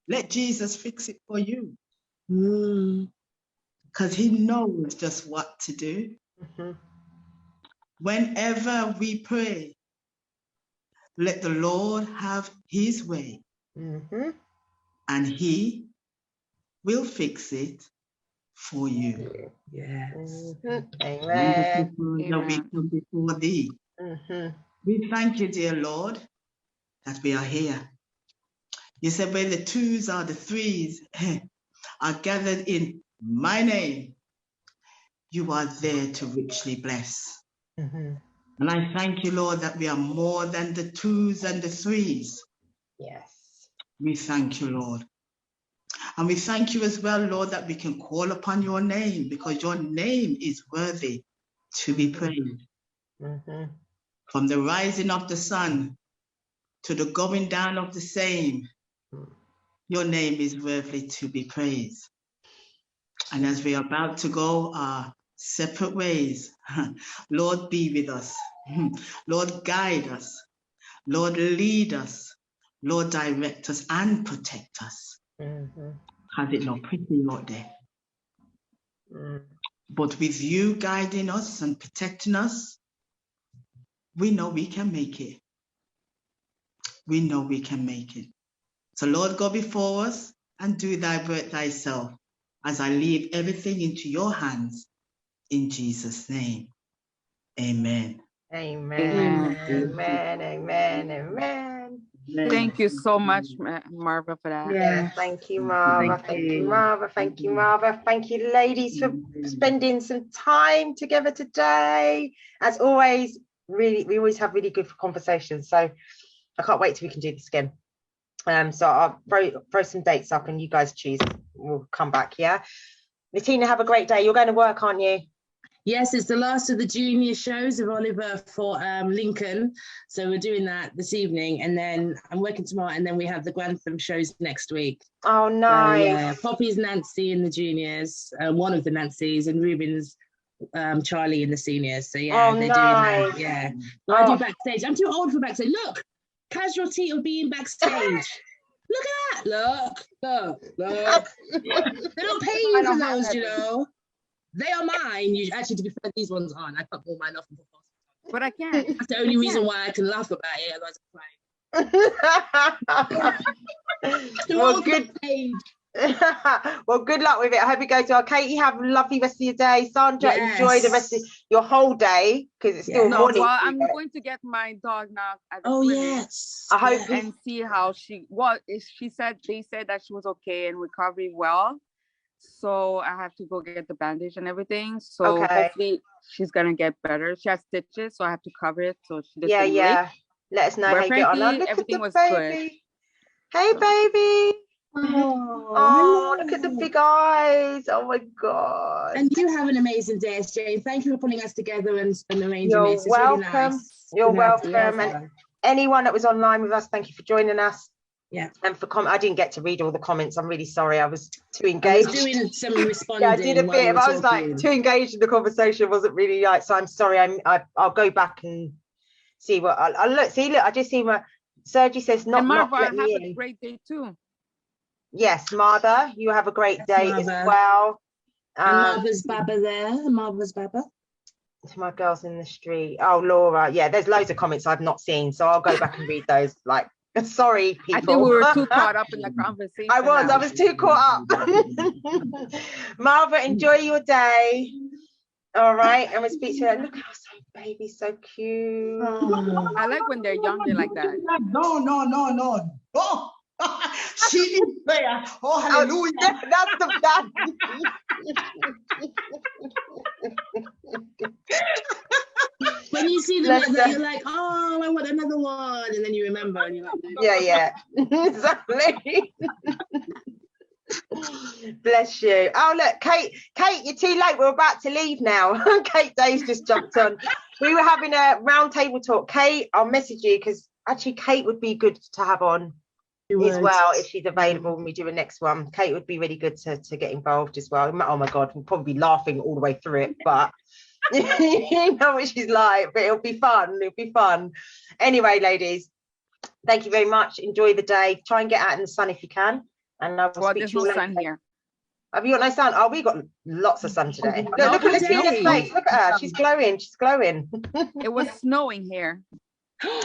Speaker 4: Let Jesus fix it for you. Because he knows just what to do.
Speaker 1: Mm-hmm.
Speaker 4: Whenever we pray, let the Lord have his way.
Speaker 1: Mm-hmm.
Speaker 4: And he will fix it for you.
Speaker 2: Yes.
Speaker 1: Mm-hmm. Amen.
Speaker 4: We come before thee.
Speaker 1: Mm-hmm.
Speaker 4: We thank you, dear Lord, that we are here. You said where the twos are, the threes are gathered in my name, you are there to richly bless.
Speaker 1: Mm-hmm.
Speaker 4: And I thank you, Lord, that we are more than the twos and the threes.
Speaker 1: Yes.
Speaker 4: We thank you, Lord. And we thank you as well, Lord, that we can call upon your name because your name is worthy to be praised.
Speaker 1: Mm-hmm.
Speaker 4: From the rising of the sun to the going down of the same, your name is worthy to be praised. And as we are about to go our separate ways, Lord, be with us. Lord, guide us. Lord, lead us. Lord, direct us and protect us.
Speaker 1: Mm-hmm.
Speaker 4: Has it not pretty out there? But with you guiding us and protecting us, we know we can make it. We know we can make it. So Lord, go before us and do thy work thyself as I leave everything into your hands in Jesus' name. Amen.
Speaker 1: Amen. Amen. Amen. Amen.
Speaker 3: Thank you so much, Marva, for that.
Speaker 1: Yeah, thank you, Marva. Thank you, Marva. Thank you, Marva. Thank you, ladies, for spending some time together today. As always, we always have really good conversations. So I can't wait till we can do this again. So I'll throw some dates up and you guys choose. We'll come back. Yeah. Latina, have a great day. You're going to work, aren't you?
Speaker 2: Yes, it's the last of the junior shows of Oliver for Lincoln. So we're doing that this evening, and then I'm working tomorrow, and then we have the Grantham shows next week.
Speaker 1: Oh, nice.
Speaker 2: Poppy's Nancy in the juniors, one of the Nancys, and Ruben's Charlie in the seniors. So yeah, they're doing that. Yeah. So I do backstage. I'm too old for backstage. Look, Casualty of being backstage. Look at that. Look. They don't pay you for those, you know. They are mine. You actually, to be fair, these ones aren't. I cut all mine off.
Speaker 3: But I can't.
Speaker 2: That's the only reason why I can laugh about it. Otherwise, I'm crying.
Speaker 1: Well, good. Well, good luck with it. I hope it goes well. Katie, have a lovely rest of your day. Sandra, enjoy the rest of your whole day because it's still morning.
Speaker 3: Well, I'm going to get my dog now. At the clinic.
Speaker 2: Yes.
Speaker 1: I hope
Speaker 3: and see how she. She said they said that she was okay and recovering well. So I have to go get the bandage and everything. So hopefully she's gonna get better. She has stitches, so I have to cover it so she doesn't leak.
Speaker 1: Let us know how you get on. Look
Speaker 3: everything
Speaker 1: at the
Speaker 3: was
Speaker 1: baby. Good. Hey, baby. Oh, look at the big eyes. Oh my God.
Speaker 2: And you have an amazing day, SJ. Thank you for putting us together and arranging
Speaker 1: You're
Speaker 2: this. It's
Speaker 1: welcome.
Speaker 2: really nice.
Speaker 1: You're welcome. And anyone that was online with us, thank you for joining us.
Speaker 2: Yeah.
Speaker 1: And for I didn't get to read all the comments. I'm really sorry. I was too
Speaker 2: I
Speaker 1: engaged.
Speaker 2: was doing some responding.
Speaker 1: Yeah, I did a
Speaker 2: while we
Speaker 1: bit.
Speaker 2: were
Speaker 1: I was like
Speaker 2: talking.
Speaker 1: too engaged in the conversation. Wasn't really like. So I'm sorry. I'll go back and see what I look. See, look. I just see what Sergi says. Not
Speaker 3: And Marva,
Speaker 1: let
Speaker 3: have
Speaker 1: me
Speaker 3: a
Speaker 1: in.
Speaker 3: great day too.
Speaker 1: Yes, Martha, you have a great day as
Speaker 2: Martha.
Speaker 1: well.
Speaker 2: And Marva's Baba there. Marva's Baba.
Speaker 1: To my girls in the street. Oh, Laura. Yeah, there's loads of comments I've not seen, so I'll go back and read those. Like, sorry, people.
Speaker 3: I think we were too caught up in the conversation.
Speaker 1: I
Speaker 3: now.
Speaker 1: was too caught up. Marva, enjoy your day. All right, and we'll speak to her. Look how baby's so cute.
Speaker 3: I like when they're younger like that.
Speaker 4: No. Oh, she needs prayer. Oh, hallelujah.
Speaker 1: That's the bad.
Speaker 2: When you see the
Speaker 1: Bless
Speaker 2: mother,
Speaker 1: her.
Speaker 2: you're like, oh, I want another one. And then you remember and you're like, no.
Speaker 1: Yeah, exactly. Bless you. Oh, look, Kate, you're too late. We're about to leave now. Kate Day's just jumped on. We were having a round table talk. Kate, I'll message you because actually Kate would be good to have on as well if she's available when we do a next one. Kate would be really good to get involved as well. Oh my God, we'll probably be laughing all the way through it, but you know what she's like, but it'll be fun. Anyway, ladies, thank you very much. Enjoy the day. Try and get out in the sun if you can. And I will
Speaker 3: Well,
Speaker 1: speak
Speaker 3: there's
Speaker 1: to you
Speaker 3: no
Speaker 1: later.
Speaker 3: sun here.
Speaker 1: Have you got no sun? Oh, we got lots of sun today. Look,
Speaker 3: No,
Speaker 1: look at
Speaker 2: today.
Speaker 1: Latina's face. Look at her. She's glowing.
Speaker 3: It was snowing here.
Speaker 2: No,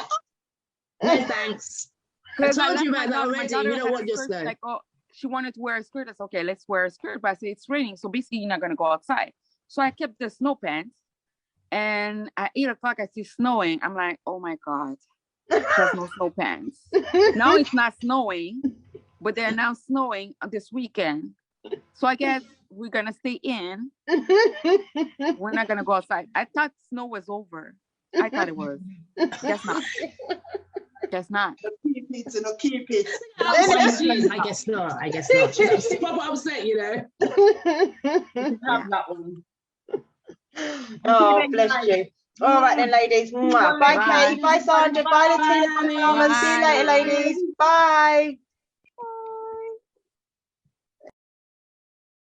Speaker 2: thanks. I
Speaker 3: 'Cause
Speaker 2: told
Speaker 3: let
Speaker 2: you
Speaker 3: my
Speaker 2: about that
Speaker 3: daughter- my
Speaker 2: already.
Speaker 3: daughter
Speaker 2: We don't
Speaker 3: had
Speaker 2: want your
Speaker 3: skirt,
Speaker 2: snow.
Speaker 3: like, oh, she wanted to wear a skirt. I said, okay, let's wear a skirt. But I said, it's raining. So basically, you're not going to go outside. So I kept the snow pants. And at 8 o'clock, I see snowing. I'm like, oh my God, there's no snow pants. Now it's not snowing, but they're now snowing this weekend. So I guess we're going to stay in. We're not going to go outside. I thought snow was over. I thought it was. Guess not. Guess not.
Speaker 4: Keep it.
Speaker 2: I guess not. She's proper upset, you know.
Speaker 4: Have that one.
Speaker 1: Oh, bless you. All right then, ladies. Mwah. Bye,
Speaker 3: Bye.
Speaker 1: Kate. Bye, Sandra. Bye, Latina. Bye, Mama. See you later, ladies. Bye.